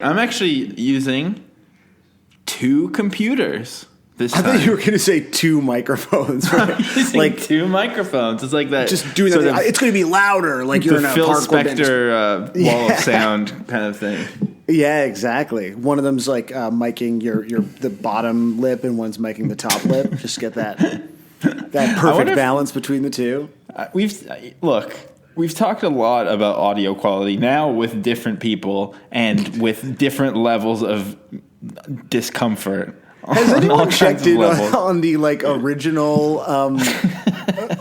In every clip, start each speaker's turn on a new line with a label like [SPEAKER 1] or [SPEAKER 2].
[SPEAKER 1] I'm actually using 2 computers this time.
[SPEAKER 2] I thought you were going to say 2 microphones. Right?
[SPEAKER 1] I'm using 2 microphones. It's like that.
[SPEAKER 2] Just doing that. It's going to be louder, like you're in a
[SPEAKER 1] Phil
[SPEAKER 2] parkour
[SPEAKER 1] Spector wall of sound kind of thing.
[SPEAKER 2] Yeah, exactly. One of them's like micing the bottom lip, and one's micing the top lip. Just get that perfect balance between the two.
[SPEAKER 1] We've talked a lot about audio quality now with different people and with different levels of discomfort.
[SPEAKER 2] Has anyone checked in on the original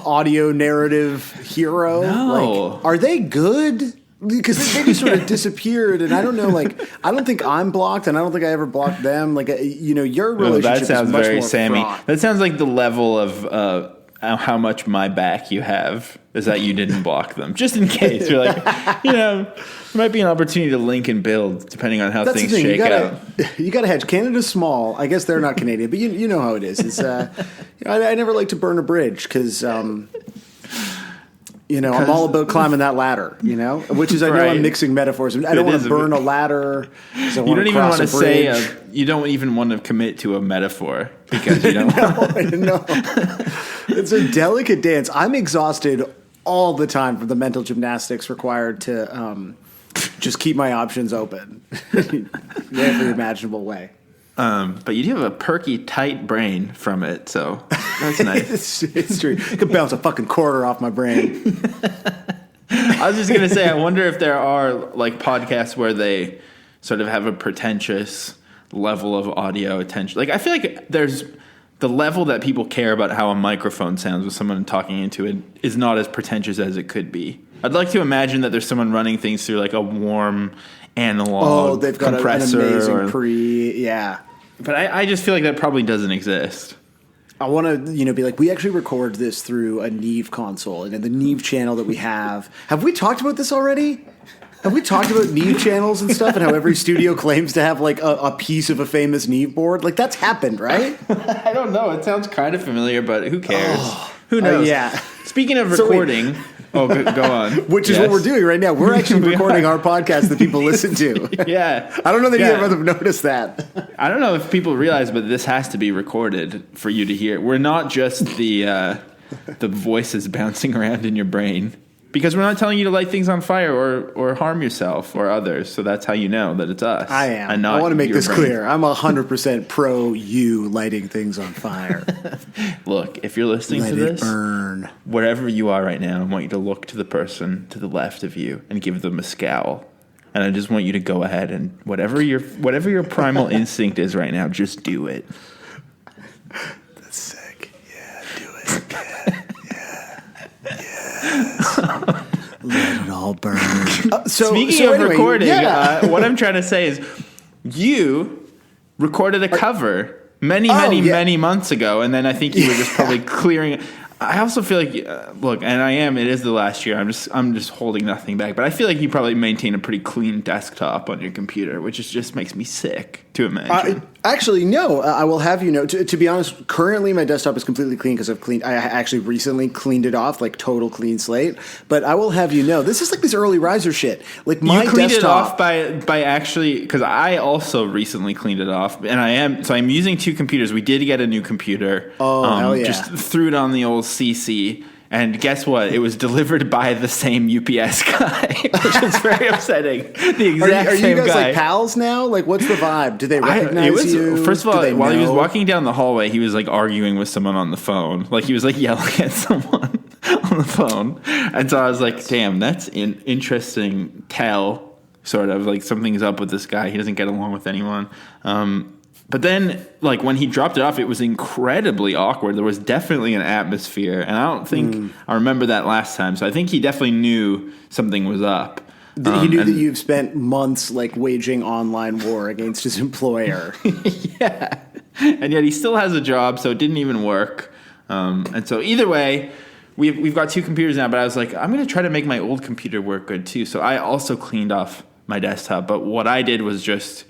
[SPEAKER 2] audio narrative hero?
[SPEAKER 1] No.
[SPEAKER 2] Are they good? Because they just sort of disappeared, and I don't know. I don't think I'm blocked, and I don't think I ever blocked them. Your relationship
[SPEAKER 1] that sounds
[SPEAKER 2] is much
[SPEAKER 1] very
[SPEAKER 2] more
[SPEAKER 1] Sammy.
[SPEAKER 2] fraught.
[SPEAKER 1] That sounds like the level of how much my back you have is that you didn't block them, just in case. You're like, there might be an opportunity to link and build depending on how things shake out.
[SPEAKER 2] You got to hedge. Canada's small. I guess they're not Canadian, but you know how it is. It's I never like to burn a bridge because. I'm all about climbing that ladder, which is, I know I'm mixing metaphors. I don't want to burn a ladder. You don't even want to say,
[SPEAKER 1] you don't even want to commit to a metaphor because you don't.
[SPEAKER 2] No. It's a delicate dance. I'm exhausted all the time from the mental gymnastics required to just keep my options open in every imaginable way.
[SPEAKER 1] But you do have a perky, tight brain from it, so that's nice.
[SPEAKER 2] It's true. I could bounce a fucking quarter off my brain.
[SPEAKER 1] I was just going to say, I wonder if there are podcasts where they sort of have a pretentious level of audio attention. I feel like there's the level that people care about how a microphone sounds with someone talking into it is not as pretentious as it could be. I'd like to imagine that there's someone running things through a warm analog
[SPEAKER 2] they've got
[SPEAKER 1] compressor.
[SPEAKER 2] An amazing yeah.
[SPEAKER 1] But I just feel like that probably doesn't exist.
[SPEAKER 2] I want to, be like, we actually record this through a Neve console, and in the Neve channel that we have we talked about this already? Have we talked about Neve channels and stuff and how every studio claims to have a piece of a famous Neve board? That's happened, right?
[SPEAKER 1] I don't know. It sounds kind of familiar, but who cares? Who knows?
[SPEAKER 2] Yeah.
[SPEAKER 1] Speaking of recording... go on.
[SPEAKER 2] Which is what we're doing right now. We're actually recording our podcast that people listen to.
[SPEAKER 1] Yeah.
[SPEAKER 2] I don't know that either of us have noticed that.
[SPEAKER 1] I don't know if people realize, but this has to be recorded for you to hear. We're not just the voices bouncing around in your brain. Because we're not telling you to light things on fire or harm yourself or others. So that's how you know that it's us.
[SPEAKER 2] I am. I want to make this clear. I'm 100% pro you lighting things on fire.
[SPEAKER 1] Look, if you're listening to this,
[SPEAKER 2] burn.
[SPEAKER 1] Wherever you are right now, I want you to look to the person to the left of you and give them a scowl. And I just want you to go ahead and whatever your primal instinct is right now, just do it.
[SPEAKER 2] That's sick. Yeah, do it. Yeah. Yes. Let it all burn.
[SPEAKER 1] Speaking of recording, what I'm trying to say is you recorded a cover many months ago, and then I think you were just probably clearing it. I also feel like, look, and it is the last year. I'm just holding nothing back. But I feel like you probably maintain a pretty clean desktop on your computer, which just makes me sick to imagine.
[SPEAKER 2] Actually, no. I will have you know, to be honest, currently my desktop is completely clean because I actually recently cleaned it off, total clean slate. But I will have you know, this is this early riser shit. My
[SPEAKER 1] you cleaned
[SPEAKER 2] desktop,
[SPEAKER 1] it off by actually, because I also recently cleaned it off, and I'm using 2 computers. We did get a new computer.
[SPEAKER 2] Oh, hell yeah.
[SPEAKER 1] Just threw it on the old CC. And guess what? It was delivered by the same UPS guy, which is very upsetting. The exact same guy. Are you guys
[SPEAKER 2] pals now? What's the vibe? Do they recognize you?
[SPEAKER 1] First of all, while he was walking down the hallway, he was arguing with someone on the phone. He was yelling at someone on the phone. And so I was like, damn, that's an interesting tell, sort of. Something's up with this guy. He doesn't get along with anyone. But then, when he dropped it off, it was incredibly awkward. There was definitely an atmosphere, and I don't think I remember that last time. So I think he definitely knew something was up.
[SPEAKER 2] He knew that you've spent months, waging online war against his employer.
[SPEAKER 1] Yeah. And yet he still has a job, so it didn't even work. And so either way, we've got 2 computers now, but I was like, I'm going to try to make my old computer work good, too. So I also cleaned off my desktop, but what I did was just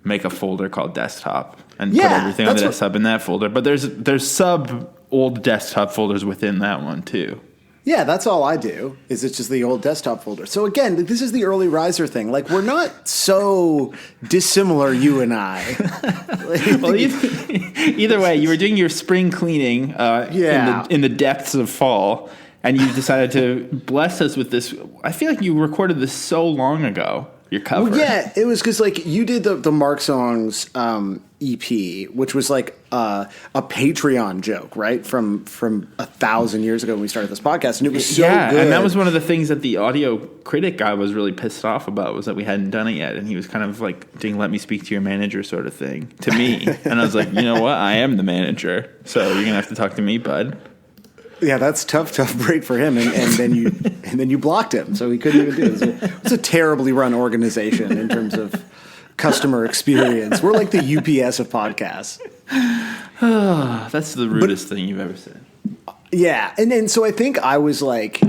[SPEAKER 1] make a folder called desktop and put everything on the desktop in that folder. But there's sub old desktop folders within that one too.
[SPEAKER 2] Yeah, that's all I do. Is it's just the old desktop folder. So again, this is the early riser thing. Like we're not so dissimilar, you and I.
[SPEAKER 1] Well, either way, you were doing your spring cleaning in the depths of fall, and you decided to bless us with this. I feel like you recorded this so long ago. Your cover.
[SPEAKER 2] Well, yeah, it was because like you did the Mark Songs EP, which was like a Patreon joke, right? From 1,000 years ago when we started this podcast, and it was so good.
[SPEAKER 1] And that was one of the things that the audio critic guy was really pissed off about, was that we hadn't done it yet, and he was kind of like doing "let me speak to your manager" sort of thing to me, and I was like, you know what, I am the manager, so you're gonna have to talk to me, bud.
[SPEAKER 2] Yeah, that's tough break for him, and then you blocked him, so he couldn't even do it. It's a terribly run organization in terms of customer experience. We're like the UPS of podcasts.
[SPEAKER 1] That's the rudest thing you've ever said.
[SPEAKER 2] Yeah, and so I think I was like,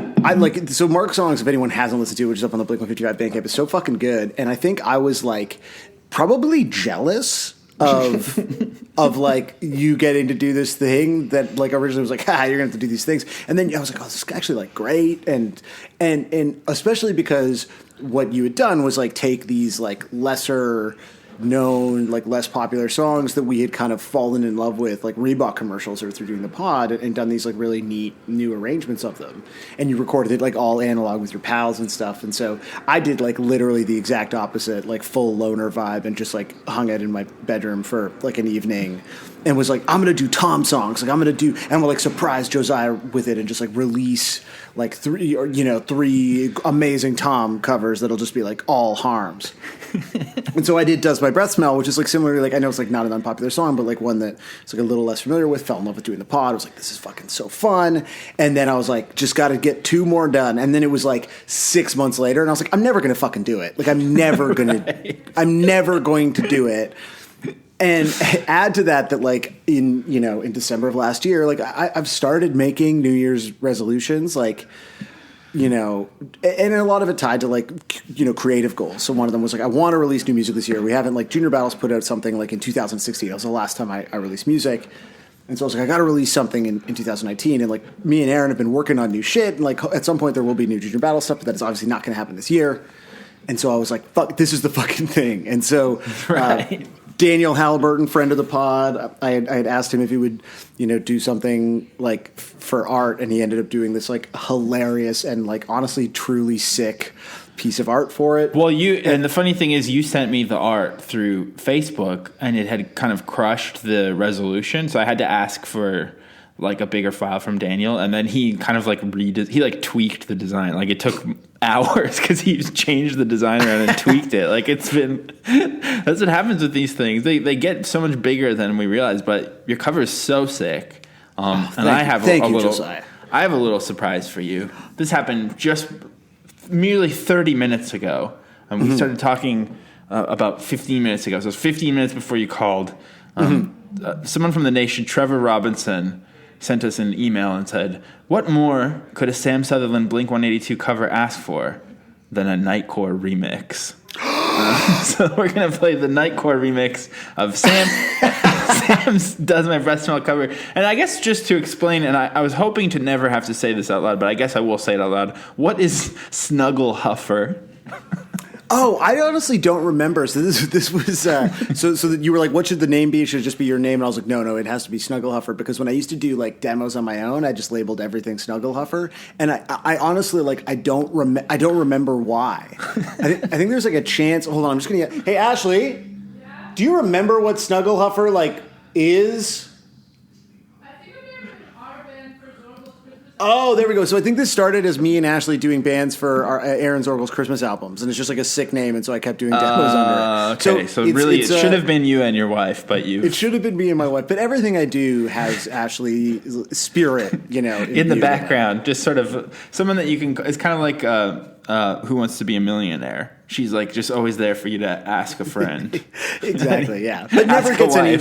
[SPEAKER 2] so Mark Songs, if anyone hasn't listened to it, which is up on the Blink-152 Bandcamp, is so fucking good, and I think I was like probably jealous of like you getting to do this thing that like originally was like, you're gonna have to do these things, and then I was like, oh, this is actually like great, and especially because what you had done was like take these like lesser known, like less popular songs that we had kind of fallen in love with, like Reebok commercials or through doing the pod, and done these like really neat new arrangements of them, and you recorded it like all analog with your pals and stuff. And so I did like literally the exact opposite, like full loner vibe, and just like hung out in my bedroom for like an evening and was like, I'm gonna do Tom songs, like I'm gonna do, and we'll like surprise Josiah with it and just like release like three amazing Tom covers that'll just be like all harms. And so I did Does My Breath Smell, which is like similarly, like I know it's like not an unpopular song, but like one that it's like a little less familiar with, fell in love with doing the pod. I was like, this is fucking so fun. And then I was like, just got to get 2 more done. And then it was like 6 months later, and I was like, I'm never going to fucking do it. Like I'm never going to do it. And add to that like in December of last year, like I've started making New Year's resolutions, like, and a lot of it tied to like, creative goals. So one of them was like, I want to release new music this year. We haven't, like Junior Battles put out something like in 2016. That was the last time I released music. And so I was like, I got to release something in 2019. And like me and Aaron have been working on new shit. And like at some point there will be new Junior Battle stuff, but that is obviously not going to happen this year. And so I was like, fuck, this is the fucking thing. And so
[SPEAKER 1] right.
[SPEAKER 2] Daniel Halliburton, friend of the pod, I had asked him if he would, do something like for art, and he ended up doing this like hilarious and like honestly truly sick piece of art for it.
[SPEAKER 1] Well, and the funny thing is, you sent me the art through Facebook, and it had kind of crushed the resolution, so I had to ask for like a bigger file from Daniel, and then he kind of like tweaked the design. Like it took hours because he changed the design around and tweaked it. Like that's what happens with these things. They get so much bigger than we realize. But your cover is so sick, and I have I have a little surprise for you. This happened just merely 30 minutes ago, and we started talking about 15 minutes ago. So it was 15 minutes before you called. Someone from the Nation, Trevor Robinson, sent us an email and said, what more could a Sam Sutherland Blink-182 cover ask for than a Nightcore remix? So we're going to play the Nightcore remix of Sam's Does My Breath Smell cover. And I guess just to explain, and I was hoping to never have to say this out loud, but I guess I will say it out loud. What is Snuggle Huffer?
[SPEAKER 2] Oh, I honestly don't remember. So this was so that you were like, what should the name be? Should it just be your name? And I was like, no, it has to be Snugglehuffer, because when I used to do like demos on my own, I just labeled everything Snugglehuffer, and I honestly like I don't remember why. I think there's like a chance. Hold on, I'm just gonna get. Hey Ashley, do you remember what Snugglehuffer like is? Oh, there we go. So I think this started as me and Ashley doing bands for Aaron Zorgel's Christmas albums, and it's just like a sick name, and so I kept doing demos under it.
[SPEAKER 1] Okay, so really it should have been you and your wife, but you... It
[SPEAKER 2] should have been me and my wife, but everything I do has Ashley's spirit,
[SPEAKER 1] in the background, just sort of someone that you can... It's kind of like Who Wants to Be a Millionaire. She's like just always there for you to ask a friend.
[SPEAKER 2] Exactly, yeah. But never gets any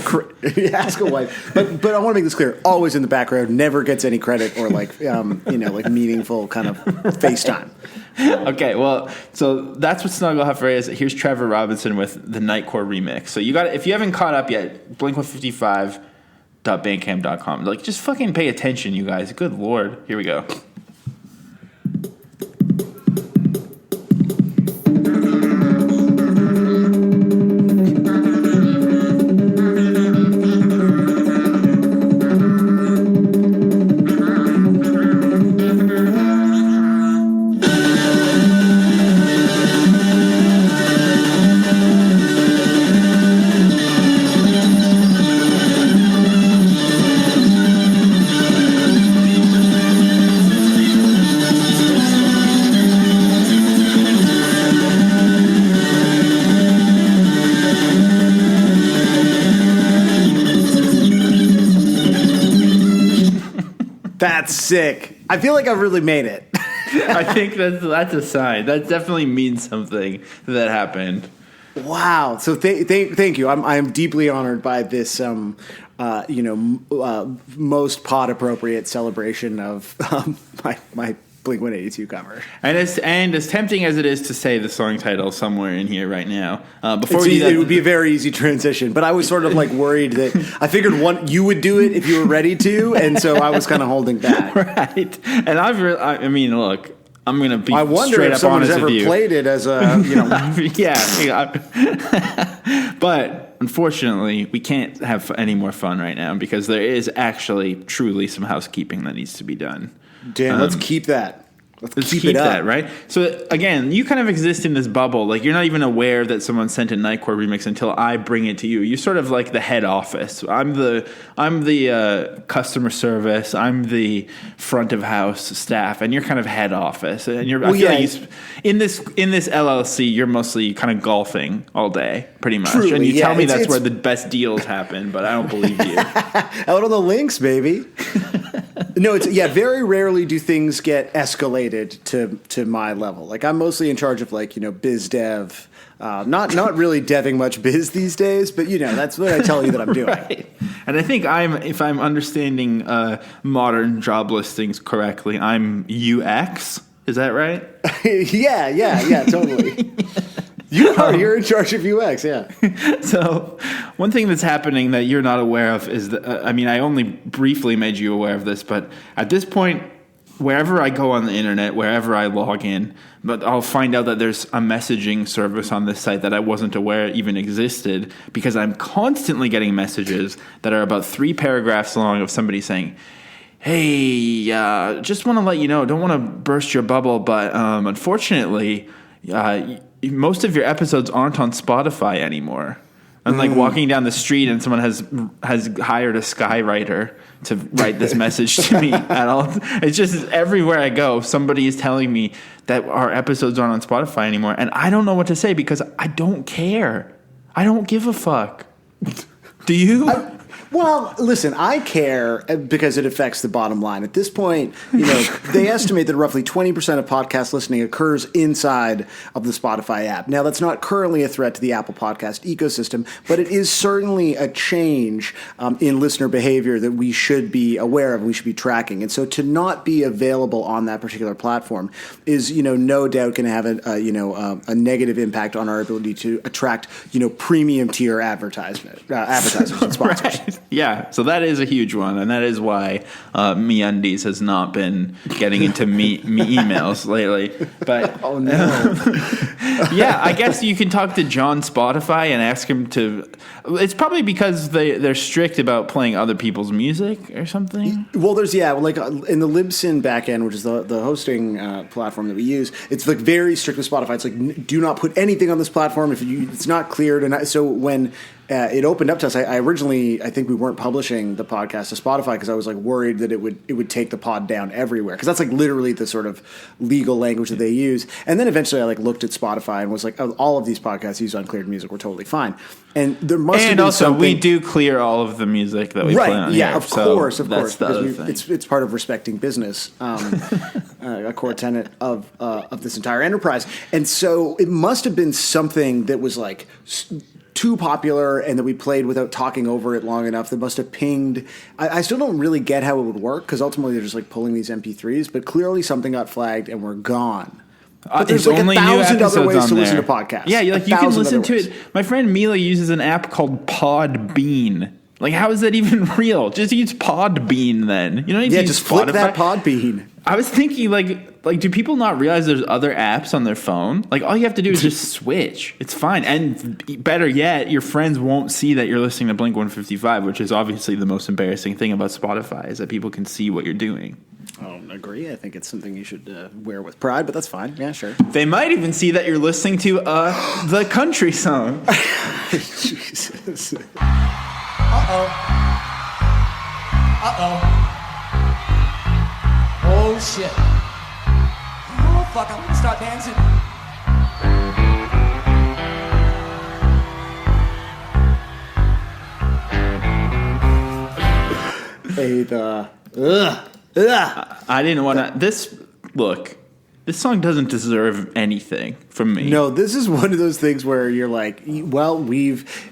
[SPEAKER 2] ask a wife. But I want to make this clear. Always in the background, never gets any credit or like like meaningful kind of FaceTime.
[SPEAKER 1] Okay, well, so that's what Snugglehuffer is. Here's Trevor Robinson with the Nightcore remix. So you got if you haven't caught up yet, Blink155.bandcamp.com. Like just fucking pay attention, you guys. Good Lord. Here we go.
[SPEAKER 2] That's sick. I feel like I've really made it.
[SPEAKER 1] I think that's a sign. That definitely means something that happened.
[SPEAKER 2] Wow. So thank you. I'm deeply honored by this, most pod appropriate celebration of my Blink-182 cover.
[SPEAKER 1] And as tempting as it is to say the song title somewhere in here right now,
[SPEAKER 2] it would be a very easy transition. But I was sort of like worried that I figured you would do it if you were ready to, and so I was kind of holding back.
[SPEAKER 1] Right. And I mean, look, I'm going to be
[SPEAKER 2] I wonder
[SPEAKER 1] straight
[SPEAKER 2] if
[SPEAKER 1] up
[SPEAKER 2] someone's
[SPEAKER 1] honest
[SPEAKER 2] ever
[SPEAKER 1] with you.
[SPEAKER 2] played it as a,
[SPEAKER 1] yeah. But unfortunately, we can't have any more fun right now because there is actually truly some housekeeping that needs to be done.
[SPEAKER 2] Damn, let's keep that. Let's keep
[SPEAKER 1] it
[SPEAKER 2] up.
[SPEAKER 1] That, right? So again, you kind of exist in this bubble. Like you're not even aware that someone sent a Nightcore remix until I bring it to you. You're sort of like the head office. I'm the customer service. I'm the front of house staff, and you're kind of head office. And you're in this LLC. You're mostly kind of golfing all day, pretty much.
[SPEAKER 2] Truly,
[SPEAKER 1] and you tell me that's
[SPEAKER 2] it's
[SPEAKER 1] where the best deals happen, but I don't believe you.
[SPEAKER 2] Out on the links, baby. No, very rarely do things get escalated to my level. Like I'm mostly in charge of biz dev, not really deving much biz these days, but that's what I tell you that I'm doing.
[SPEAKER 1] Right. And I think if I'm understanding modern job listings correctly, I'm UX. Is that right? Yeah, totally. You're in charge of UX, yeah. So one thing that's happening that you're not aware of is that, I only briefly made you aware of this, but at this point, wherever I go on the internet, wherever I log in, but I'll find out that there's a messaging service on this site that I wasn't aware even existed because I'm constantly getting messages that are about 3 paragraphs long of somebody saying, hey, just want to let you know, don't want to burst your bubble, but unfortunately, most of your episodes aren't on Spotify anymore. I'm like walking down the street and someone has hired a skywriter to write this message to me at all. It's just everywhere I go, somebody is telling me that our episodes aren't on Spotify anymore. And I don't know what to say because I don't care. I don't give a fuck. Do you?
[SPEAKER 2] Well, listen, I care because it affects the bottom line. At this point, they estimate that roughly 20% of podcast listening occurs inside of the Spotify app. Now, that's not currently a threat to the Apple Podcast ecosystem, but it is certainly a change in listener behavior that we should be aware of, we should be tracking. And so to not be available on that particular platform is, no doubt going to have a negative impact on our ability to attract, premium tier advertisers and sponsors.
[SPEAKER 1] Right. Yeah, so that is a huge one, and that is why MeUndies has not been getting into me emails lately. But
[SPEAKER 2] oh no,
[SPEAKER 1] yeah, I guess you can talk to John Spotify and ask him to. It's probably because they're strict about playing other people's music or something.
[SPEAKER 2] Well, there's like in the Libsyn backend, which is the hosting platform that we use. It's like very strict with Spotify. It's like do not put anything on this platform if it's not cleared. And so when it opened up to us, I originally, I think we weren't publishing the podcast to Spotify because I was like worried that it would take the pod down everywhere because that's like literally the sort of legal language that they use. And then eventually I like looked at Spotify and was like, oh, all of these podcasts use uncleared music. We're totally fine. And there must have been
[SPEAKER 1] also
[SPEAKER 2] something.
[SPEAKER 1] We do clear all of the music that we play on
[SPEAKER 2] yeah,
[SPEAKER 1] here.
[SPEAKER 2] of course,
[SPEAKER 1] that's the other thing.
[SPEAKER 2] It's part of respecting business, a core tenet of this entire enterprise. And so it must have been something that was like too popular and that we played without talking over it long enough that must have pinged. I still don't really get how it would work because ultimately they're just like pulling these MP3s, but clearly something got flagged and we're gone. But there's like
[SPEAKER 1] only
[SPEAKER 2] 1,000 other ways to listen
[SPEAKER 1] there.
[SPEAKER 2] to podcasts.
[SPEAKER 1] Yeah, you can listen to it. My friend Mila uses an app called Podbean. Like, how is that even real? Just use Podbean then. You don't need to use
[SPEAKER 2] just flip
[SPEAKER 1] Spotify.
[SPEAKER 2] that Podbean.
[SPEAKER 1] I was thinking, like, do people not realize there's other apps on their phone? Like, all you have to do is just switch. It's fine. And better yet, your friends won't see that you're listening to Blink-155, which is obviously the most embarrassing thing about Spotify, is that people can see what you're doing.
[SPEAKER 2] I don't agree. I think it's something you should wear with pride, but that's fine. Yeah, sure.
[SPEAKER 1] They might even see that you're listening to the country song.
[SPEAKER 2] Jesus.
[SPEAKER 3] Uh-oh. Oh, shit. Oh, fuck, I'm gonna start dancing.
[SPEAKER 2] Hey, ugh. Ugh.
[SPEAKER 1] I didn't want to. This song doesn't deserve anything from me.
[SPEAKER 2] No, this is one of those things where you're like, well,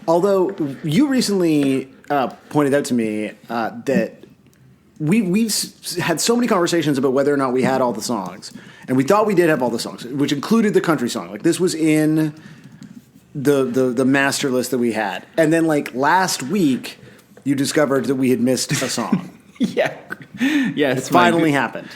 [SPEAKER 2] although you recently pointed out to me that we've had so many conversations about whether or not we had all the songs, and we thought we did have all the songs, which included the country song. Like, this was in the master list that we had, and then like last week, you discovered that we had missed a song.
[SPEAKER 1] Yeah, yes,
[SPEAKER 2] it finally happened.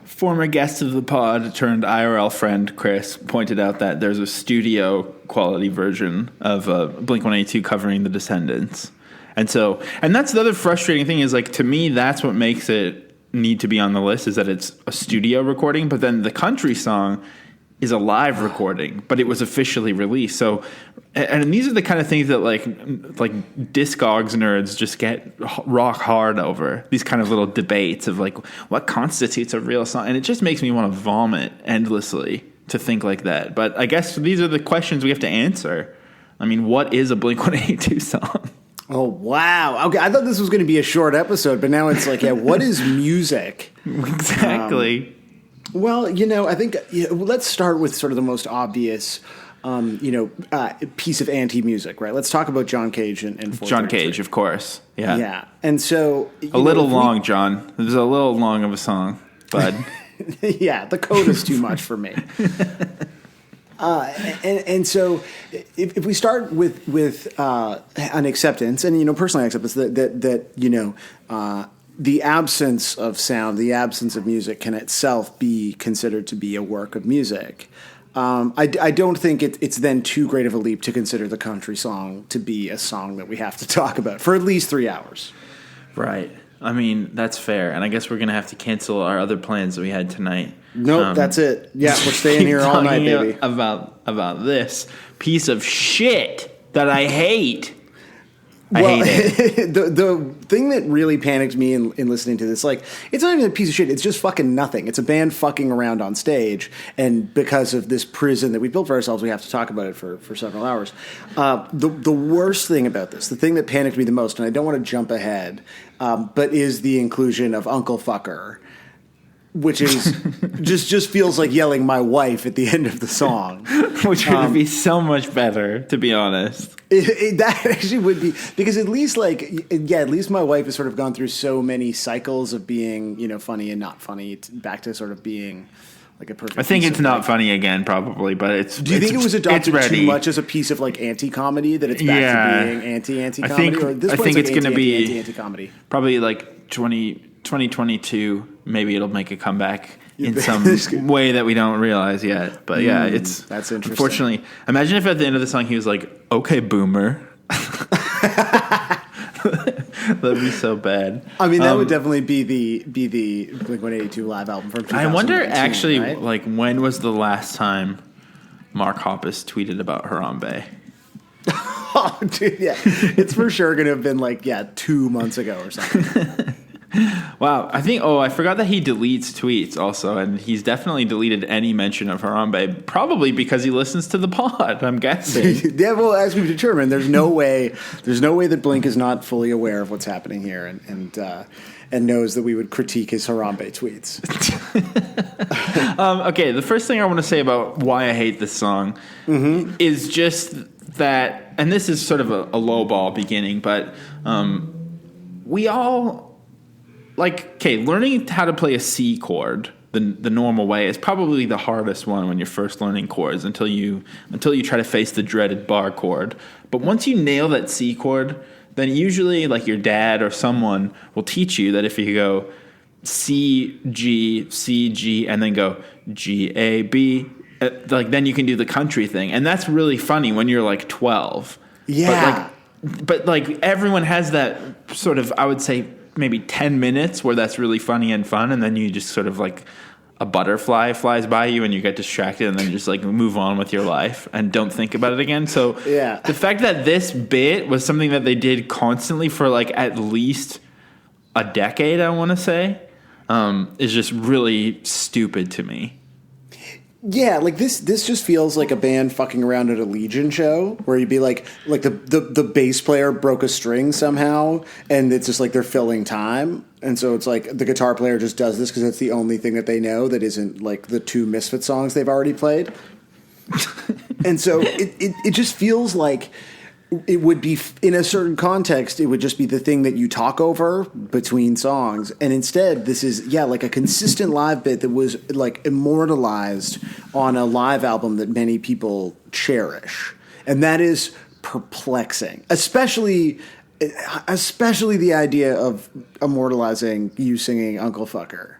[SPEAKER 1] Former guest of the pod turned IRL friend Chris pointed out that there's a studio quality version of Blink-182 covering The Descendants. And that's the other frustrating thing is, like, to me, that's what makes it need to be on the list, is that it's a studio recording, but then the country song is a live recording, but it was officially released. So, and these are the kind of things that like Discogs nerds just get rock hard over, these kind of little debates of like what constitutes a real song. And it just makes me want to vomit endlessly to think like that. But I guess these are the questions we have to answer. I mean, what is a Blink-182 song?
[SPEAKER 2] Oh, wow. Okay, I thought this was going to be a short episode, but now it's like, yeah, what is music?
[SPEAKER 1] Exactly.
[SPEAKER 2] Well, I think let's start with sort of the most obvious, piece of anti-music, right? Let's talk about John Cage and
[SPEAKER 1] John Cage, of course. Yeah.
[SPEAKER 2] Yeah. And so...
[SPEAKER 1] a little long, John. It was a little long of a song, bud.
[SPEAKER 2] Yeah, the code is too much for me. And so if we start with an acceptance, and, personally acceptance that the absence of sound, the absence of music can itself be considered to be a work of music. I don't think it's then too great of a leap to consider the country song to be a song that we have to talk about for at least 3 hours.
[SPEAKER 1] Right. I mean, that's fair. And I guess we're going to have to cancel our other plans that we had tonight.
[SPEAKER 2] Nope, that's it. Yeah, we're staying here all night, baby.
[SPEAKER 1] About this piece of shit that I hate. I hate it.
[SPEAKER 2] The thing that really panicked me in listening to this, like, it's not even a piece of shit. It's just fucking nothing. It's a band fucking around on stage, and because of this prison that we built for ourselves, we have to talk about it for several hours. The worst thing about this, the thing that panicked me the most, and I don't want to jump ahead, but is the inclusion of Uncle Fucker, which is just feels like yelling "my wife" at the end of the song,
[SPEAKER 1] which would be so much better, to be honest.
[SPEAKER 2] That actually would be, because at least at least my wife has sort of gone through so many cycles of being funny and not funny, back to sort of being like a perfect.
[SPEAKER 1] I think it's not funny again, probably, but it's.
[SPEAKER 2] Do you think it was adopted too much as a piece of like anti-comedy, that it's back to being anti-comedy?
[SPEAKER 1] I think it's going to be
[SPEAKER 2] anti-comedy.
[SPEAKER 1] Probably like 2022. Maybe it'll make a comeback in some way that we don't realize yet. But yeah, that's interesting. Unfortunately, imagine if at the end of the song he was like, "Okay, boomer." That'd be so bad.
[SPEAKER 2] I mean, that would definitely be the Blink-182 live album from 2019.
[SPEAKER 1] I wonder actually,
[SPEAKER 2] right?
[SPEAKER 1] like, when was the last time Mark Hoppus tweeted about Harambe?
[SPEAKER 2] Oh, dude, yeah. It's for sure going to have been 2 months ago or something.
[SPEAKER 1] Wow. I forgot that he deletes tweets also, and he's definitely deleted any mention of Harambe, probably because he listens to the pod, I'm guessing.
[SPEAKER 2] Yeah, well, as we've determined, there's no way that Blink is not fully aware of what's happening here and knows that we would critique his Harambe tweets.
[SPEAKER 1] Okay, the first thing I want to say about why I hate this song is just that, and this is sort of a low ball beginning, but we all... learning how to play a C chord the normal way is probably the hardest one when you're first learning chords until you try to face the dreaded bar chord. But once you nail that C chord, then usually your dad or someone will teach you that if you go C, G, and then go G, A, B, then you can do the country thing. And that's really funny when you're 12.
[SPEAKER 2] Yeah.
[SPEAKER 1] But everyone has that sort of, I would say, maybe 10 minutes where that's really funny and fun, and then you just sort of a butterfly flies by you and you get distracted and then just move on with your life and don't think about it again. So
[SPEAKER 2] yeah.
[SPEAKER 1] The fact that this bit was something that they did constantly for at least a decade, I want to say, is just really stupid to me.
[SPEAKER 2] Yeah, like this just feels like a band fucking around at a Legion show where you'd be like the bass player broke a string somehow and it's just like they're filling time. And so it's like the guitar player just does this because it's the only thing that they know that isn't like the 2 Misfit songs they've already played. And so it just feels like it would be, in a certain context, it would just be the thing that you talk over between songs. And instead, this is, like a consistent live bit that was like immortalized on a live album that many people cherish. And that is perplexing, especially the idea of immortalizing you singing Uncle Fucker.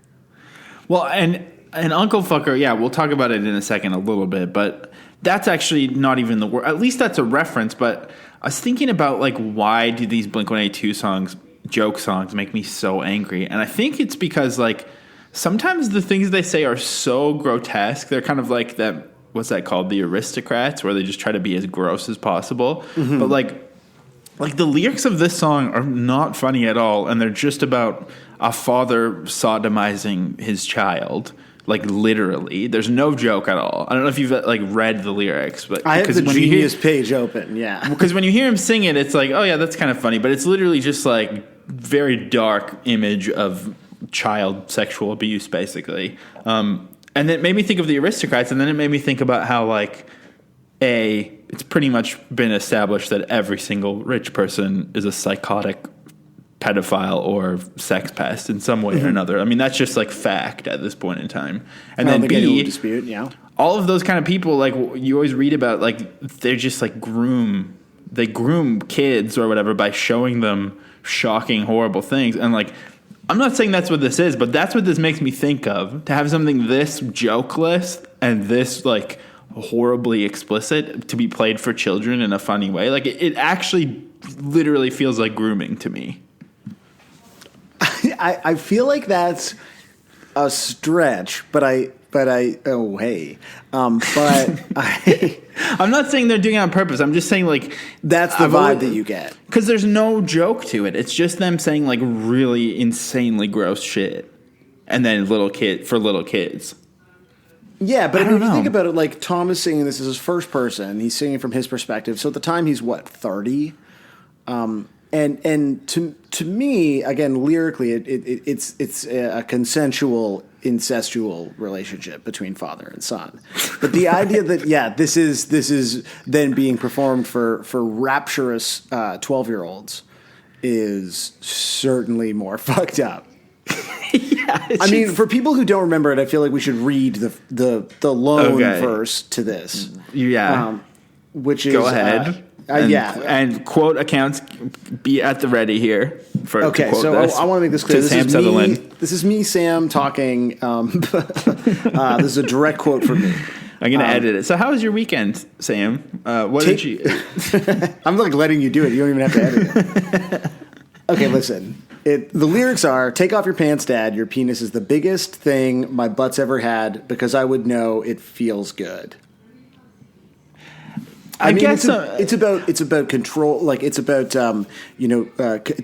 [SPEAKER 1] Well, and Uncle Fucker, yeah, we'll talk about it in a second a little bit, but that's actually not even the word. At least that's a reference, but I was thinking about, like, why do these Blink-182 songs, joke songs, make me so angry? And I think it's because, like, sometimes the things they say are so grotesque. They're kind of like that, what's that called? The Aristocrats, where they just try to be as gross as possible. Mm-hmm. But, like the lyrics of this song are not funny at all, and they're just about a father sodomizing his child. Like, literally. There's no joke at all. I don't know if you've, like, read the lyrics. But
[SPEAKER 2] I have the Genius page open, yeah.
[SPEAKER 1] Because when you hear him sing it, it's like, oh, yeah, that's kind of funny. But it's literally just, like, very dark image of child sexual abuse, basically. And it made me think of the Aristocrats, and then it made me think about how, like, it's pretty much been established that every single rich person is a psychotic pedophile or sex pest in some way or another. I mean, that's just like fact at this point in time. And then B,
[SPEAKER 2] dispute, yeah.
[SPEAKER 1] All of those kind of people, like you always read about, like they're just like they groom kids or whatever by showing them shocking, horrible things. And like, I'm not saying that's what this is, but that's what this makes me think of. To have something this jokeless and this like horribly explicit to be played for children in a funny way. Like it actually literally feels like grooming to me.
[SPEAKER 2] I feel like that's a stretch, but I'm
[SPEAKER 1] not saying they're doing it on purpose. I'm just saying, like,
[SPEAKER 2] that's the vibe that you get,
[SPEAKER 1] because there's no joke to it. It's just them saying like really insanely gross shit, and then little kids.
[SPEAKER 2] Yeah, but if you think about it, like Tom is singing this as his first person. He's singing from his perspective. So at the time, he's what, 30. And to me, again, lyrically, it's a consensual, incestual relationship between father and son. But the idea that this is then being performed for rapturous 12-year-olds is certainly more fucked up.
[SPEAKER 1] Yeah,
[SPEAKER 2] I mean, for people who don't remember it, I feel like we should read the lone verse to this.
[SPEAKER 1] Yeah,
[SPEAKER 2] which is
[SPEAKER 1] go ahead. And quote accounts be at the ready here.
[SPEAKER 2] Okay, so I want to make this clear. This is me, Sam, talking. This is a direct quote from me.
[SPEAKER 1] I'm going to edit it. So how was your weekend, Sam? What did you...
[SPEAKER 2] I'm like letting you do it. You don't even have to edit it. Okay, listen. The lyrics are, take off your pants, Dad. Your penis is the biggest thing my butt's ever had because I would know it feels good. I mean, guess it's about control. Like it's about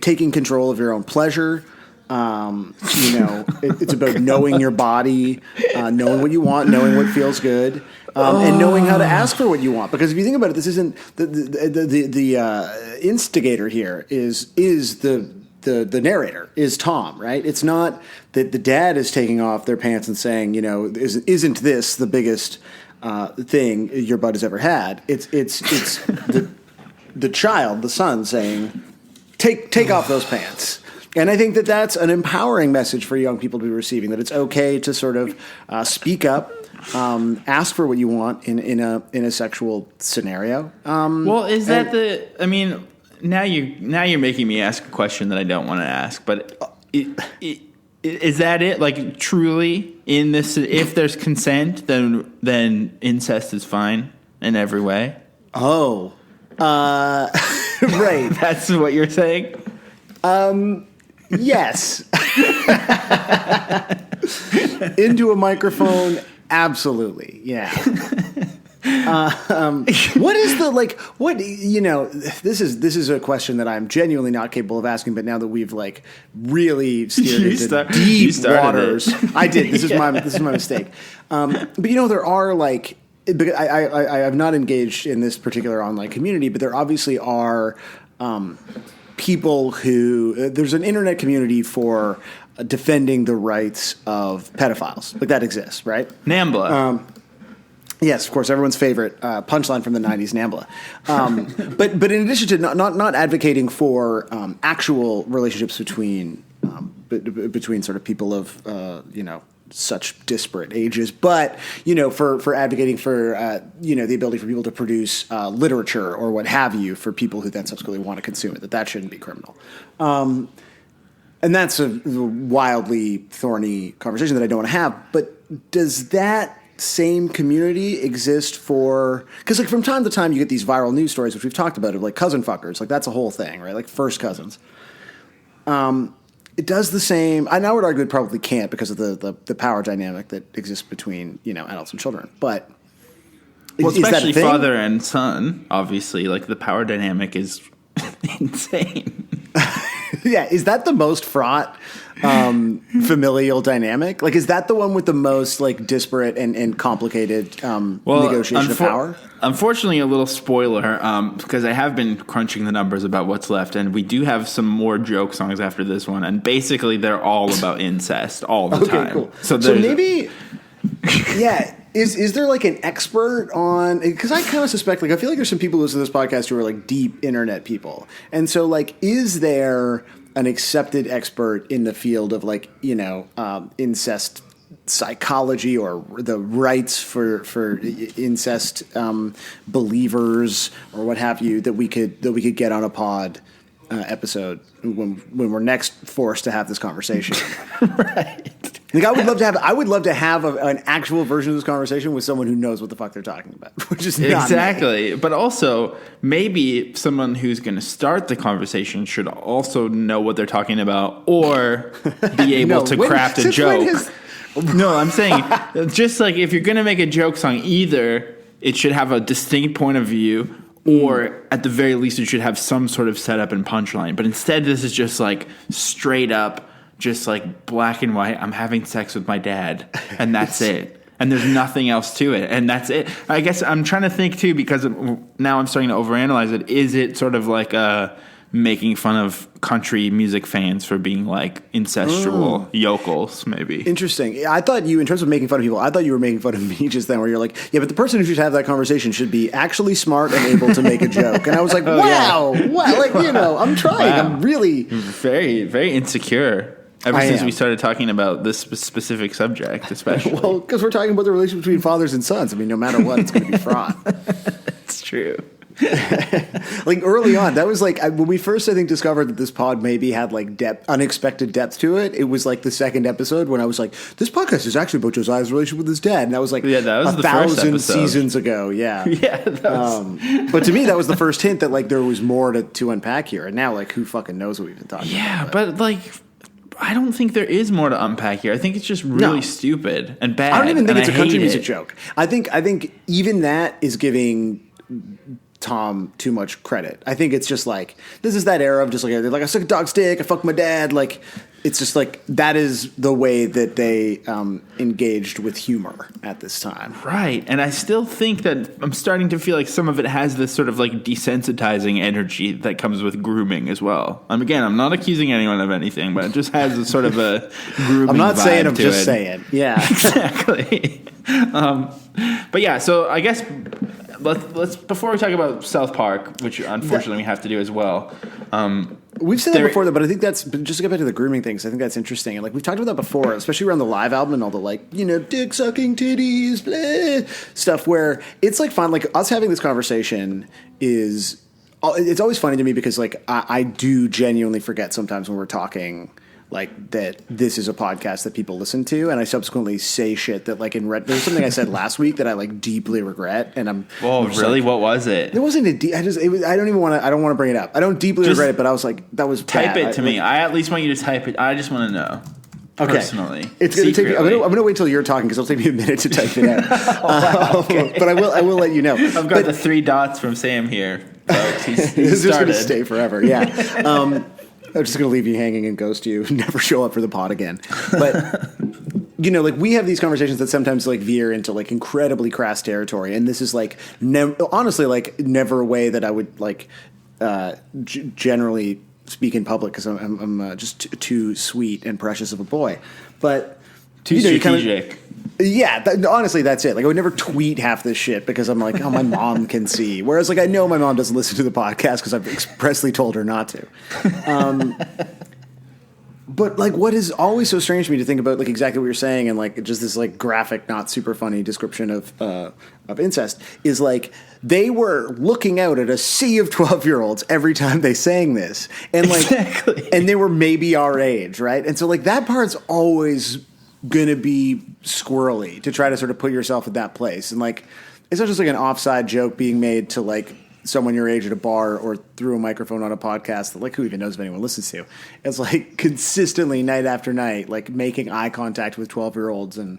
[SPEAKER 2] taking control of your own pleasure. It's about knowing your body, knowing what you want, knowing what feels good, and knowing how to ask for what you want. Because if you think about it, this isn't the instigator here is the narrator, is Tom, right? It's not that the dad is taking off their pants and saying, isn't this the biggest thing your butt has ever had? It's the child, the son, saying, take off those pants. And I think that that's an empowering message for young people to be receiving, that it's okay to sort of speak up, ask for what you want in a sexual scenario.
[SPEAKER 1] Well, is that I mean, now you're making me ask a question that I don't want to ask, but is that it? Like, truly, in this, if there's consent, then incest is fine in every way?
[SPEAKER 2] Oh. Right.
[SPEAKER 1] That's what you're saying?
[SPEAKER 2] Yes. Into a microphone, absolutely. Yeah. What is the this is a question that I'm genuinely not capable of asking, but now that we've like really steered into deep waters, I did. This is my mistake. But there are like, I have not engaged in this particular online community, but there obviously are people who there's an internet community for defending the rights of pedophiles. Like that exists, right?
[SPEAKER 1] NAMBLA.
[SPEAKER 2] Yes, of course, everyone's favorite punchline from the '90s, NAMBLA. But in addition to not advocating for actual relationships between sort of people of such disparate ages, but for advocating for the ability for people to produce literature or what have you for people who then subsequently want to consume it, that shouldn't be criminal. And that's a wildly thorny conversation that I don't want to have. But does that same community exist for, because like from time to time you get these viral news stories, which we've talked about, of like cousin fuckers, like that's a whole thing, right? Like first cousins. It does the same. I would argue it probably can't because of the power dynamic that exists between adults and children. But
[SPEAKER 1] especially father and son, obviously, like the power dynamic is insane.
[SPEAKER 2] Yeah, is that the most fraught familial dynamic? Like, is that the one with the most like disparate and complicated negotiation of power?
[SPEAKER 1] Unfortunately, a little spoiler, because I have been crunching the numbers about what's left, and we do have some more joke songs after this one, and basically they're all about incest all the time.
[SPEAKER 2] Okay, cool.
[SPEAKER 1] So
[SPEAKER 2] maybe, yeah. Is there like an expert on, because I kind of suspect, like I feel like there's some people who listen to this podcast who are like deep internet people. And so like, is there an accepted expert in the field of like, incest psychology or the rights for incest believers or what have you that we could get on a pod episode when we're next forced to have this conversation?
[SPEAKER 1] Right.
[SPEAKER 2] Like I would love to have an actual version of this conversation with someone who knows what the fuck they're talking about, which is not
[SPEAKER 1] exactly.
[SPEAKER 2] me.
[SPEAKER 1] But also, maybe someone who's going to start the conversation should also know what they're talking about, or be able to craft a joke. No, I'm saying just like if you're going to make a joke song, either it should have a distinct point of view, or at the very least, it should have some sort of setup and punchline. But instead, this is just like straight up. Just like black and white, I'm having sex with my dad, and that's it. And there's nothing else to it, and that's it. I guess I'm trying to think, too, because now I'm starting to overanalyze it. Is it sort of like making fun of country music fans for being like incestual yokels, maybe?
[SPEAKER 2] Interesting. I thought you, in terms of making fun of people, I thought you were making fun of me just then, where you're like, yeah, but the person who should have that conversation should be actually smart and able to make a joke. And I was like, wow, like, I'm trying. Wow. I'm really...
[SPEAKER 1] Very, very insecure. Ever since we started talking about this specific subject, especially.
[SPEAKER 2] Well, because we're talking about the relationship between fathers and sons. I mean, no matter what, it's going to be fraught.
[SPEAKER 1] It's true.
[SPEAKER 2] Like early on, that was like when we first, I think, discovered that this pod maybe had like unexpected depth to it. It was like the second episode when I was like, this podcast is actually about Josiah's relationship with his dad. And that was like
[SPEAKER 1] that was
[SPEAKER 2] 1,000 seasons ago. Yeah.
[SPEAKER 1] Yeah.
[SPEAKER 2] But to me, that was the first hint that like there was more to unpack here. And now like who fucking knows what we've been talking about.
[SPEAKER 1] Yeah, but like... I don't think there is more to unpack here. I think it's just really stupid and bad.
[SPEAKER 2] I don't even think it's a country music joke. I think even that is giving Tom too much credit. I think it's just like, this is that era of just like I suck a dog's dick, I fuck my dad. Like, it's just like, that is the way that they engaged with humor at this time.
[SPEAKER 1] Right. And I still think that I'm starting to feel like some of it has this sort of like desensitizing energy that comes with grooming as well. Again, I'm not accusing anyone of anything, but it just has a sort of a grooming
[SPEAKER 2] I'm not
[SPEAKER 1] vibe
[SPEAKER 2] saying, I'm
[SPEAKER 1] to
[SPEAKER 2] just
[SPEAKER 1] it.
[SPEAKER 2] saying. Yeah.
[SPEAKER 1] Exactly. But yeah, so I guess let's before we talk about South Park, which unfortunately we have to do as well.
[SPEAKER 2] We've said that before, though, but I think that's just to get back to the grooming things. I think that's interesting, and like we've talked about that before, especially around the live album and all the like, dick sucking titties, blah, stuff. Where it's like fun, like us having this conversation is. It's always funny to me because like I do genuinely forget sometimes when we're talking. Like that this is a podcast that people listen to, and I subsequently say shit that like there's something I said last week that I like deeply regret, and I'm
[SPEAKER 1] really like, what was it?
[SPEAKER 2] It wasn't I don't want to bring it up. I don't deeply regret it, but I was like, that was
[SPEAKER 1] type
[SPEAKER 2] bad.
[SPEAKER 1] it to me. I at least want you to type it. I just want to know.
[SPEAKER 2] Okay.
[SPEAKER 1] Personally,
[SPEAKER 2] it's going to take me. I'm going to wait till you're talking because it'll take me a minute to type it out.
[SPEAKER 1] Okay.
[SPEAKER 2] But I will let you know.
[SPEAKER 1] I've got the 3 dots from Sam here. He's
[SPEAKER 2] He's just going to
[SPEAKER 1] started.
[SPEAKER 2] stay forever. Yeah. I'm just going to leave you hanging and ghost you. Never show up for the pod again. But like we have these conversations that sometimes like veer into like incredibly crass territory, and this is like honestly like never a way that I would like generally speak in public because I'm just too sweet and precious of a boy, but
[SPEAKER 1] too strategic.
[SPEAKER 2] Honestly, that's it. Like I would never tweet half this shit because I'm like, oh, my mom can see. Whereas like I know my mom doesn't listen to the podcast because I've expressly told her not to. But like, what is always so strange to me to think about, like exactly what you're saying, and like just this like graphic, not super funny description of incest is like they were looking out at a sea of 12-year-olds every time they sang this, and like,
[SPEAKER 1] exactly.
[SPEAKER 2] And they were maybe our age, right? And so like that part's always gonna be squirrely to try to sort of put yourself in that place, and like it's not just like an offside joke being made to like someone your age at a bar or through a microphone on a podcast that like who even knows if anyone listens to. It's like consistently night after night, like making eye contact with 12-year-olds and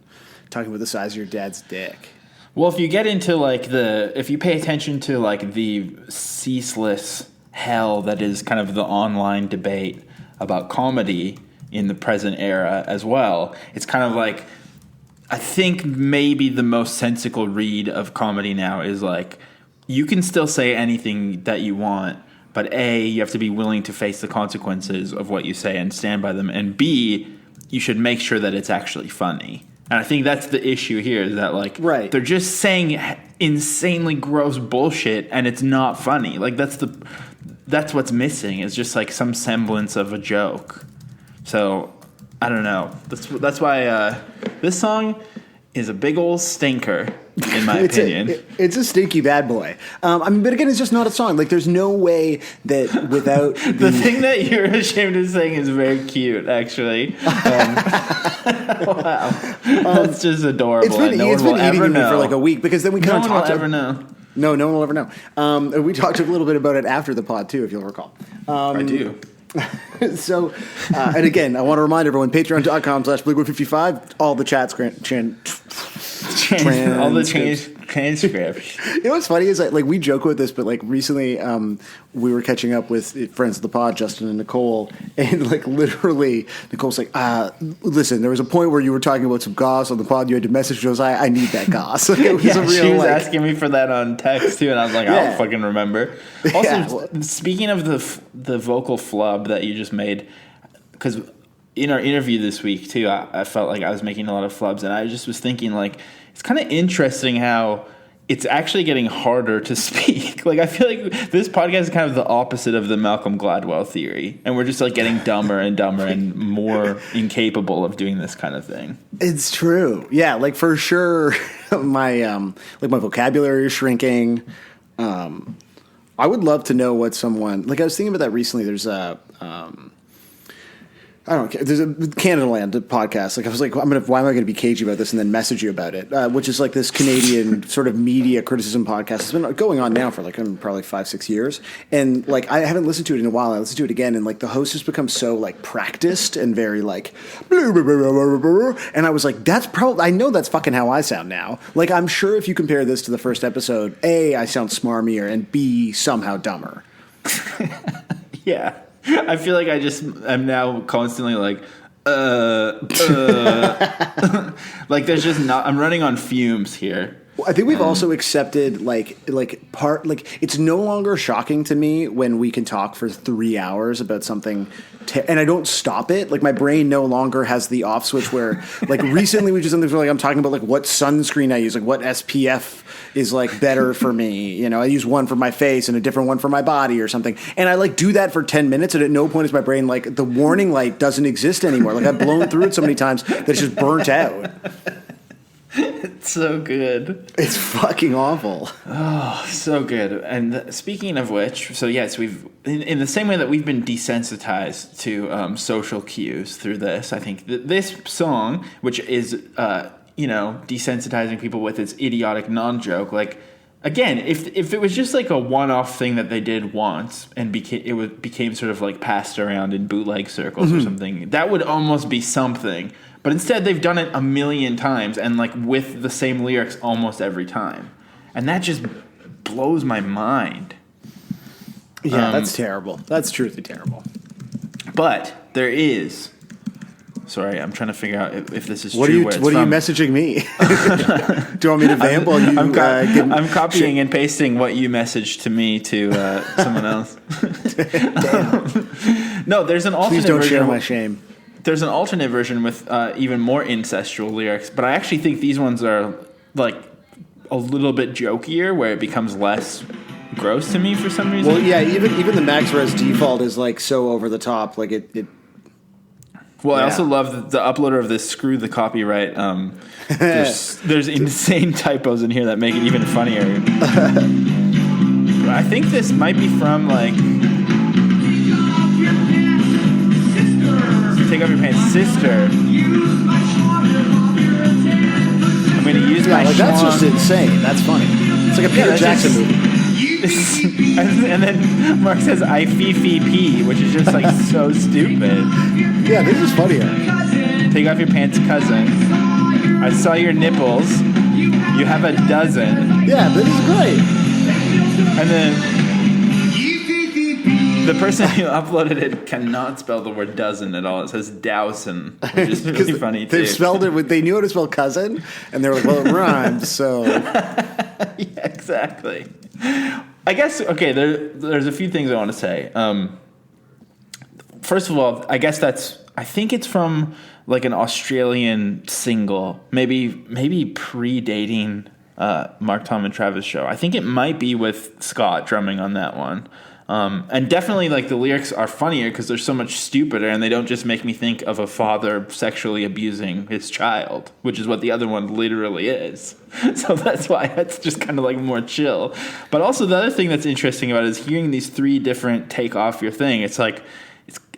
[SPEAKER 2] talking about the size of your dad's dick.
[SPEAKER 1] Well, if you get into like if you pay attention to like the ceaseless hell that is kind of the online debate about comedy in the present era as well, it's kind of like, I think maybe the most sensical read of comedy now is like, you can still say anything that you want, but A, you have to be willing to face the consequences of what you say and stand by them, and B, you should make sure that it's actually funny. And I think that's the issue here, is that like they're just saying insanely gross bullshit and it's not funny. Like that's what's missing, is just like some semblance of a joke. So I don't know. That's why this song is a big old stinker, in my opinion.
[SPEAKER 2] It's a stinky bad boy. I mean, but again, it's just not a song. Like, there's no way that without
[SPEAKER 1] the thing that you're ashamed of saying is very cute, actually. Wow, that's just adorable.
[SPEAKER 2] It's been eating me for like a week because then we kind of talked.
[SPEAKER 1] No one will ever know.
[SPEAKER 2] No one will ever know. We talked a little bit about it after the pod too, if you'll recall.
[SPEAKER 1] I do.
[SPEAKER 2] So, and again, I want to remind everyone, patreon.com/BlueBoy55, all the chats,
[SPEAKER 1] all the transcripts.
[SPEAKER 2] You know what's funny is like we joke with this, but like recently we were catching up with friends of the pod, Justin and Nicole, and like literally Nicole's like, listen, there was a point where you were talking about some goss on the pod, you had to message Josiah, I need that goss. Like, it was a real,
[SPEAKER 1] she was
[SPEAKER 2] like,
[SPEAKER 1] asking me for that on text too, and I was like, I don't fucking remember. Also, speaking of the vocal flub that you just made, because in our interview this week too, I felt like I was making a lot of flubs, and I just was thinking like, it's kind of interesting how it's actually getting harder to speak. Like, I feel like this podcast is kind of the opposite of the Malcolm Gladwell theory, and we're just like getting dumber and dumber and more incapable of doing this kind of thing.
[SPEAKER 2] It's true. Yeah, like for sure my vocabulary is shrinking. I would love to know what someone, like I was thinking about that recently. There's I don't care. There's a Canada Land podcast. Like I was like, why am I going to be cagey about this and then message you about it? Which is like this Canadian sort of media criticism podcast. It's been going on now for like probably 5-6 years, and like I haven't listened to it in a while. I listened to it again, and like the host has become so like practiced and very like, blah, blah, blah, blah, blah, blah. And I was like, I know that's fucking how I sound now. Like I'm sure if you compare this to the first episode, A, I sound smarmier, and B, somehow dumber.
[SPEAKER 1] Yeah. I feel like I'm now constantly like, like there's just not, I'm running on fumes here.
[SPEAKER 2] I think we've also accepted it's no longer shocking to me when we can talk for 3 hours about something and I don't stop it. Like my brain no longer has the off switch where like recently we just something where like I'm talking about like what sunscreen I use, like what SPF is like better for me. You know, I use one for my face and a different one for my body or something. And I like do that for 10 minutes and at no point is my brain like the warning light doesn't exist anymore. Like I've blown through it so many times that it's just burnt out.
[SPEAKER 1] It's so good.
[SPEAKER 2] It's fucking awful.
[SPEAKER 1] Oh, so good. And speaking of which, so yes, we've in the same way that we've been desensitized to social cues through this. I think this song, which is desensitizing people with its idiotic non-joke, like again, if it was just like a one-off thing that they did once and became sort of like passed around in bootleg circles or something, that would almost be something. But instead, they've done it a million times and like with the same lyrics almost every time, and that just blows my mind.
[SPEAKER 2] Yeah, that's terrible. That's truly terrible.
[SPEAKER 1] But there is. Sorry, I'm trying to figure out if this is
[SPEAKER 2] true. What are you messaging me? Do you want me to vamp while you?
[SPEAKER 1] I'm copying and pasting what you messaged to me to someone else. No, there's an alternate version. Please don't share
[SPEAKER 2] my shame.
[SPEAKER 1] There's an alternate version with even more incestual lyrics, but I actually think these ones are like a little bit jokier, where it becomes less gross to me for some reason.
[SPEAKER 2] Well, yeah, even the Max Res default is like so over the top, like it.
[SPEAKER 1] Well, yeah. I also love the uploader of this. Screw the copyright. There's insane typos in here that make it even funnier. But I think this might be from like Take Off Your Pants, Sister. I'm gonna use my.
[SPEAKER 2] Like, that's just insane. That's funny. It's like a Peter Jackson movie.
[SPEAKER 1] And then Mark says I fee pee, which is just like so stupid.
[SPEAKER 2] Yeah, this is funnier.
[SPEAKER 1] Take off your pants, cousin. I saw your nipples. You have a dozen.
[SPEAKER 2] Yeah, this is great.
[SPEAKER 1] And then the person who uploaded it cannot spell the word dozen at all. It says dowson, which is really funny too.
[SPEAKER 2] They spelled it they knew how to spell cousin, and they were like, well, it rhymes, so.
[SPEAKER 1] Yeah, exactly. I guess, okay, there's a few things I want to say. First of all, I think it's from like an Australian single, maybe predating Mark, Tom, and Travis show. I think it might be with Scott drumming on that one. And definitely, like, the lyrics are funnier because they're so much stupider, and they don't just make me think of a father sexually abusing his child, which is what the other one literally is. So that's why it's just kind of like more chill. But also the other thing that's interesting about it is hearing these three different take off your thing. It's like,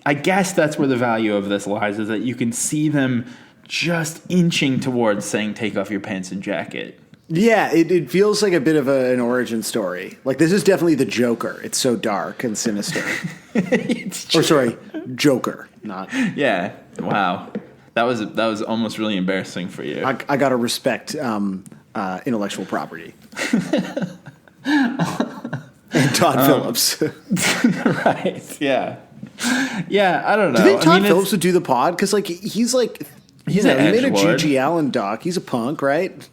[SPEAKER 1] I guess that's where the value of this lies, is that you can see them just inching towards saying take off your pants and jacket.
[SPEAKER 2] Yeah, it feels like a bit of an origin story. Like, this is definitely the Joker. It's so dark and sinister. Or sorry, Joker, not.
[SPEAKER 1] Yeah. Wow. That was almost really embarrassing for you.
[SPEAKER 2] I gotta respect intellectual property. And Todd Phillips.
[SPEAKER 1] Right. Yeah. Yeah. I don't know.
[SPEAKER 2] Do you think Todd Phillips would do the pod? Because he's he made a G.G. Allen doc. He's a punk, right?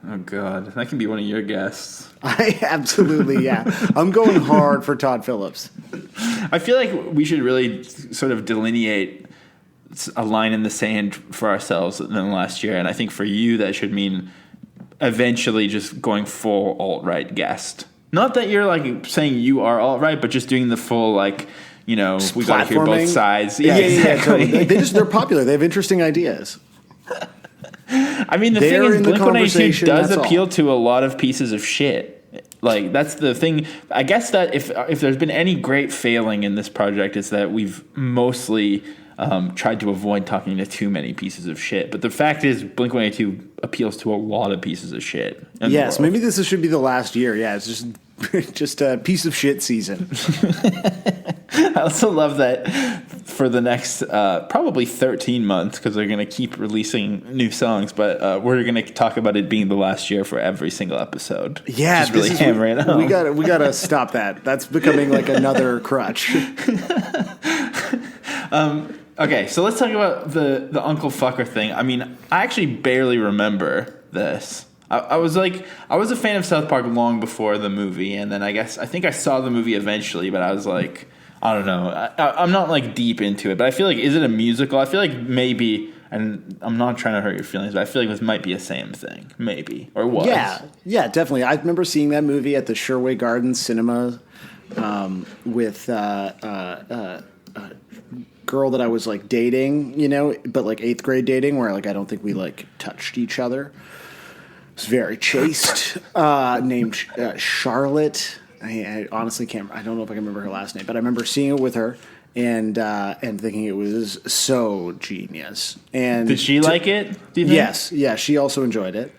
[SPEAKER 1] Oh, God. That can be one of your guests.
[SPEAKER 2] Absolutely, yeah. I'm going hard for Todd Phillips.
[SPEAKER 1] I feel like we should really sort of delineate a line in the sand for ourselves in the last year. And I think for you, that should mean eventually just going full alt-right guest. Not that you're, like, saying you are alt-right, but just doing the full, like, we got to hear both sides. Yeah, exactly.
[SPEAKER 2] Yeah, they're popular. They have interesting ideas.
[SPEAKER 1] I mean, the thing is, Blink-182 does appeal to a lot of pieces of shit. Like, that's the thing. I guess that if there's been any great failing in this project, it's that we've mostly tried to avoid talking to too many pieces of shit. But the fact is, Blink-182 appeals to a lot of pieces of shit.
[SPEAKER 2] Yes, maybe this should be the last year. Yeah, it's just a piece of shit season.
[SPEAKER 1] I also love that for the next probably 13 months, because they're going to keep releasing new songs, but we're going to talk about it being the last year for every single episode.
[SPEAKER 2] Yeah,
[SPEAKER 1] just really hammer it home.
[SPEAKER 2] We gotta stop that. That's becoming like another crutch.
[SPEAKER 1] Okay, so let's talk about the Uncle Fucker thing. I mean, I actually barely remember this. I was a fan of South Park long before the movie, and then I think I saw the movie eventually, but I was like, I don't know. I'm not like deep into it, but I feel like, is it a musical? I feel like maybe, and I'm not trying to hurt your feelings, but I feel like this might be a same thing, maybe, or was.
[SPEAKER 2] Yeah, definitely. I remember seeing that movie at the Sherway Gardens Cinema with a girl that I was like dating, but like 8th grade dating, where like I don't think we like touched each other. It was very chaste, named Charlotte. I honestly can't. I don't know if I can remember her last name, but I remember seeing it with her and thinking it was so genius. And
[SPEAKER 1] did she like it? Do you think?
[SPEAKER 2] Yes, yeah, she also enjoyed it.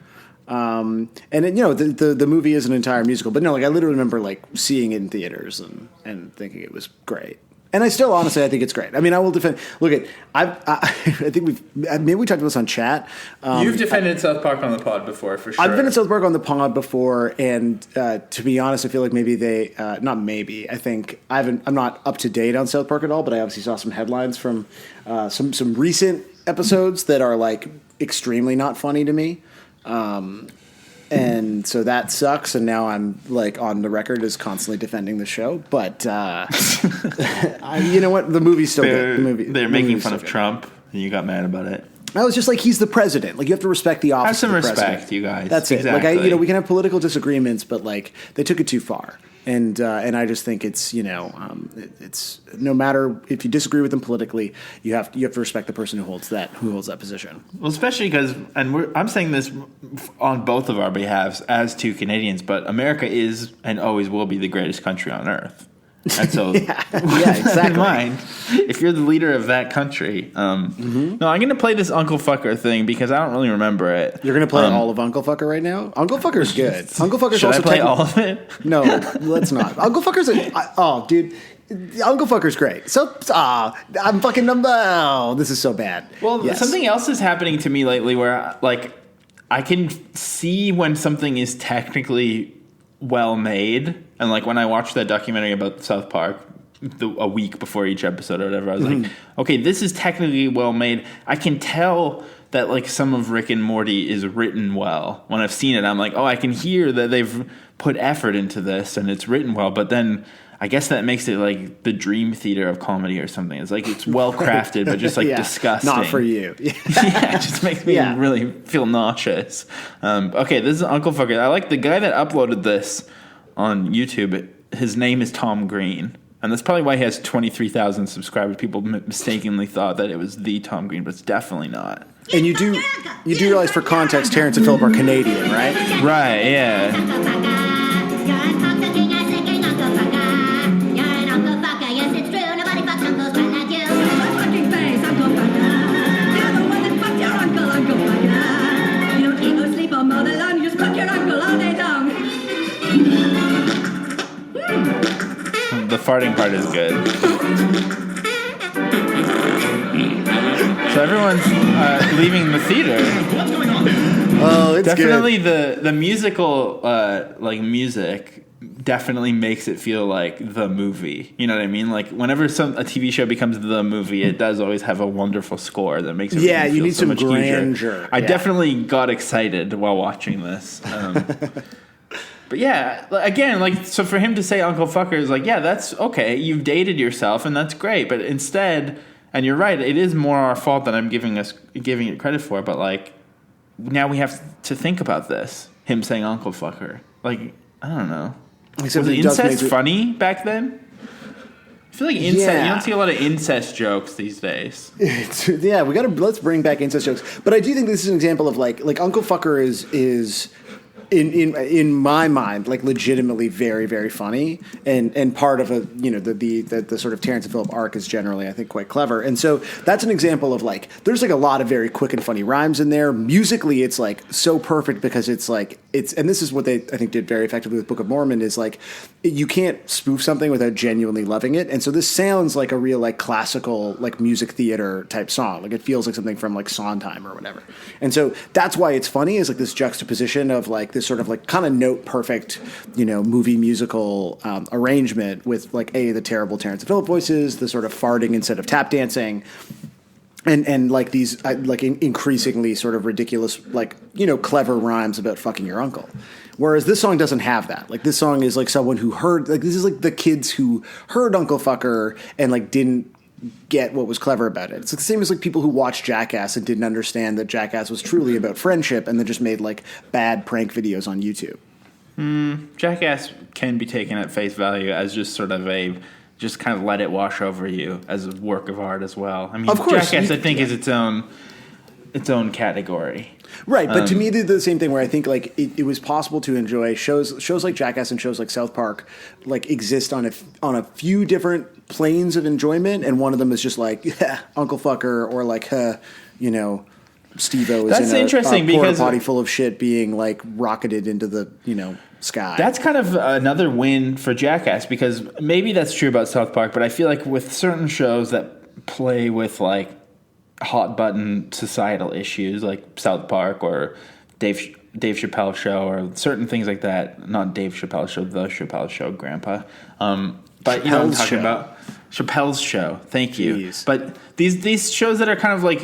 [SPEAKER 2] And it, the movie is an entire musical, but no, like I literally remember like seeing it in theaters and thinking it was great. And I still, honestly, I think it's great. I mean, I will defend. Look at, I think maybe we talked about this on chat.
[SPEAKER 1] You've defended South Park on the pod before, for sure.
[SPEAKER 2] I've defended South Park on the pod before, and to be honest, I feel like maybe they, not maybe, I think I'm not up to date on South Park at all, but I obviously saw some headlines from some recent episodes that are like extremely not funny to me. And so that sucks, and now I'm like on the record as constantly defending the show. But you know what? The movie's still good.
[SPEAKER 1] They're making fun of Trump, and you got mad about it.
[SPEAKER 2] I was just like, he's the president. Like, you have to respect the office.
[SPEAKER 1] Have some
[SPEAKER 2] of the
[SPEAKER 1] respect,
[SPEAKER 2] president.
[SPEAKER 1] you guys.
[SPEAKER 2] That's it.
[SPEAKER 1] Exactly.
[SPEAKER 2] Like, we can have political disagreements, but like they took it too far. And I just think it's it's no matter if you disagree with them politically, you have to respect the person who holds that position.
[SPEAKER 1] Well, especially because, and I'm saying this on both of our behalves as two Canadians, but America is and always will be the greatest country on earth. And so,
[SPEAKER 2] yeah, exactly.
[SPEAKER 1] In mind, if you're the leader of that country, no, I'm going to play this Uncle Fucker thing because I don't really remember it.
[SPEAKER 2] You're going to play all of Uncle Fucker right now? Uncle Fucker's good. Uncle Fucker's
[SPEAKER 1] Should
[SPEAKER 2] also
[SPEAKER 1] I play all of it?
[SPEAKER 2] No, let's not. Uncle Fucker's dude. Uncle Fucker's great. So, I'm fucking this is so bad.
[SPEAKER 1] Well,
[SPEAKER 2] yes.
[SPEAKER 1] Something else is happening to me lately where, like, I can see when something is technically well made. And like when I watched that documentary about South Park a week before each episode or whatever, I was like, okay, this is technically well made. I can tell that like some of Rick and Morty is written well. When I've seen it, I'm like, oh, I can hear that they've put effort into this and it's written well. But then I guess that makes it like the dream theater of comedy or something. It's like it's well crafted, but just like disgusting.
[SPEAKER 2] Not for you.
[SPEAKER 1] Yeah, it just makes me really feel nauseous. Okay, this is Uncle Fucker. I like the guy that uploaded this on YouTube. His name is Tom Green. And that's probably why he has 23,000 subscribers. People mistakenly thought that it was the Tom Green, but it's definitely not.
[SPEAKER 2] And you do realize, for context, Terrence and Philip are Canadian, right?
[SPEAKER 1] Right, yeah. The farting part is good. So everyone's leaving the theater.
[SPEAKER 2] Oh, it's
[SPEAKER 1] definitely
[SPEAKER 2] good.
[SPEAKER 1] the musical music definitely makes it feel like the movie. You know what I mean? Like whenever a TV show becomes the movie, it does always have a wonderful score that makes it feel
[SPEAKER 2] you need
[SPEAKER 1] so
[SPEAKER 2] some
[SPEAKER 1] much
[SPEAKER 2] grandeur.
[SPEAKER 1] Huger. I definitely got excited while watching this. But yeah, again, like, so for him to say Uncle Fucker is like, yeah, that's okay. You've dated yourself, and that's great. But instead, and you're right, it is more our fault than I'm giving it credit for. But like, now we have to think about this. Him saying Uncle Fucker, like, I don't know. Was incest funny back then? I feel like incest. Yeah. You don't see a lot of incest jokes these days.
[SPEAKER 2] Yeah, let's bring back incest jokes. But I do think this is an example of like Uncle Fucker is. In my mind, like legitimately very, very funny, and part of the sort of Terrence and Phillip arc is generally, I think, quite clever. And so that's an example of like there's like a lot of very quick and funny rhymes in there. Musically, it's like so perfect because it's and this is what they I think did very effectively with Book of Mormon is like you can't spoof something without genuinely loving it. And so this sounds like a real like classical like music theater type song. Like it feels like something from like Sondheim or whatever. And so that's why it's funny is like this juxtaposition of like this sort of like kind of note perfect, movie musical arrangement with like the terrible Terrence and Phillip voices, the sort of farting instead of tap dancing, and like these increasingly sort of ridiculous like clever rhymes about fucking your uncle. Whereas this song doesn't have that. Like this song is like someone who heard like this is like the kids who heard Uncle Fucker and like didn't get what was clever about it. It's the same as like people who watched Jackass and didn't understand that Jackass was truly about friendship and then just made like bad prank videos on YouTube.
[SPEAKER 1] Jackass can be taken at face value as just sort of just kind of let it wash over you as a work of art as well. I mean, of course, Jackass I think is its own category.
[SPEAKER 2] Right, but to me, they're the same thing where I think like it was possible to enjoy shows like Jackass and shows like South Park like exist on a few different planes of enjoyment, and one of them is just like Uncle Fucker or like Steve-O is
[SPEAKER 1] That's
[SPEAKER 2] in
[SPEAKER 1] interesting
[SPEAKER 2] a porta
[SPEAKER 1] because
[SPEAKER 2] potty full of shit being like rocketed into the sky.
[SPEAKER 1] that's kind of another win for Jackass, because maybe that's true about South Park, but I feel like with certain shows that play with like hot button societal issues, like South Park or Dave Chappelle Show or certain things like that. Not Dave Chappelle Show, the Chappelle Show, Grandpa. But you know what I'm talking about. Chappelle's Show. Thank you.
[SPEAKER 2] Jeez.
[SPEAKER 1] But these shows that are kind of like,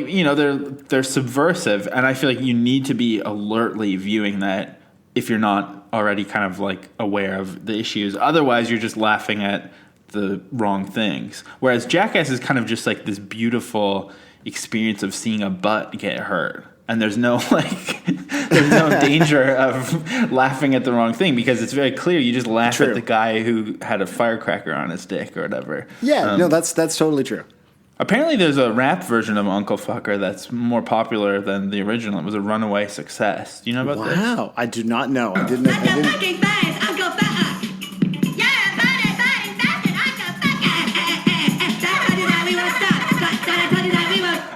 [SPEAKER 1] they're subversive, and I feel like you need to be alertly viewing that if you're not already kind of like aware of the issues. Otherwise, you're just laughing at the wrong things. Whereas Jackass is kind of just like this beautiful experience of seeing a butt get hurt, and there's no there's no danger of laughing at the wrong thing, because it's very clear you just laugh at the guy who had a firecracker on his dick or whatever.
[SPEAKER 2] That's totally true.
[SPEAKER 1] Apparently there's a rap version of Uncle Fucker that's more popular than the original. It was a runaway success. Do you know about this?
[SPEAKER 2] Wow, I do not know. I didn't.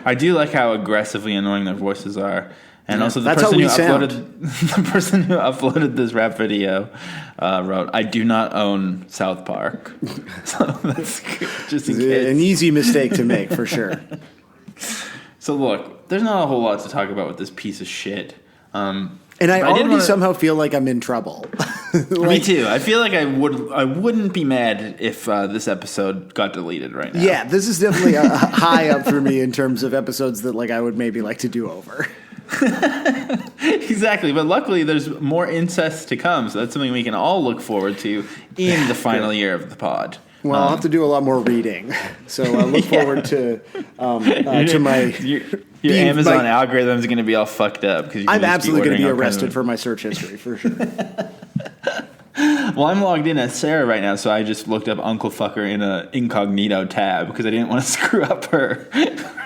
[SPEAKER 1] I do like how aggressively annoying their voices are. And also the person who uploaded this rap video wrote, "I do not own South Park." So that's good, just in case.
[SPEAKER 2] An easy mistake to make, for sure.
[SPEAKER 1] So look, there's not a whole lot to talk about with this piece of shit.
[SPEAKER 2] And I already somehow feel like I'm in trouble.
[SPEAKER 1] Me too. I feel like I wouldn't be mad if this episode got deleted right now.
[SPEAKER 2] Yeah, this is definitely a high up for me in terms of episodes that I would maybe like to do over.
[SPEAKER 1] Exactly, but luckily there's more incest to come, so that's something we can all look forward to in the final year of the pod.
[SPEAKER 2] Well, I'll have to do a lot more reading, so I look forward to my.
[SPEAKER 1] Your Amazon algorithm is going to be all fucked up because
[SPEAKER 2] I'm absolutely going to be arrested for my search history for sure.
[SPEAKER 1] Well, I'm logged in as Sarah right now, so I just looked up Uncle Fucker in a incognito tab because I didn't want to screw up her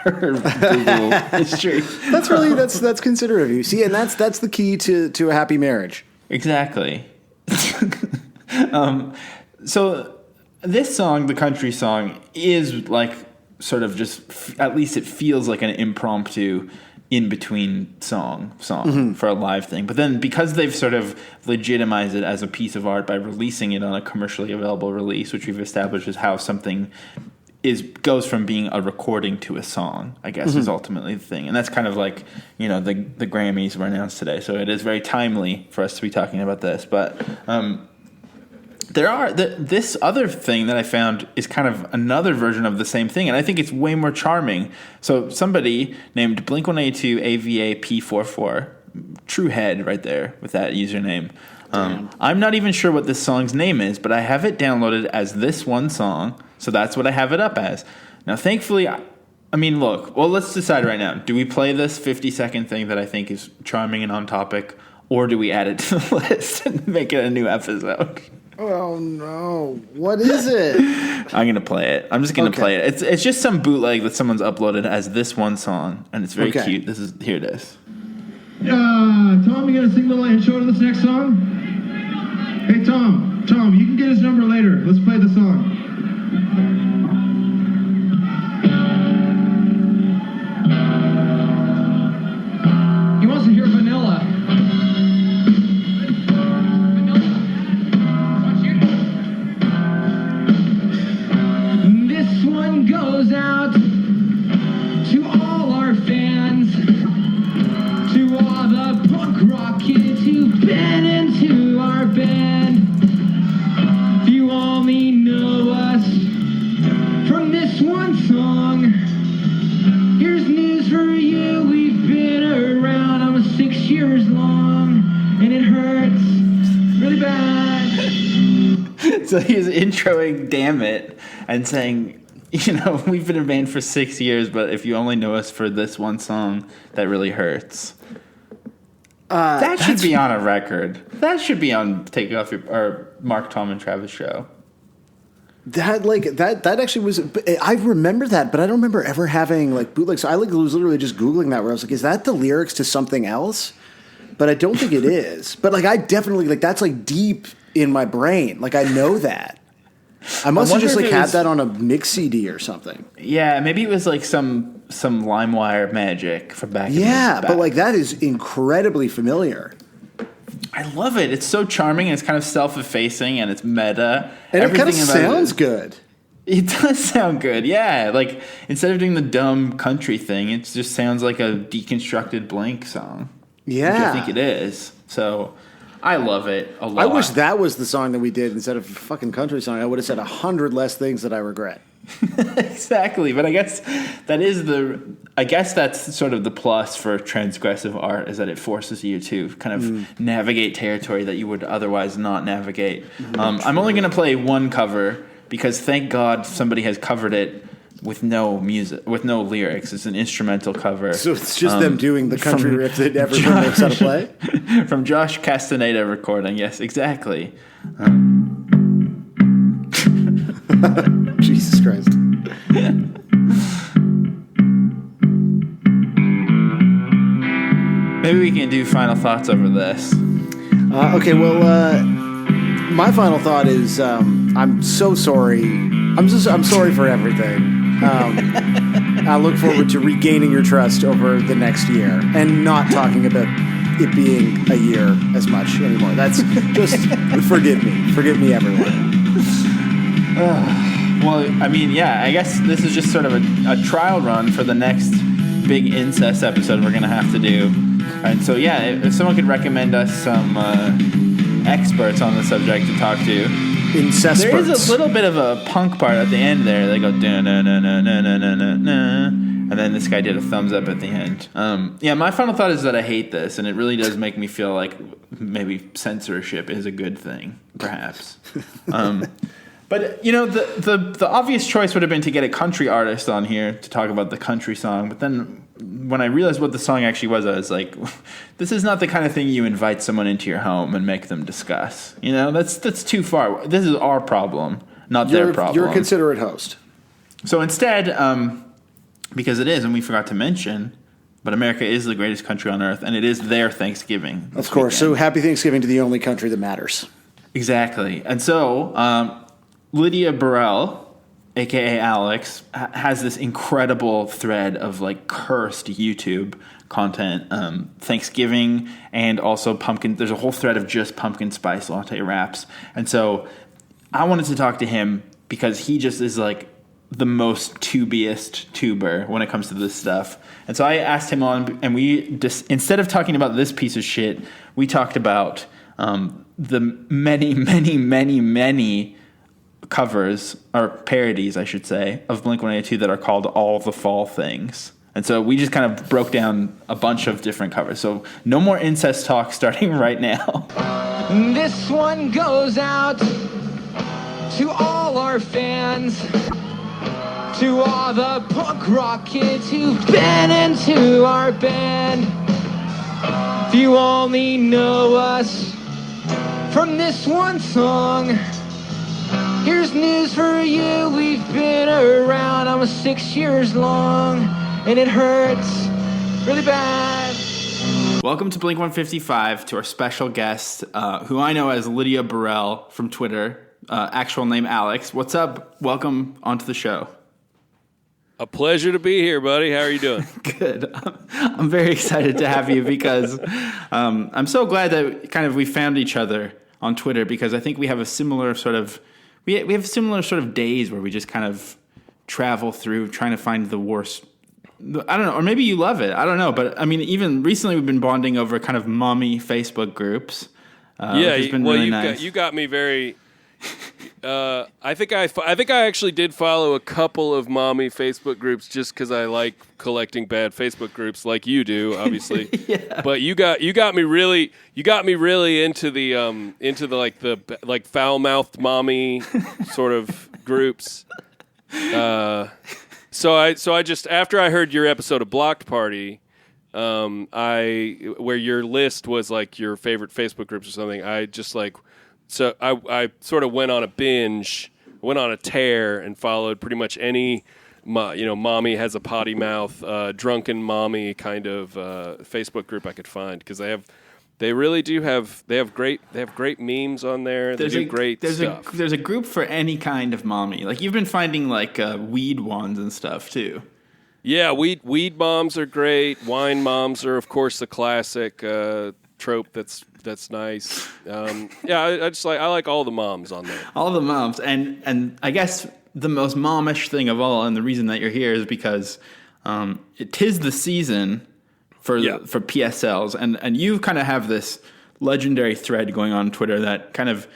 [SPEAKER 1] Google history.
[SPEAKER 2] That's considerate of you. See, and that's the key to a happy marriage.
[SPEAKER 1] Exactly. So this song, the country song, is like sort of just, at least it feels like an impromptu in-between song for a live thing. But then because they've sort of legitimized it as a piece of art by releasing it on a commercially available release, which we've established is how something goes from being a recording to a song, I guess, is ultimately the thing. And that's kind of like, the Grammys were announced today. So it is very timely for us to be talking about this. But this other thing that I found is kind of another version of the same thing, and I think it's way more charming. So somebody named Blink-182 AVAP44, true head right there with that username. I'm not even sure what this song's name is, but I have it downloaded as this one song, so that's what I have it up as. Now, thankfully, let's decide right now. Do we play this 50-second thing that I think is charming and on topic, or do we add it to the list and make it a new episode?
[SPEAKER 2] Oh no! What is it?
[SPEAKER 1] I'm gonna play it. I'm just gonna play it. It's just some bootleg that someone's uploaded as this one song, and it's very cute. Here it is.
[SPEAKER 4] Tom, you gonna sing a little intro to this next song? Hey, Tom, you can get his number later. Let's play the song.
[SPEAKER 3] He wants to hear Vanilla. This one goes out to all our fans, to all the punk rock kids who've been into our band. If you only know us from this one song, here's news for you. We've been around almost 6 years long, and it hurts really bad.
[SPEAKER 1] So he's introing "Damn It" and saying, we've been a band for 6 years, but if you only know us for this one song, that really hurts. That should be on a record. That should be on Take Off or Mark, Tom, and Travis show.
[SPEAKER 2] That actually was. I remember that, but I don't remember ever having bootlegs. So I was literally just Googling that, where I was like, "Is that the lyrics to something else?" But I don't think it is. But I definitely that's deep in my brain. I know that. I must have just had that on a mix CD or something.
[SPEAKER 1] Yeah, maybe it was some some LimeWire magic from back.
[SPEAKER 2] Yeah, but like that is incredibly familiar.
[SPEAKER 1] I love it. It's so charming. And it's kind of self-effacing and it's meta.
[SPEAKER 2] And it kind of
[SPEAKER 1] about
[SPEAKER 2] sounds good.
[SPEAKER 1] It does sound good, yeah. Like, instead of doing the dumb country thing, it just sounds like a deconstructed Blink song.
[SPEAKER 2] Yeah.
[SPEAKER 1] Which I think it is. So, I love it a lot.
[SPEAKER 2] I wish that was the song that we did instead of a fucking country song. I would have said 100 less things that I regret.
[SPEAKER 1] Exactly, but I guess that's sort of the plus for transgressive art, is that it forces you to kind of navigate territory that you would otherwise not navigate. I'm only going to play one cover, because thank God somebody has covered it with no music, with no lyrics. It's an instrumental cover. So
[SPEAKER 2] it's just them doing the country riff that everyone knows how to play?
[SPEAKER 1] From Josh Castaneda recording, yes, exactly.
[SPEAKER 2] Jesus Christ.
[SPEAKER 1] Maybe we can do final thoughts over this.
[SPEAKER 2] Okay, well, my final thought is I'm so sorry. I'm sorry for everything. I look forward to regaining your trust over the next year and not talking about it being a year as much anymore. That's just forgive me, everyone.
[SPEAKER 1] Well, I mean, yeah, I guess this is just sort of a trial run for the next big incest episode we're going to have to do. And so, yeah, if someone could recommend us some experts on the subject to talk to.
[SPEAKER 2] Incestperts.
[SPEAKER 1] There is a little bit of a punk part at the end there. They go, da-na-na-na-na-na-na-na, and then this guy did a thumbs up at the end. Yeah, my final thought is that I hate this, and it really does make me feel like maybe censorship is a good thing, perhaps. But, you know, the obvious choice would have been to get a country artist on here to talk about the country song. But then when I realized what the song actually was, I was like, this is not the kind of thing you invite someone into your home and make them discuss. You know, that's too far. This is our problem, not their problem.
[SPEAKER 2] You're a considerate host.
[SPEAKER 1] So instead, because it is, and we forgot to mention, but America is the greatest country on earth, and it is their Thanksgiving.
[SPEAKER 2] Of course. Weekend. So happy Thanksgiving to the only country that matters.
[SPEAKER 1] Exactly. And so Lydia Burrell, a.k.a. Alex, has this incredible thread of, like, cursed YouTube content, Thanksgiving, and also pumpkin. There's a whole thread of just pumpkin spice latte wraps. And so I wanted to talk to him because he just is, like, the most tubiest tuber when it comes to this stuff. And so I asked him on, and we just, instead of talking about this piece of shit, we talked about the many covers, or parodies, I should say, of Blink-182 that are called All the Fall Things. And so we just kind of broke down a bunch of different covers. So no more incest talk starting right now.
[SPEAKER 3] This one goes out to all our fans, to all the punk rock kids who've been into our band. If you only know us from this one song, here's news for you. We've been around almost 6 years long, and it hurts really bad.
[SPEAKER 1] Welcome to Blink 155, to our special guest, who I know as Lydia Burrell from Twitter, actual name Alex. What's up? Welcome onto the show.
[SPEAKER 5] A pleasure to be here, buddy. How are you doing?
[SPEAKER 1] Good. I'm very excited to have you because I'm so glad that kind of we found each other on Twitter, because I think we have a similar sort of we have similar sort of days where we just kind of travel through trying to find the worst. I don't know, or maybe you love it. I don't know, but I mean, even recently we've been bonding over kind of mommy Facebook groups.
[SPEAKER 5] Yeah,
[SPEAKER 1] which has been
[SPEAKER 5] well,
[SPEAKER 1] really nice.
[SPEAKER 5] You got me very. I think I actually did follow a couple of mommy Facebook groups just because I like collecting bad Facebook groups, like you do, obviously.
[SPEAKER 1] Yeah.
[SPEAKER 5] But you got me really into the foul mouthed mommy sort of groups. So I just, after I heard your episode of Blocked Party, where your list was like your favorite Facebook groups or something, I just like. So I sort of went on a binge, went on a tear, and followed pretty much any, mommy has a potty mouth, drunken mommy kind of Facebook group I could find, because they have great memes on there. They do great stuff.
[SPEAKER 1] There's a group for any kind of mommy. Like, you've been finding like weed ones and stuff too.
[SPEAKER 5] Yeah, weed moms are great. Wine moms are, of course, the classic trope. That's nice. I like all the moms on there.
[SPEAKER 1] All the moms, and I guess the most momish thing of all, and the reason that you're here is because it is the season for PSLs, and you kind of have this legendary thread going on Twitter that kind of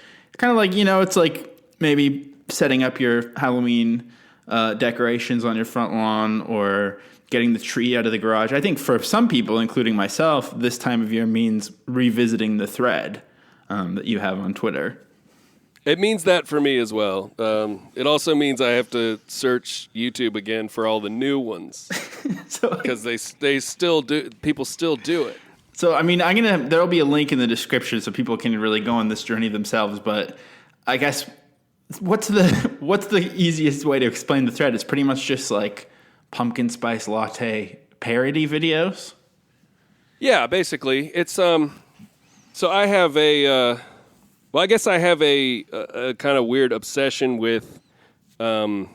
[SPEAKER 1] like, it's like maybe setting up your Halloween decorations on your front lawn or getting the tree out of the garage. I think for some people, including myself, this time of year means revisiting the thread that you have on Twitter.
[SPEAKER 5] It means that for me as well. It also means I have to search YouTube again for all the new ones because they still do. People still do it.
[SPEAKER 1] So I mean, there'll be a link in the description so people can really go on this journey themselves. But I guess what's the easiest way to explain the thread? It's pretty much just like pumpkin spice latte parody videos.
[SPEAKER 5] Yeah, basically, it's So I have a kind of weird obsession with. I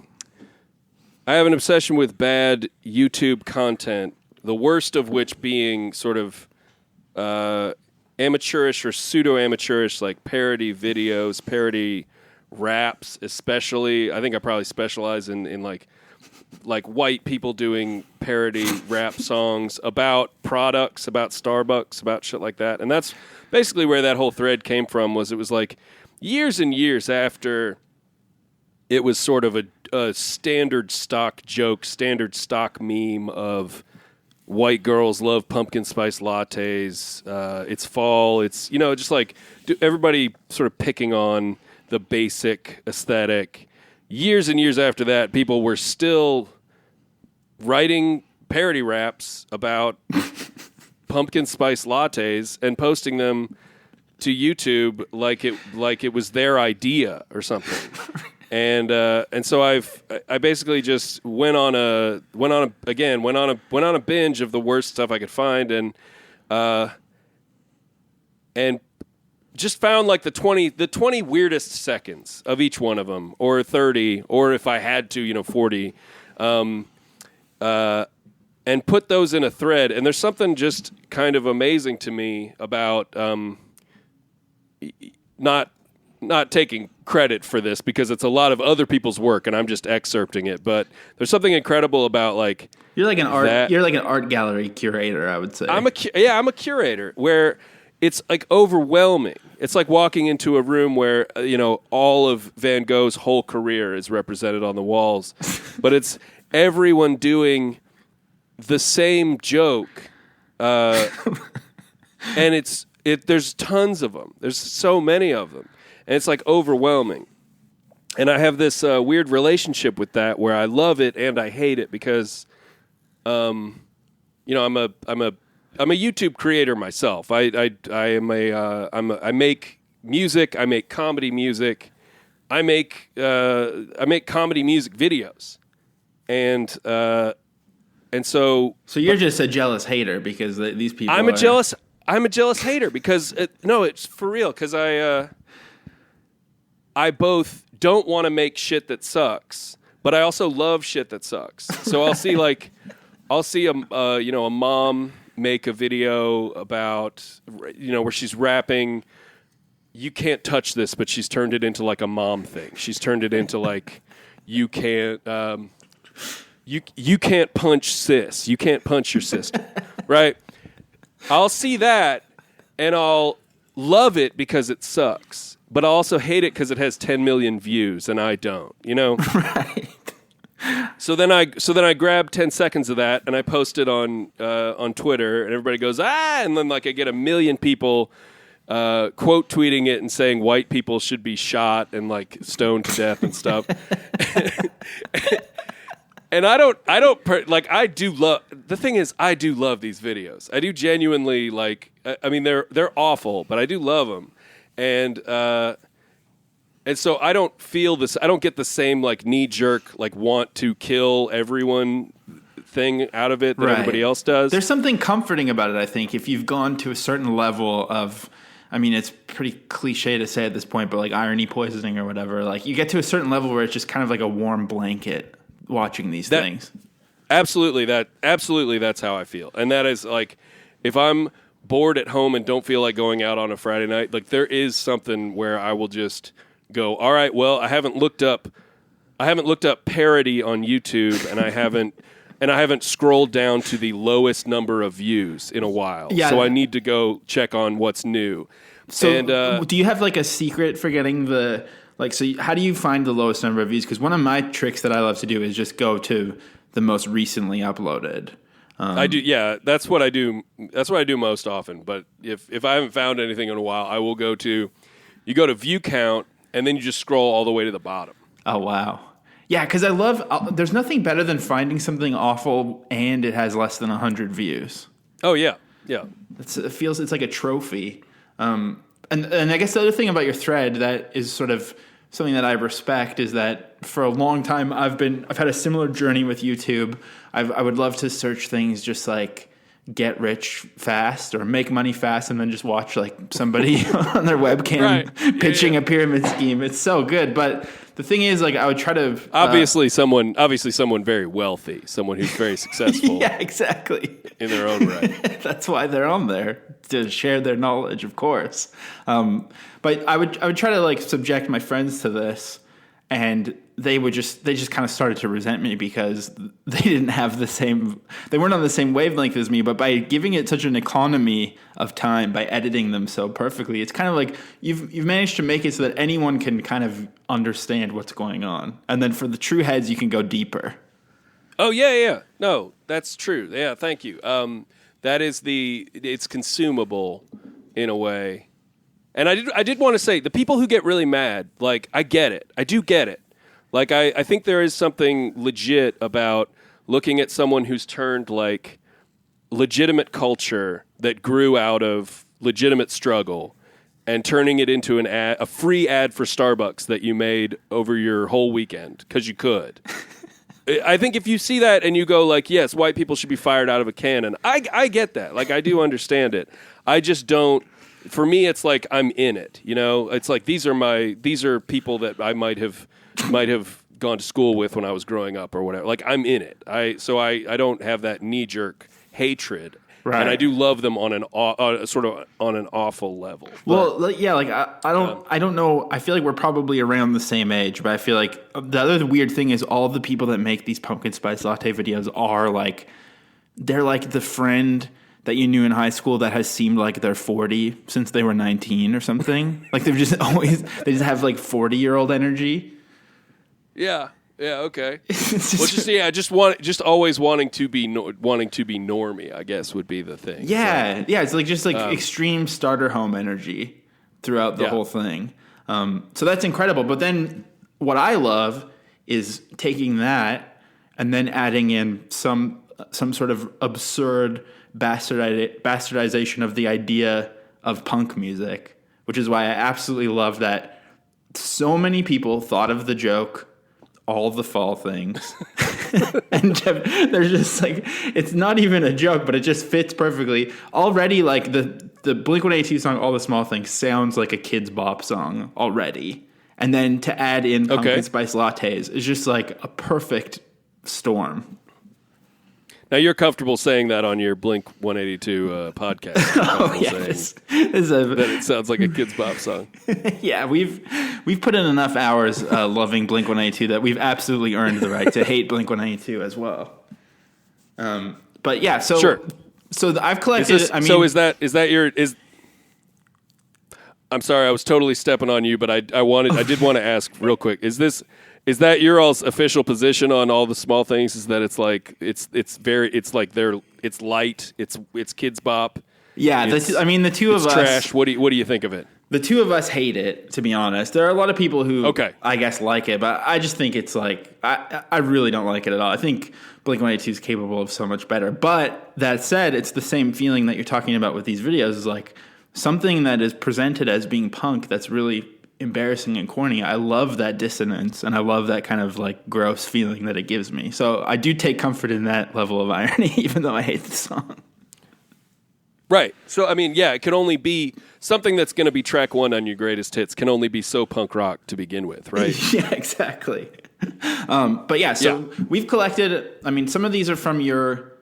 [SPEAKER 5] have an obsession with bad YouTube content. The worst of which being sort of amateurish or pseudo-amateurish, like parody videos, parody raps, especially. I think I probably specialize in like white people doing parody rap songs about products, about Starbucks, about shit like that. And that's basically where that whole thread came from. It was like years and years after it was sort of a standard stock joke, standard stock meme of white girls love pumpkin spice lattes. It's fall. It's, just like everybody sort of picking on the basic aesthetic. Years and years after that, people were still writing parody raps about pumpkin spice lattes and posting them to YouTube like it was their idea or something. And so I basically just went on a binge of the worst stuff I could find and just found like the 20 weirdest seconds of each one of them, or 30, or if I had to, 40, and put those in a thread. And there's something just kind of amazing to me about not taking credit for this because it's a lot of other people's work and I'm just excerpting it. But there's something incredible about like
[SPEAKER 1] you're like an art gallery curator, I would say.
[SPEAKER 5] I'm a curator where it's like overwhelming. It's like walking into a room where all of Van Gogh's whole career is represented on the walls, but it's everyone doing the same joke, and there's tons of them. There's so many of them. And it's like overwhelming. And I have this weird relationship with that where I love it and I hate it because, I'm a YouTube creator myself. I make music. I make comedy music. I make comedy music videos. And so
[SPEAKER 1] you're just a jealous hater because these people.
[SPEAKER 5] I'm a jealous hater because it's for real because I both don't want to make shit that sucks, but I also love shit that sucks. So I'll see a mom make a video about where she's rapping. You can't touch this, but she's turned it into like a mom thing. She's turned it into like you can't punch sis. You can't punch your sister, right? I'll see that and I'll love it because it sucks. But I also hate it because it has 10 million views and I don't,
[SPEAKER 1] Right.
[SPEAKER 5] So then I grab 10 seconds of that and I post it on Twitter and everybody goes, and then like I get 1 million people quote tweeting it and saying white people should be shot and like stoned to death and stuff. And I do love, the thing is I do love these videos. I do genuinely they're awful, but I do love them. And so I don't feel this. I don't get the same like knee jerk like want to kill everyone thing out of it that everybody else does.
[SPEAKER 1] There's something comforting about it. I think if you've gone to a certain level of, it's pretty cliche to say at this point, but like irony poisoning or whatever. Like you get to a certain level where it's just kind of like a warm blanket watching these things.
[SPEAKER 5] Absolutely, that's how I feel. And that is like, if I'm bored at home and don't feel like going out on a Friday night, like there is something where I will just go, all right, well, I haven't looked up parody on YouTube, and I haven't scrolled down to the lowest number of views in a while.
[SPEAKER 1] Yeah.
[SPEAKER 5] So I need to go check on what's new.
[SPEAKER 1] So
[SPEAKER 5] And,
[SPEAKER 1] do you have like a secret for getting the, like, so how do you find the lowest number of views? Because one of my tricks that I love to do is just go to the most recently uploaded.
[SPEAKER 5] I do, yeah. That's what I do. That's what I do most often. But if I haven't found anything in a while, I will go to view count, and then you just scroll all the way to the bottom.
[SPEAKER 1] Oh, wow. Yeah, because I love, there's nothing better than finding something awful and it has less than 100 views.
[SPEAKER 5] Oh, yeah. Yeah.
[SPEAKER 1] It's like a trophy. And I guess the other thing about your thread that is sort of something that I respect is that for a long time I've had a similar journey with YouTube. I would love to search things just like get rich fast or make money fast, and then just watch like somebody on their webcam pitching a pyramid scheme. It's so good. But the thing is, like, I would try to
[SPEAKER 5] obviously someone very wealthy, someone who's very successful.
[SPEAKER 1] Yeah, exactly.
[SPEAKER 5] In their own right.
[SPEAKER 1] That's why they're on there, to share their knowledge, of course. But I would try to like subject my friends to this, and they just kind of started to resent me because they weren't on the same wavelength as me. But by giving it such an economy of time, by editing them so perfectly, it's kind of like you've managed to make it so that anyone can kind of understand what's going on. And then for the true heads, you can go deeper.
[SPEAKER 5] Oh, yeah. No, that's true. Yeah, thank you. It's consumable in a way. And I did want to say, the people who get really mad, like, I get it. I do get it. Like, I think there is something legit about looking at someone who's turned, like, legitimate culture that grew out of legitimate struggle and turning it into a free ad for Starbucks that you made over your whole weekend, because you could. I think if you see that and you go, like, yes, white people should be fired out of a cannon, I get that. Like, I do understand it. I just don't. For me, it's like I'm in it. You know, it's like these are people that I might have gone to school with when I was growing up or whatever. Like, I'm in it. I don't have that knee jerk hatred, right. And I do love them on an awful level.
[SPEAKER 1] Well, yeah, like I don't know. I feel like we're probably around the same age, but I feel like the other weird thing is all the people that make these pumpkin spice latte videos are like, they're like the friend that you knew in high school that has seemed like they're 40 since they were 19 or something. Like they just have like 40-year-old energy.
[SPEAKER 5] Yeah. Okay. Just always wanting to be normie, I guess, would be the thing.
[SPEAKER 1] Yeah. It's like just like extreme starter home energy throughout the whole thing. So that's incredible. But then what I love is taking that and then adding in some sort of absurd bastardization of the idea of punk music, which is why I absolutely love that so many people thought of the joke, all the fall things. And they're just like, it's not even a joke, but it just fits perfectly. Already, like the Blink-182 song, All the Small Things, sounds like a Kids Bop song already. And then to add in pumpkin spice lattes is just like a perfect storm.
[SPEAKER 5] Now, you're comfortable saying that on your Blink-182 podcast.
[SPEAKER 1] Oh, yeah.
[SPEAKER 5] That it sounds like a Kids Bop song.
[SPEAKER 1] Yeah, we've put in enough hours loving Blink-182 that we've absolutely earned the right to hate Blink-182 as well. But yeah, so
[SPEAKER 5] sure.
[SPEAKER 1] So I've collected.
[SPEAKER 5] I'm sorry, I was totally stepping on you, but I did want to ask real quick. Is that your all's official position on all the small things? Is that it's like it's light, it's Kids Bop?
[SPEAKER 1] Yeah, the two of us.
[SPEAKER 5] Trash. What do you think of it?
[SPEAKER 1] The two of us hate it, to be honest. There are a lot of people who I guess like it, but I just think it's like I really don't like it at all. I think Blink-182 is capable of so much better. But that said, it's the same feeling that you're talking about with these videos. Is like something that is presented as being punk that's really embarrassing and corny. I love that dissonance, and I love that kind of like gross feeling that it gives me. So I do take comfort in that level of irony, even though I hate the song.
[SPEAKER 5] Right. So I mean, yeah, it can only be something that's going to be track one on your greatest hits. Can only be so punk rock to begin with, right?
[SPEAKER 1] Yeah, exactly. But yeah, so we've collected. I mean, some of these are from your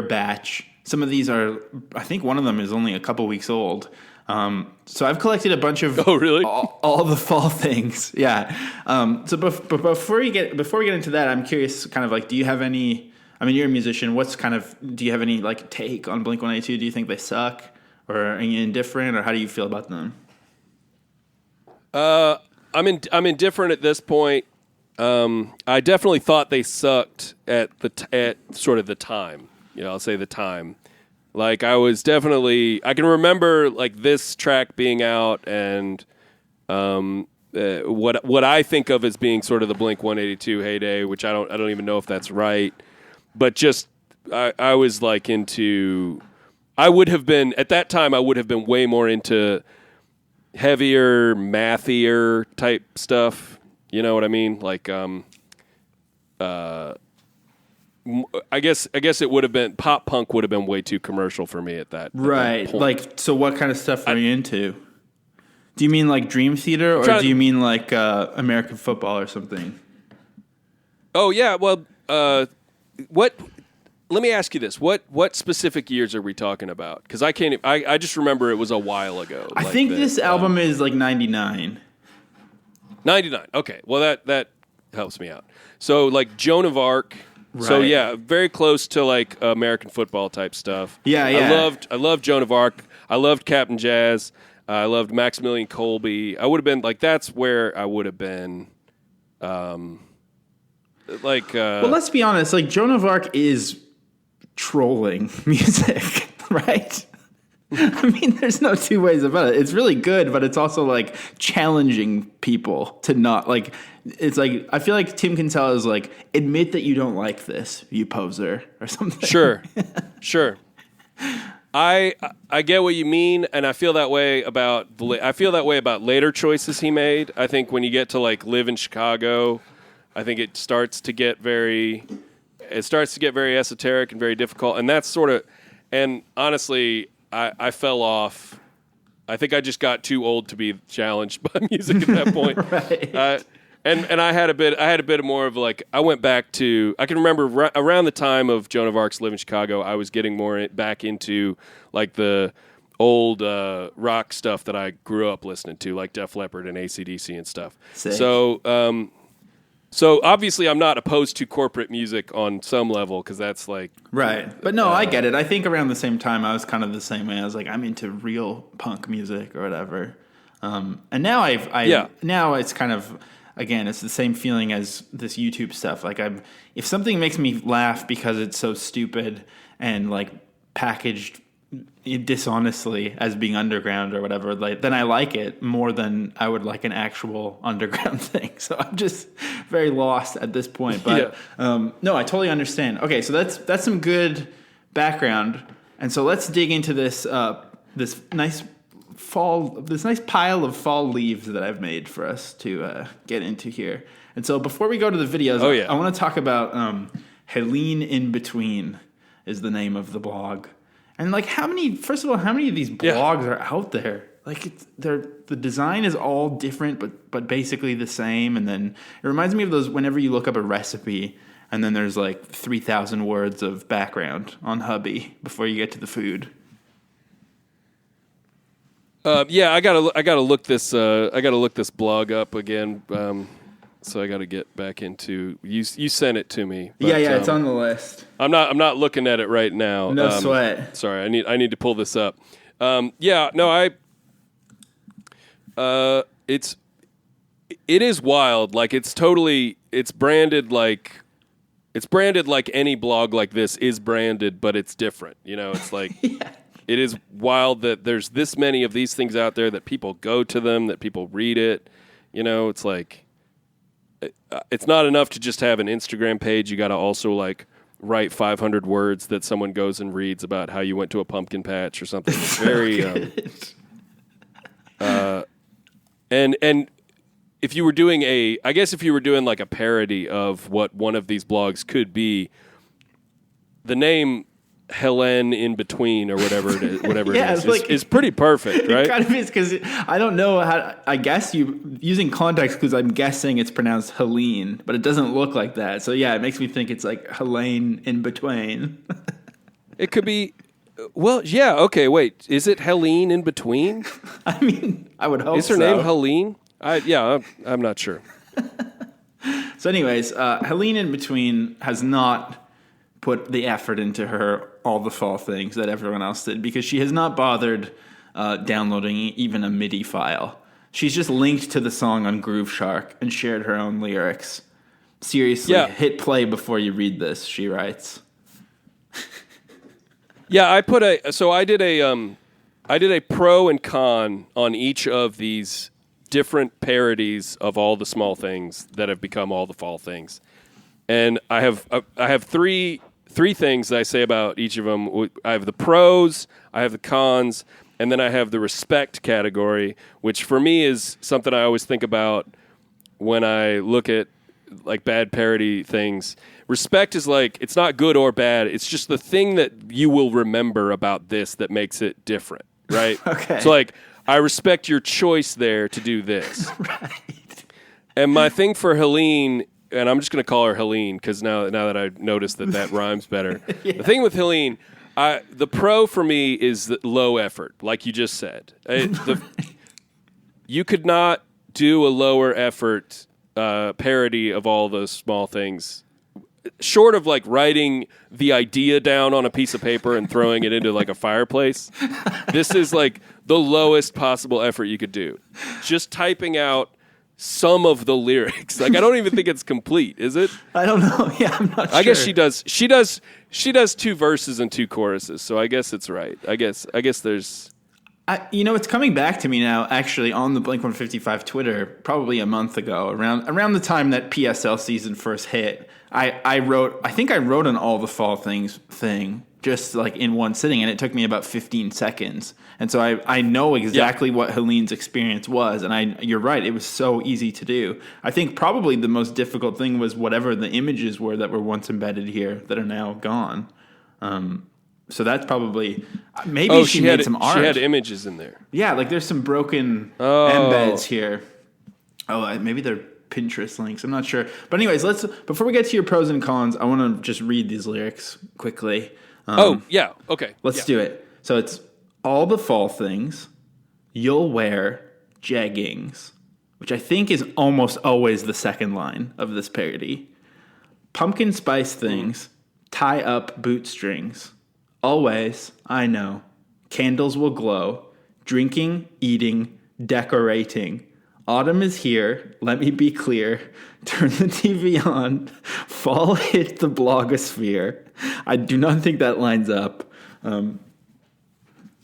[SPEAKER 1] batch. Some of these are. I think one of them is only a couple weeks old. So I've collected a bunch of
[SPEAKER 5] really?
[SPEAKER 1] all the fall things. Yeah. So before we get into that, I'm curious. Kind of like, do you have any? I mean, you're a musician. Do you have any like take on Blink-182? Do you think they suck, or are you indifferent, or how do you feel about them?
[SPEAKER 5] I'm indifferent at this point. I definitely thought they sucked at sort of the time. I'll say the time. Like I can remember like this track being out and what I think of as being sort of the Blink-182 heyday, which I don't even know if that's right. But just I was like I would have been at that time. I would have been way more into heavier, mathier type stuff. You know what I mean? Like I guess it would have been pop punk would have been way too commercial for me at that
[SPEAKER 1] right.
[SPEAKER 5] At that point.
[SPEAKER 1] Like, so what kind of stuff are you into? Do you mean like Dream Theater, or do you mean like American football or something?
[SPEAKER 5] Oh yeah, well. Let me ask you this: What specific years are we talking about? Because I can't. I just remember it was a while ago.
[SPEAKER 1] I think this album is like 99.
[SPEAKER 5] 99. Okay, well that helps me out. So like Joan of Arc.
[SPEAKER 1] Right.
[SPEAKER 5] So yeah, very close to like American football type stuff.
[SPEAKER 1] Yeah.
[SPEAKER 5] I loved Joan of Arc. I loved Captain Jazz. I loved Maximilian Kolbe. I would have been like that's where I would have been. Well,
[SPEAKER 1] let's be honest. Like Joan of Arc is trolling music, right? I mean, there's no two ways about it. It's really good, but it's also like challenging people to not like. It's like I feel like Tim Kinsella is like, admit that you don't like this, you poser, or something.
[SPEAKER 5] Sure. I get what you mean, and I feel that way about later choices he made. I think when you get to like Live in Chicago. I think it starts to get very esoteric and very difficult, and that's sort of. And honestly, I fell off. I think I just got too old to be challenged by music at that point.
[SPEAKER 1] Right.
[SPEAKER 5] And I had a bit more of like I went back to. I can remember around the time of Joan of Arc's "Live in Chicago," I was getting more back into like the old rock stuff that I grew up listening to, like Def Leppard and AC/DC and stuff.
[SPEAKER 1] Sick.
[SPEAKER 5] So obviously I'm not opposed to corporate music on some level because that's like
[SPEAKER 1] right. But no, I get it. I think around the same time I was kind of the same way. I was like, I'm into real punk music or whatever. And now now it's kind of again it's the same feeling as this YouTube stuff. Like if something makes me laugh because it's so stupid and like packaged dishonestly as being underground or whatever, like then I like it more than I would like an actual underground thing. So I'm just very lost at this point. But no, I totally understand. Okay, so that's some good background, and so let's dig into this this nice pile of fall leaves that I've made for us to get into here. And so before we go to the videos, I want to talk about Helene in Between is the name of the blog. And like, first of all, how many of these blogs are out there? Like, the design is all different, but basically the same. And then it reminds me of those whenever you look up a recipe, and then there's like 3,000 words of background on Hubby before you get to the food.
[SPEAKER 5] I gotta look this blog up again. So I got to get back into you. You sent it to me.
[SPEAKER 1] But, it's on the list.
[SPEAKER 5] I'm not looking at it right now.
[SPEAKER 1] No sweat.
[SPEAKER 5] Sorry, I need to pull this up. It is wild. Like it's branded like any blog like this is branded, but it's different. It's like It is wild that there's this many of these things out there that people go to them, that people read it. It's like. It's not enough to just have an Instagram page. You got to also like write 500 words that someone goes and reads about how you went to a pumpkin patch or something. It's very and if you were doing like a parody of what one of these blogs could be, the name Helen in between or whatever it is,
[SPEAKER 1] Yeah,
[SPEAKER 5] it
[SPEAKER 1] it's like-
[SPEAKER 5] is pretty perfect, right?
[SPEAKER 1] It kind of is because I don't know how. I guess you using context because I'm guessing it's pronounced Helene, but it doesn't look like that. So yeah, it makes me think it's like Helene in between.
[SPEAKER 5] It could be. Well, yeah. Okay, wait. Is it Helene in between?
[SPEAKER 1] I mean, I would hope.
[SPEAKER 5] Is her name Helene? I'm not sure.
[SPEAKER 1] So, anyways, Helene in between has not put the effort into her all the fall things that everyone else did because she has not bothered downloading even a MIDI file. She's just linked to the song on Groove Shark and shared her own lyrics. Seriously, hit play before you read this, she writes.
[SPEAKER 5] Yeah, I did a pro and con on each of these different parodies of all the small things that have become all the fall things. And I have three things that I say about each of them. I have the pros, I have the cons, and then I have the respect category, which for me is something I always think about when I look at like bad parody things. Respect is like, it's not good or bad. It's just the thing that you will remember about this that makes it different, right?
[SPEAKER 1] Okay.
[SPEAKER 5] So like, I respect your choice there to do this.
[SPEAKER 1] Right.
[SPEAKER 5] And my thing for Helene, and I'm just going to call her Helene because now that I noticed that rhymes better. Yeah. The thing with Helene, the pro for me is the low effort, like you just said. You could not do a lower effort parody of all those small things. Short of like writing the idea down on a piece of paper and throwing it into like a fireplace, this is like the lowest possible effort you could do. Just typing out some of the lyrics. Like I don't even think it's complete, is it?
[SPEAKER 1] I don't know. Yeah, I'm not sure.
[SPEAKER 5] I guess she does. She does 2 verses and 2 choruses, so I guess it's right. I guess there's.
[SPEAKER 1] It's coming back to me now, actually, on the Blink-155 Twitter, probably a month ago, around the time that PSL season first hit. I think I wrote an all the fall things thing just like in one sitting, and it took me about 15 seconds. And so I know exactly what Helene's experience was, and you're right, it was so easy to do. I think probably the most difficult thing was whatever the images were that were once embedded here that are now gone. So that's probably maybe she made some art.
[SPEAKER 5] She had images in there.
[SPEAKER 1] Yeah, like there's some broken embeds here. Maybe they're Pinterest links. I'm not sure. But anyways, before we get to your pros and cons, I want to just read these lyrics quickly.
[SPEAKER 5] Okay.
[SPEAKER 1] Let's do it. So it's all the fall things. You'll wear jeggings, which I think is almost always the second line of this parody. Pumpkin spice things. Tie up boot strings. Always, I know. Candles will glow. Drinking, eating, decorating. Autumn is here. Let me be clear. Turn the TV on. Fall hit the blogosphere. I do not think that lines up. And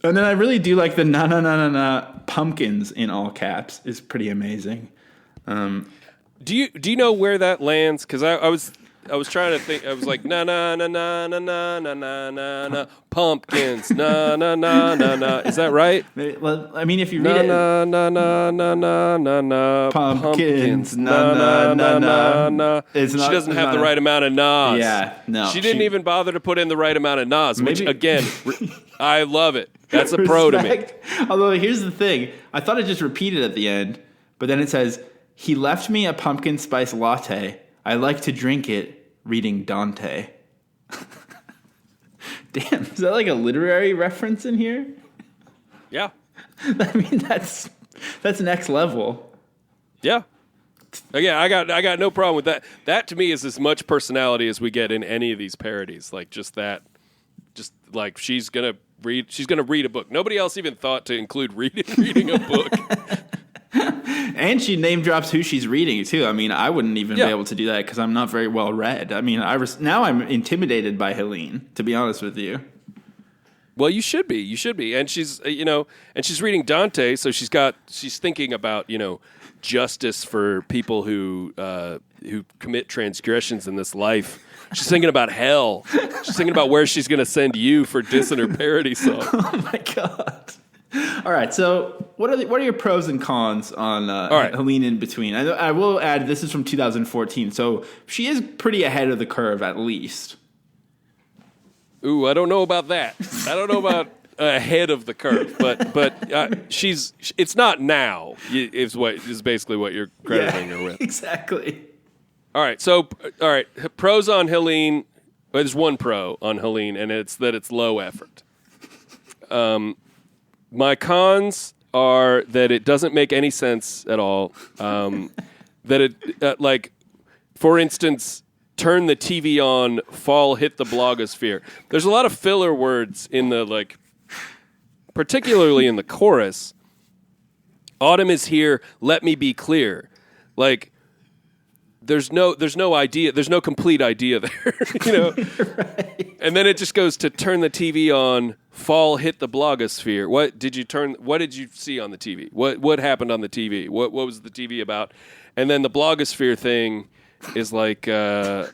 [SPEAKER 1] then I really do like the na na na na na pumpkins in all caps is pretty amazing.
[SPEAKER 5] Do you know where that lands? Because I was trying to think. I was like na na na na na na na na na na pumpkins na na na na na. Is that right?
[SPEAKER 1] Well, I mean, if you read
[SPEAKER 5] na na na na na na na
[SPEAKER 1] pumpkins na na na na na.
[SPEAKER 5] She doesn't have the right amount of nas.
[SPEAKER 1] Yeah, no.
[SPEAKER 5] She didn't even bother to put in the right amount of nas. Which again, I love it. That's a pro to me.
[SPEAKER 1] Although here's the thing, I thought it just repeated at the end, but then it says he left me a pumpkin spice latte. I like to drink it reading Dante. Damn, is that like a literary reference in here?
[SPEAKER 5] Yeah.
[SPEAKER 1] I mean, that's next level.
[SPEAKER 5] Yeah. Again, I got no problem with that. That to me is as much personality as we get in any of these parodies. Like just like she's gonna read a book. Nobody else even thought to include reading a book.
[SPEAKER 1] And she name drops who she's reading too. I mean, I wouldn't even be able to do that because I'm not very well read. I mean, now I'm intimidated by Helene, to be honest with you.
[SPEAKER 5] Well, you should be. And she's she's reading Dante, so she's thinking about justice for people who commit transgressions in this life. She's thinking about hell. She's thinking about where she's going to send you for dissing her parody song.
[SPEAKER 1] Oh my god. All right, so what are your pros and cons on Helene in between? I will add this is from 2014, so she is pretty ahead of the curve at least.
[SPEAKER 5] Ooh, I don't know about that. I don't know about ahead of the curve, but it's not now. Is basically what you're crediting her with.
[SPEAKER 1] Exactly.
[SPEAKER 5] All right. Pros on Helene. Well, there's one pro on Helene, and it's that it's low effort. My cons are that it doesn't make any sense at all. That it, like, for instance, turn the TV on, fall, hit the blogosphere. There's a lot of filler words in the, like, particularly in the chorus. Autumn is here, let me be clear. Like, there's no idea, there's no complete idea there, you know? Right. And then it just goes to turn the TV on, fall, hit the blogosphere. What did you see on the TV? What happened on the TV? What was the TV about? And then the blogosphere thing is like, I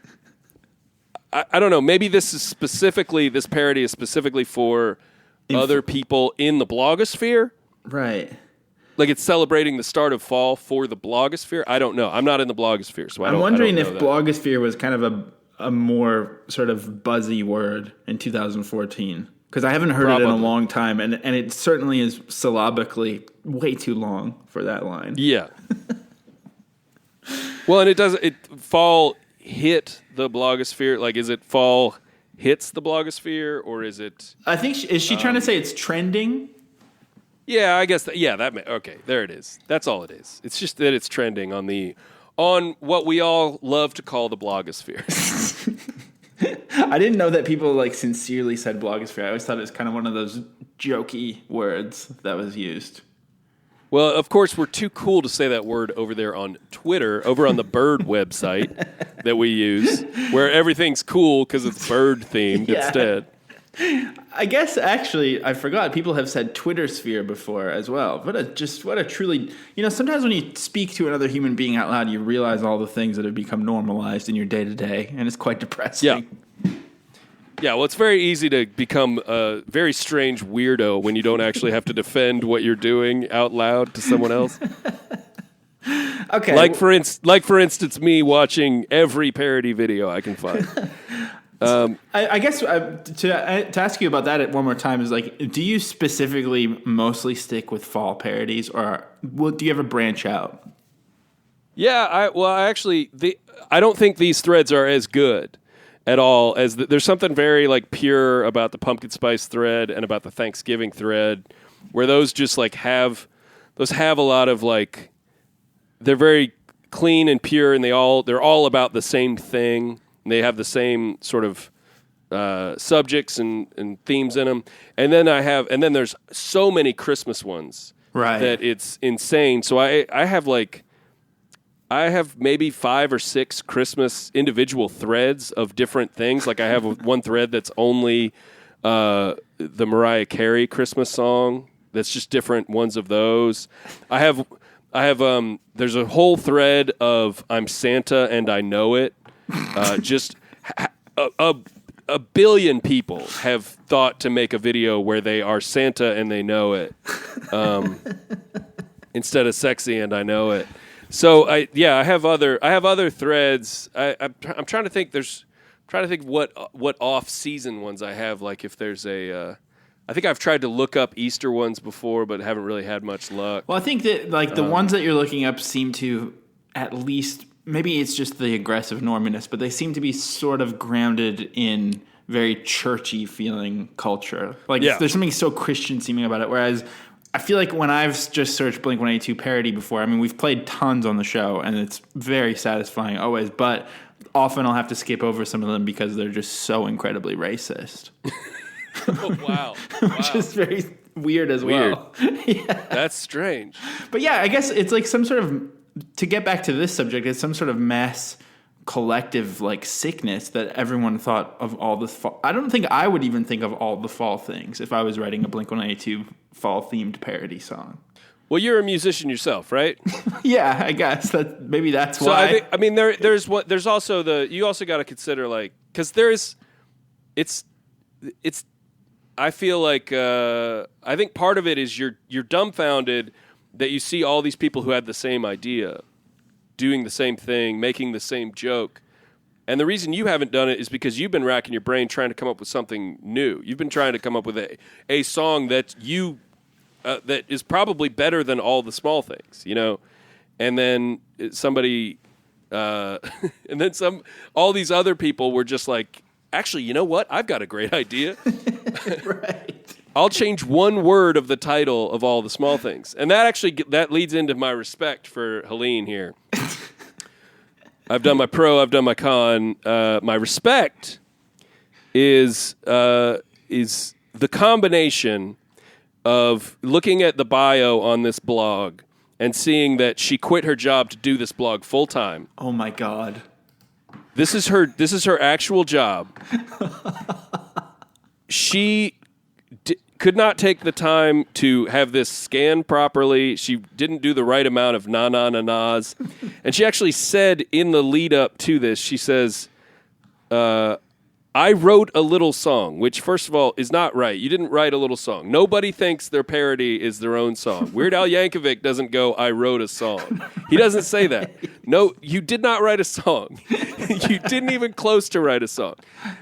[SPEAKER 5] don't know, maybe this parody is specifically for other people in the blogosphere?
[SPEAKER 1] Right.
[SPEAKER 5] Like it's celebrating the start of fall for the blogosphere? I don't know. I'm not in the blogosphere, so
[SPEAKER 1] I'm wondering if blogosphere was kind of a more sort of buzzy word in 2014. Because I haven't heard it in a long time, and it certainly is syllabically way too long for that line.
[SPEAKER 5] Yeah. Well, and it fall hit the blogosphere. Like, is it fall hits the blogosphere, or is it?
[SPEAKER 1] I think is she trying to say it's trending?
[SPEAKER 5] Yeah, I guess. Okay, there it is. That's all it is. It's just that it's trending on what we all love to call the blogosphere.
[SPEAKER 1] I didn't know that people like sincerely said blogosphere. I always thought it was kind of one of those jokey words that was used.
[SPEAKER 5] Well, of course, we're too cool to say that word over there on Twitter, over on the Bird website that we use, where everything's cool because it's bird themed instead.
[SPEAKER 1] I guess actually, I forgot. People have said Twitter sphere before as well. What a truly, sometimes when you speak to another human being out loud, you realize all the things that have become normalized in your day to day, and it's quite depressing.
[SPEAKER 5] Yeah, well, it's very easy to become a very strange weirdo when you don't actually have to defend what you're doing out loud to someone else.
[SPEAKER 1] Okay.
[SPEAKER 5] Like for instance, me watching every parody video I can find.
[SPEAKER 1] I guess to ask you about that one more time is like, do you specifically mostly stick with fall parodies, or do you ever branch out?
[SPEAKER 5] Yeah, I don't think these threads are as good at all as there's something very like pure about the pumpkin spice thread and about the Thanksgiving thread, where those just like have a lot of like, they're very clean and pure, and they're all about the same thing. And they have the same sort of subjects and themes in them. And then there's so many Christmas ones,
[SPEAKER 1] right,
[SPEAKER 5] that it's insane. So I have maybe 5 or 6 Christmas individual threads of different things. Like I have one thread that's only the Mariah Carey Christmas song. That's just different ones of those. I have there's a whole thread of I'm Santa and I know it. Just a billion people have thought to make a video where they are Santa and they know it, instead of sexy and I know it. So I have other threads. I'm trying to think. What off season ones I have. Like if there's I think I've tried to look up Easter ones before, but haven't really had much luck.
[SPEAKER 1] Well, I think that like the ones that you're looking up seem to at least. Maybe it's just the aggressive norminess, but they seem to be sort of grounded in very churchy feeling culture. Like there's something so Christian seeming about it. Whereas I feel like when I've just searched Blink-182 parody before, I mean, we've played tons on the show and it's very satisfying always, but often I'll have to skip over some of them because they're just so incredibly racist.
[SPEAKER 5] Oh, wow.
[SPEAKER 1] Which is very weird as well.
[SPEAKER 5] Yeah. That's strange.
[SPEAKER 1] But yeah, I guess it's like some sort of, to get back to this subject, it's some sort of mass collective like sickness that everyone thought of all the fall. I don't think I would even think of all the fall things if I was writing a Blink-182 fall themed parody song.
[SPEAKER 5] Well, you're a musician yourself, right?
[SPEAKER 1] Yeah, I guess maybe that's
[SPEAKER 5] so
[SPEAKER 1] why.
[SPEAKER 5] There's also you also got to consider like, because it's I feel like I think part of it is you're dumbfounded that you see all these people who had the same idea, doing the same thing, making the same joke, And the reason you haven't done it is because you've been racking your brain trying to come up with something new. You've been trying to come up with a song that that is probably better than all the small things, you know? And then somebody, and then all these other people were just like, actually, you know what? I've got a great idea.
[SPEAKER 1] Right.
[SPEAKER 5] I'll change one word of the title of all the small things. And that leads into my respect for Helene here. I've done my pro, I've done my con. My respect is the combination of looking at the bio on this blog and seeing that she quit her job to do this blog full time.
[SPEAKER 1] Oh my God.
[SPEAKER 5] This is her actual job. She could not take the time to have this scanned properly. She didn't do the right amount of na-na-na-nas. And she actually said in the lead up to this, she says, I wrote a little song, which, first of all, is not right. You didn't write a little song. Nobody thinks their parody is their own song. Weird Al Yankovic doesn't go, I wrote a song. He doesn't say that. No, you did not write a song. You didn't even close to write a song.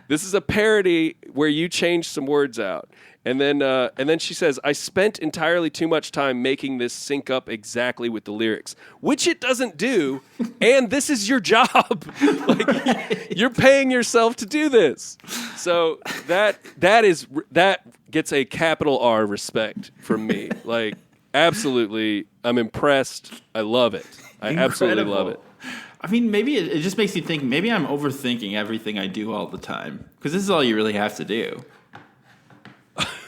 [SPEAKER 5] This is a parody where you changed some words out. And then she says, I spent entirely too much time making this sync up exactly with the lyrics, which it doesn't do. And this is your job. Like, you're paying yourself to do this. So that gets a capital R respect from me. Like, absolutely, I'm impressed. I love it. I absolutely love it.
[SPEAKER 1] I mean, maybe it just makes you think, maybe I'm overthinking everything I do all the time. Because this is all you really have to do.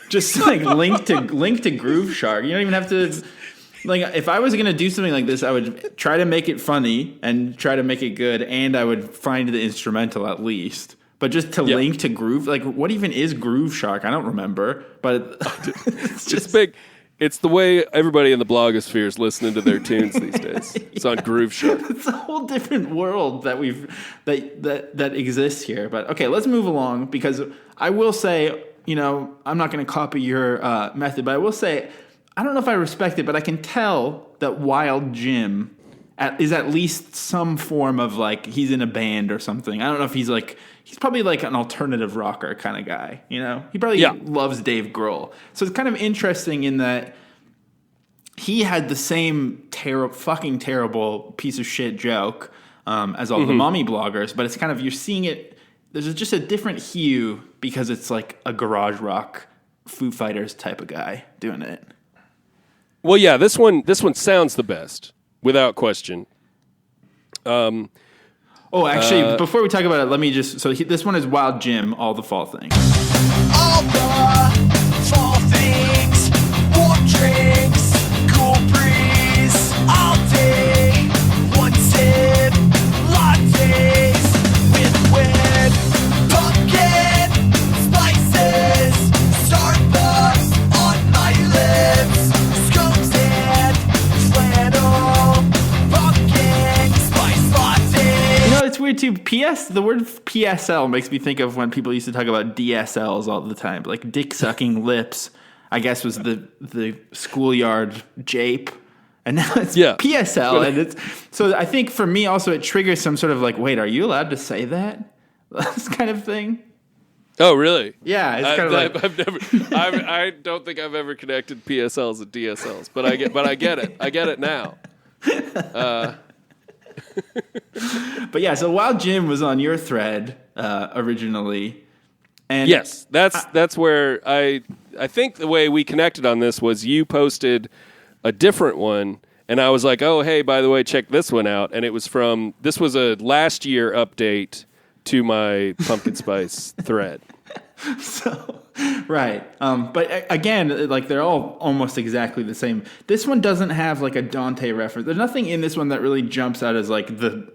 [SPEAKER 1] Just like link to Groove Shark. You don't even have to, like, if I was gonna do something like this, I would try to make it funny and try to make it good, and I would find the instrumental at least. But just to link to Groove, like, what even is Groove Shark? I don't remember. But
[SPEAKER 5] it's big. It's the way everybody in the blogosphere is listening to their tunes these days. It's on Groove Shark.
[SPEAKER 1] It's a whole different world that that exists here. But okay, let's move along, because I will say, you know, I'm not going to copy your method, but I will say, I don't know if I respect it, but I can tell that Wild Jim is at least some form of, like, he's in a band or something. I don't know if he's probably like an alternative rocker kind of guy, you know? He probably loves Dave Grohl. So it's kind of interesting in that he had the same fucking terrible piece of shit joke as all the mommy bloggers, but it's kind of, you're seeing it, there's just a different hue because it's like a garage rock Foo Fighters type of guy doing it.
[SPEAKER 5] Well, yeah, this one sounds the best, without question.
[SPEAKER 1] Before we talk about it, let me just, this one is Wild Jim, All the Fall Things.
[SPEAKER 6] All the fall things, warm drinks, cool breeze, all day, one sip, lattes, with pumpkin, spices, Starbucks on my lips, skunks and flannel, pumpkin, spice latte.
[SPEAKER 1] You know, it's weird too. The word PSL makes me think of when people used to talk about DSLs all the time, like dick sucking lips. I guess was the schoolyard jape, and now it's PSL, and it's so. I think for me also it triggers some sort of like, wait, are you allowed to say that? This kind of thing.
[SPEAKER 5] Oh, really?
[SPEAKER 1] Yeah, it's kind of like
[SPEAKER 5] I've never. I don't think I've ever connected PSLs and DSLs, but I get it. I get it now.
[SPEAKER 1] But yeah, so Wild Jim was on your thread originally, and
[SPEAKER 5] yes, that's where I think the way we connected on this was you posted a different one, and I was like, oh, hey, by the way, check this one out, and this was a last year update to my pumpkin spice thread.
[SPEAKER 1] So, right. But again, like, they're all almost exactly the same. This one doesn't have like a Dante reference. There's nothing in this one that really jumps out as like the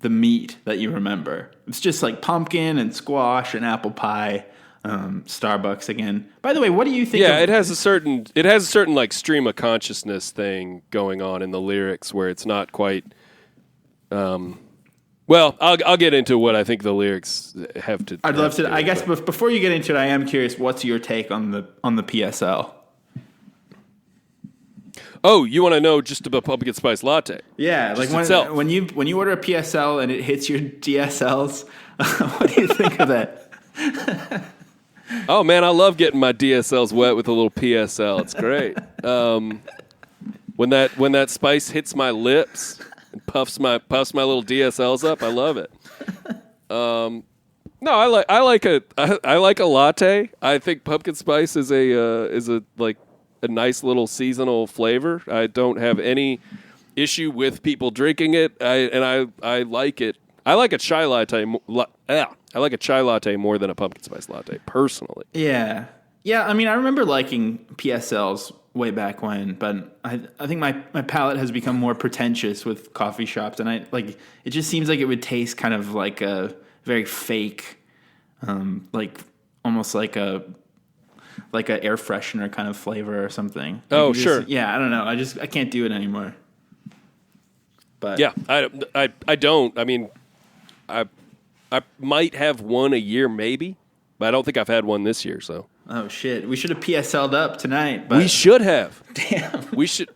[SPEAKER 1] meat that you remember. It's just like pumpkin and squash and apple pie, Starbucks again. By the way, what do you think?
[SPEAKER 5] Yeah, it has a certain like stream of consciousness thing going on in the lyrics where it's not quite. Well, I'll get into what I think the lyrics have to.
[SPEAKER 1] I'd love to. I guess before you get into it, I am curious. What's your take on the PSL?
[SPEAKER 5] Oh, you want to know just about pumpkin spice latte?
[SPEAKER 1] Yeah, like
[SPEAKER 5] itself.
[SPEAKER 1] when you order a PSL and it hits your DSLs, what do you think of that?
[SPEAKER 5] Oh man, I love getting my DSLs wet with a little PSL. It's great. When that spice hits my lips and puffs my little DSLs up, I love it. No, I like a latte. I think pumpkin spice is a nice little seasonal flavor. I don't have any issue with people drinking it. I like it. I like a chai latte. I like a chai latte more than a pumpkin spice latte, personally.
[SPEAKER 1] Yeah. I mean, I remember liking PSLs way back when, but I think my palate has become more pretentious with coffee shops, and it just seems like it would taste kind of like a very fake, like almost like a air freshener kind of flavor or something.
[SPEAKER 5] Oh, sure.
[SPEAKER 1] Yeah, I don't know. I can't do it anymore. But
[SPEAKER 5] yeah, I don't. I mean, I might have one a year maybe, but I don't think I've had one this year. So.
[SPEAKER 1] Oh shit! We should have PSL'd up tonight. But
[SPEAKER 5] we should have.
[SPEAKER 1] Damn.
[SPEAKER 5] We should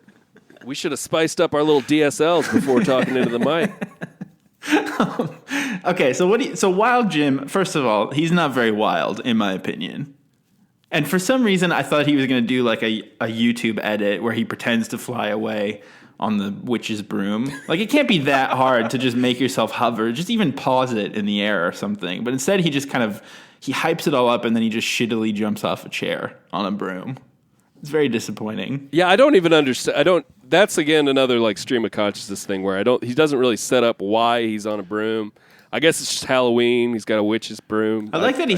[SPEAKER 5] have spiced up our little DSLs before talking into the mic.
[SPEAKER 1] Okay, so Wild Jim, first of all, he's not very wild, in my opinion. And for some reason, I thought he was going to do like a YouTube edit where he pretends to fly away on the witch's broom. Like, it can't be that hard to just make yourself hover. Just even pause it in the air or something. But instead, he just he hypes it all up and then he just shittily jumps off a chair on a broom. It's very disappointing.
[SPEAKER 5] Yeah, I don't even understand. That's again another like stream of consciousness thing where he doesn't really set up why he's on a broom. I guess it's just Halloween. He's got a witch's broom.
[SPEAKER 1] I like that he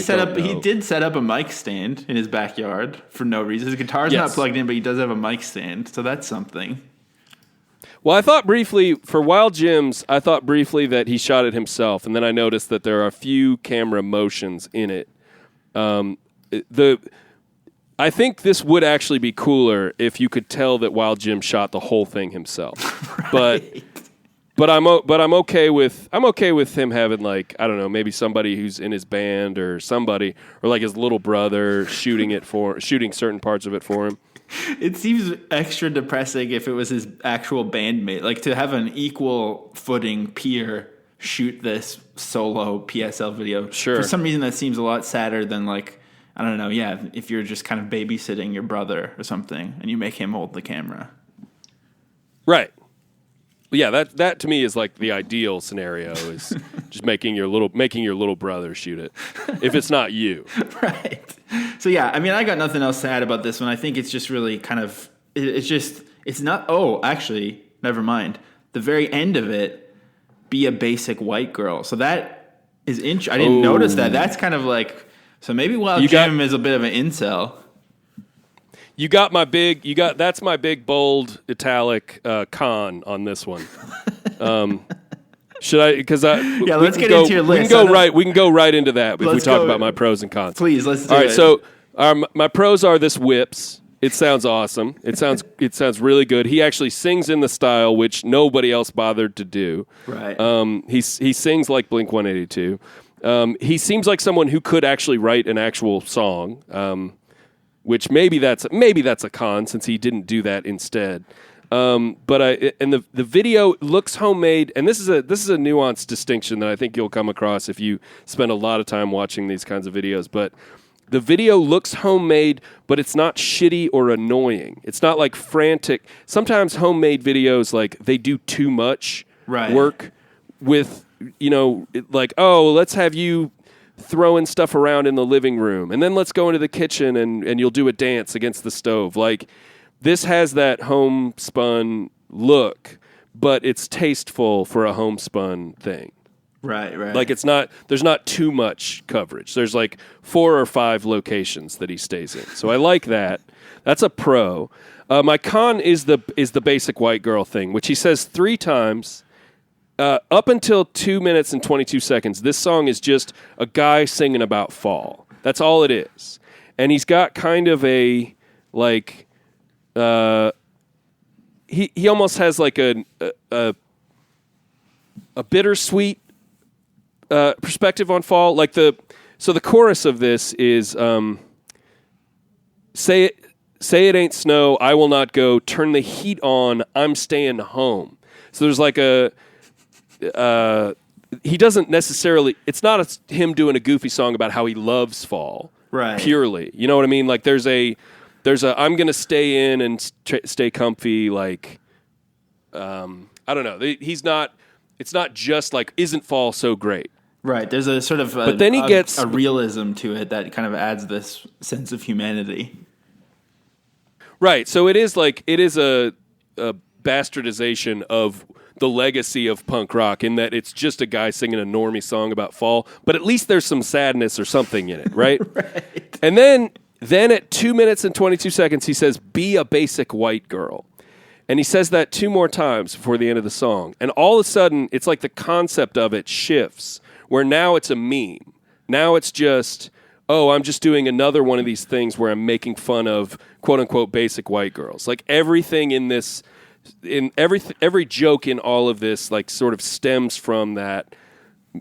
[SPEAKER 1] did set up a mic stand in his backyard for no reason. His guitar's not plugged in, but he does have a mic stand, so that's something.
[SPEAKER 5] Well, I thought briefly, for Wild Jim's, that he shot it himself, and then I noticed that there are a few camera motions in it. I think this would actually be cooler if you could tell that Wild Jim shot the whole thing himself. Right. But I'm okay with him having, like, I don't know, maybe somebody who's in his band or somebody, or like his little brother shooting certain parts of it for him.
[SPEAKER 1] It seems extra depressing if it was his actual bandmate. Like, to have an equal footing peer shoot this solo PSL video.
[SPEAKER 5] Sure.
[SPEAKER 1] For some reason, that seems a lot sadder than, like, I don't know, if you're just kind of babysitting your brother or something and you make him hold the camera.
[SPEAKER 5] Right. Yeah, that to me is like the ideal scenario, is just making your little brother shoot it, if it's not you.
[SPEAKER 1] Right. So yeah, I mean, I got nothing else to add about this one. I think it's just really kind of it's not. Oh, actually, never mind. The very end of it, be a basic white girl. So that is I didn't notice that. That's kind of like, so maybe Wild Jim is a bit of an incel.
[SPEAKER 5] That's my big bold italic con on this one. Should I? Because
[SPEAKER 1] let's get into your list.
[SPEAKER 5] We can go right into that if we talk about my pros and cons.
[SPEAKER 1] Please, let's do it.
[SPEAKER 5] All right, so my pros are this whips. It sounds awesome. It sounds really good. He actually sings in the style which nobody else bothered to do.
[SPEAKER 1] Right.
[SPEAKER 5] He sings like Blink-182. He seems like someone who could actually write an actual song. Which maybe that's a con, since he didn't do that instead. But the video looks homemade, and this is a nuanced distinction that I think you'll come across if you spend a lot of time watching these kinds of videos. But the video looks homemade, but it's not shitty or annoying. It's not like frantic. Sometimes homemade videos, like, they do too much work with, like, oh, let's have you throwing stuff around in the living room, and then let's go into the kitchen and you'll do a dance against the stove. Like, this has that homespun look, but it's tasteful for a homespun thing.
[SPEAKER 1] Right.
[SPEAKER 5] Like, there's not too much coverage. There's like 4 or 5 locations that he stays in. So I like that. That's a pro. My con is the basic white girl thing, which he says 3 times. Up until 2 minutes and 22 seconds, this song is just a guy singing about fall. That's all it is. And he's got kind of a, like, he almost has like a bittersweet perspective on fall. Like, so the chorus of this is, say say it ain't snow, I will not go. Turn the heat on, I'm staying home. So there's like he doesn't necessarily. It's not him doing a goofy song about how he loves fall.
[SPEAKER 1] Right.
[SPEAKER 5] Purely, you know what I mean? Like there's a I'm gonna stay in and stay comfy. Like, I don't know. He's not. It's not just like isn't fall so great.
[SPEAKER 1] Right. There's a sort of
[SPEAKER 5] but then he gets
[SPEAKER 1] a realism to it that kind of adds this sense of humanity.
[SPEAKER 5] Right. So it is a bastardization of the legacy of punk rock in that it's just a guy singing a normie song about fall, but at least there's some sadness or something in it, right?
[SPEAKER 1] Right.
[SPEAKER 5] And then at 2 minutes and 22 seconds, he says, "Be a basic white girl." And he says that 2 more times before the end of the song. And all of a sudden, it's like the concept of it shifts, where now it's a meme. Now it's just, oh, I'm just doing another one of these things where I'm making fun of quote-unquote basic white girls. Like everything in this, in every joke in all of this, like sort of stems from that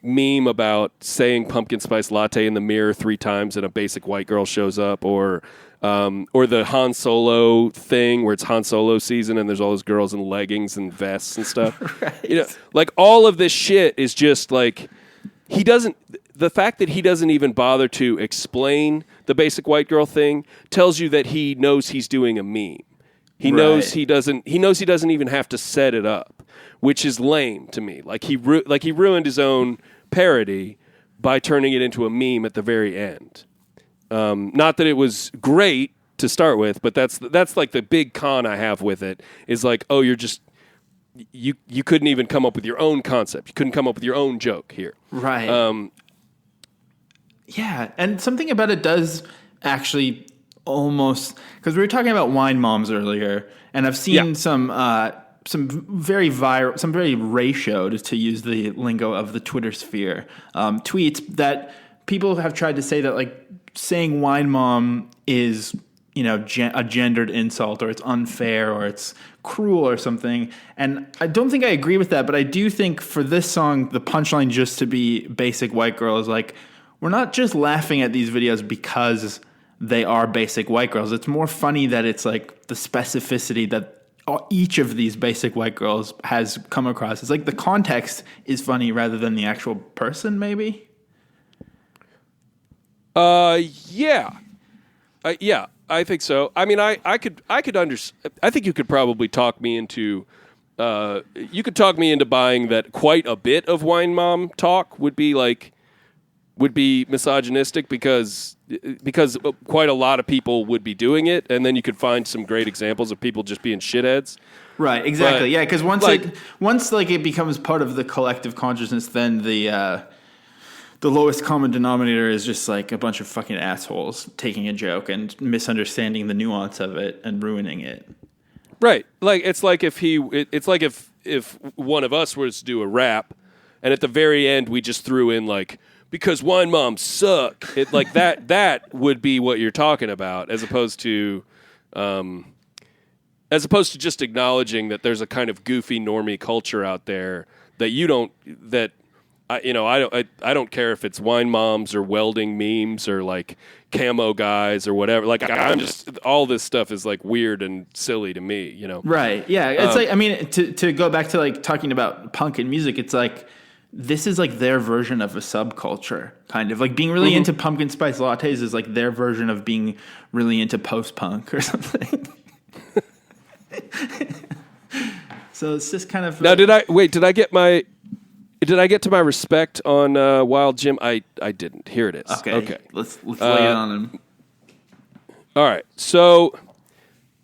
[SPEAKER 5] meme about saying pumpkin spice latte in the mirror 3 times and a basic white girl shows up, or the Han Solo thing where it's Han Solo season and there's all those girls in leggings and vests and stuff.
[SPEAKER 1] Right.
[SPEAKER 5] You know, like all of this shit is just like the fact that he doesn't even bother to explain the basic white girl thing tells you that he knows he's doing a meme. He knows he doesn't even have to set it up, which is lame to me. Like he ruined his own parody by turning it into a meme at the very end. Not that it was great to start with, but that's like the big con I have with it is like, oh, you couldn't even come up with your own concept. You couldn't come up with your own joke here.
[SPEAKER 1] Right. Yeah, and something about it does actually almost, because we were talking about wine moms earlier, and I've seen some very viral, some very ratioed, to use the lingo of the Twitter sphere, tweets that people have tried to say that like saying wine mom is, you know, a gendered insult, or it's unfair, or it's cruel or something. And I don't think I agree with that, but I do think for this song, the punchline just to be basic white girl is like, we're not just laughing at these videos because they are basic white girls. It's more funny that it's like the specificity that each of these basic white girls has come across. It's like the context is funny rather than the actual person, maybe?
[SPEAKER 5] Yeah, I think so. I mean, I could understand. I think you could probably talk me into. You could talk me into buying that quite a bit of wine mom talk would be misogynistic because quite a lot of people would be doing it, and then you could find some great examples of people just being shitheads.
[SPEAKER 1] Right. Exactly.
[SPEAKER 5] But,
[SPEAKER 1] yeah. Because once it becomes part of the collective consciousness, then the lowest common denominator is just like a bunch of fucking assholes taking a joke and misunderstanding the nuance of it and ruining it.
[SPEAKER 5] Right. Like it's like if one of us was to do a rap, and at the very end we just threw in like, because wine moms suck. It like that would be what you're talking about, as opposed to just acknowledging that there's a kind of goofy normie culture out there that you don't that. I don't care if it's wine moms or welding memes or like camo guys or whatever. Like I'm just, all this stuff is like weird and silly to me, you know?
[SPEAKER 1] Right. Yeah. It's like, I mean, to go back to like talking about punk and music, it's like, this is like their version of a subculture, kind of like being really into pumpkin spice lattes is like their version of being really into post-punk or something. So it's just kind of.
[SPEAKER 5] Now, did I get to my respect on Wild Jim? I didn't. Here it is.
[SPEAKER 1] Okay. Let's lay it on him.
[SPEAKER 5] All right. So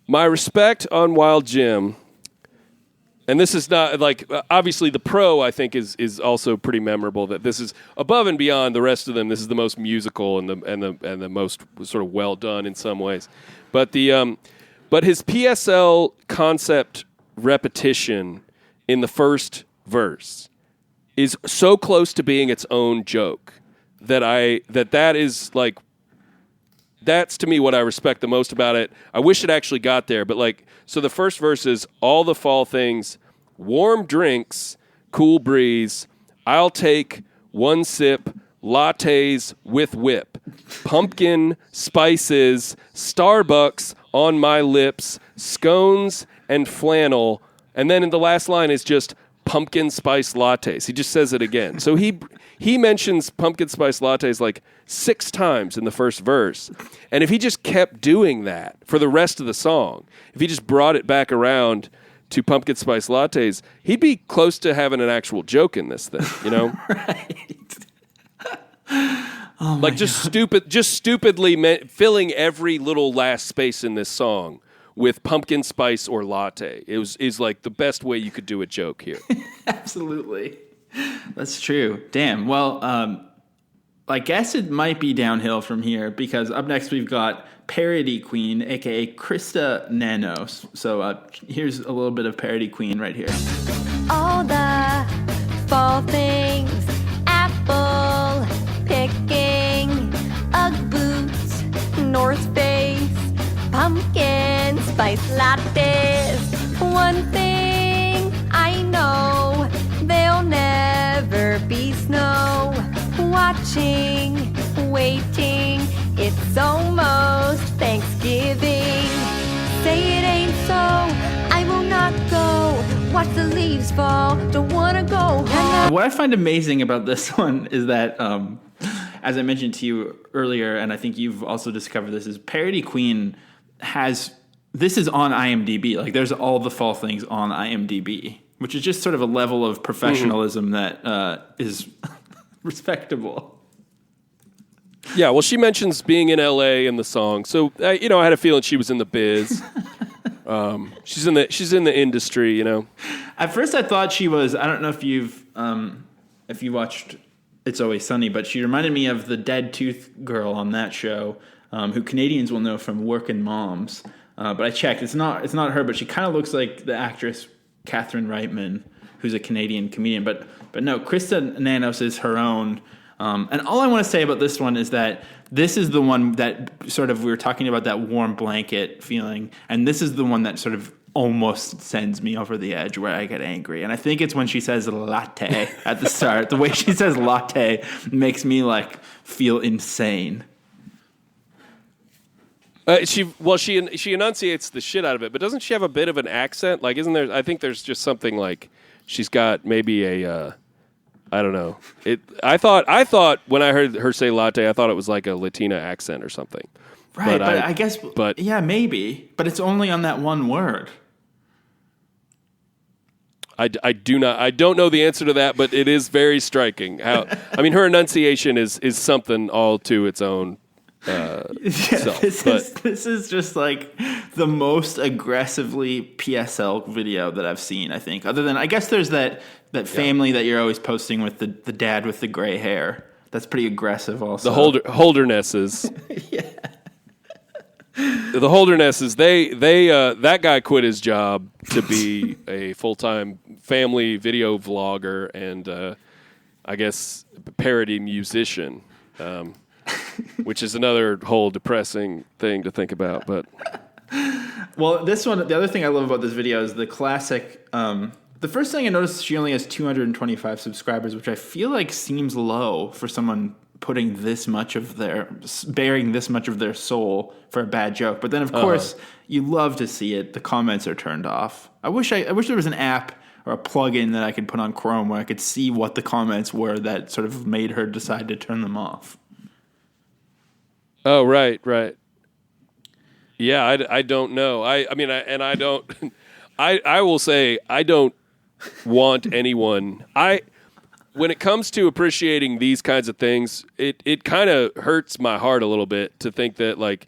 [SPEAKER 5] my respect on Wild Jim, and this is not like obviously the pro I think is also pretty memorable. That this is above and beyond the rest of them. This is the most musical and the most sort of well done in some ways. But his PSL concept repetition in the first verse is so close to being its own joke that is like, that's to me what I respect the most about it. I wish it actually got there, but like, so the first verse is all the fall things, warm drinks, cool breeze, I'll take one sip, lattes with whip. pumpkin spices, Starbucks on my lips, scones and flannel, and then in the last line is just pumpkin spice lattes. He just says it again. So he mentions pumpkin spice lattes like 6 times in the first verse. And if he just kept doing that for the rest of the song, if he just brought it back around to pumpkin spice lattes, he'd be close to having an actual joke in this thing, you know?
[SPEAKER 1] Right.
[SPEAKER 5] Like just stupidly filling every little last space in this song with pumpkin spice or latte. Is like the best way you could do a joke here.
[SPEAKER 1] Absolutely. That's true. Damn. Well, I guess it might be downhill from here because up next we've got Parody Queen, a.k.a. Krista Nanos. So here's a little bit of Parody Queen right here.
[SPEAKER 7] All the fall things, apple picking, Ugg boots, North Face, pumpkin spice lattes. One thing I know, there'll never be snow. Watching, waiting, it's almost Thanksgiving. Say it ain't so, I will not go. Watch the leaves fall, don't wanna go home.
[SPEAKER 1] What I find amazing about this one is that, as I mentioned to you earlier, and I think you've also discovered this, is Parody Queen this is on IMDb. Like, there's all the fall things on IMDb, which is just sort of a level of professionalism that is respectable.
[SPEAKER 5] Yeah, well, she mentions being in LA in the song, so I had a feeling she was in the biz. She's in the industry, you know.
[SPEAKER 1] At first, I thought she was. I don't know if you watched It's Always Sunny, but she reminded me of the dead tooth girl on that show, who Canadians will know from Workin' Moms. But I checked; it's not her, but she kind of looks like the actress Catherine Reitman, who's a Canadian comedian. But no, Krista Nanos is her own. And all I want to say about this one is that this is the one that sort of, we were talking about that warm blanket feeling, and this is the one that sort of almost sends me over the edge where I get angry. And I think it's when she says latte at the start. The way she says latte makes me like feel insane.
[SPEAKER 5] She enunciates the shit out of it, but doesn't she have a bit of an accent? Like, isn't there? I think there's just something like she's got maybe a. I don't know. I thought when I heard her say latte, I thought it was like a Latina accent or something.
[SPEAKER 1] Right, but I guess. But yeah, maybe. But it's only on that one word.
[SPEAKER 5] I don't know the answer to that, but it is very striking. Her enunciation is something all to its own. Self.
[SPEAKER 1] This is just like the most aggressively PSL video that I've seen, I think. Other than, I guess there's that family that you're always posting with the dad with the gray hair. That's pretty aggressive also.
[SPEAKER 5] The Holdernesses. Yeah. The Holdernesses, they that guy quit his job to be a full-time family video vlogger and I guess parody musician. Which is another whole depressing thing to think about, but
[SPEAKER 1] well, this one, the other thing I love about this video is the classic. The first thing I noticed, she only has 225 subscribers, which I feel like seems low for someone bearing this much of their soul for a bad joke. But then, of course, you love to see it. The comments are turned off. I wish there was an app or a plugin that I could put on Chrome where I could see what the comments were that sort of made her decide to turn them off.
[SPEAKER 5] Oh, right. Yeah, I don't know. I will say I don't want anyone. When it comes to appreciating these kinds of things, it kind of hurts my heart a little bit to think that like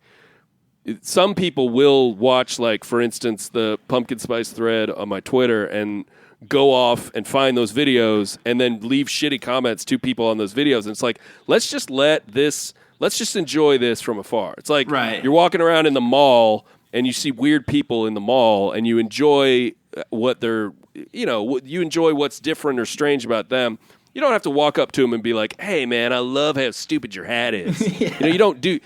[SPEAKER 5] some people will watch, like, for instance, the pumpkin spice thread on my Twitter and go off and find those videos and then leave shitty comments to people on those videos. And it's like, let's just enjoy this from afar. It's like You're walking around in the mall and you see weird people in the mall and you enjoy you enjoy what's different or strange about them. You don't have to walk up to him and be like, "Hey, man, I love how stupid your hat is." You don't do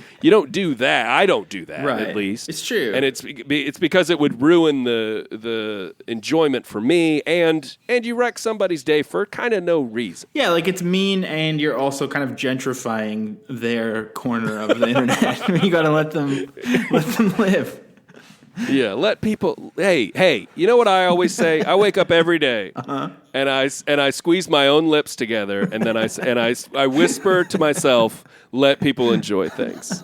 [SPEAKER 5] that. I don't do that,
[SPEAKER 1] Right.
[SPEAKER 5] at least.
[SPEAKER 1] It's true.
[SPEAKER 5] And it's because it would ruin the enjoyment for me, and you wreck somebody's day for kind of no reason.
[SPEAKER 1] Yeah, like it's mean, and you're also kind of gentrifying their corner of the internet. You got to let them live.
[SPEAKER 5] Yeah, let people. Hey, you know what I always say? I wake up every day, and I squeeze my own lips together, and then I whisper to myself, "Let people enjoy things."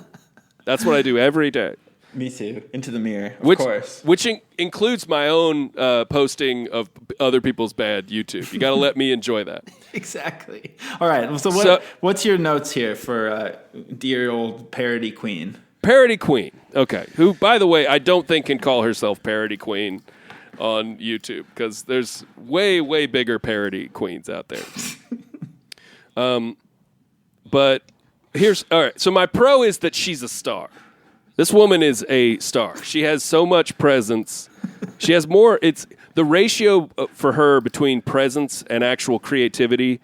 [SPEAKER 5] That's what I do every day.
[SPEAKER 1] Me too. Into the mirror, of course.
[SPEAKER 5] Which includes my own posting of other people's bad YouTube. You got to let me enjoy that.
[SPEAKER 1] Exactly. All right. So what's your notes here for dear old parody queen?
[SPEAKER 5] Parody queen. Okay. Who, by the way, I don't think can call herself parody queen on YouTube because there's way, way bigger parody queens out there. But all right. So my pro is that she's a star. This woman is a star. She has so much presence. She has more. It's the ratio for her between presence and actual creativity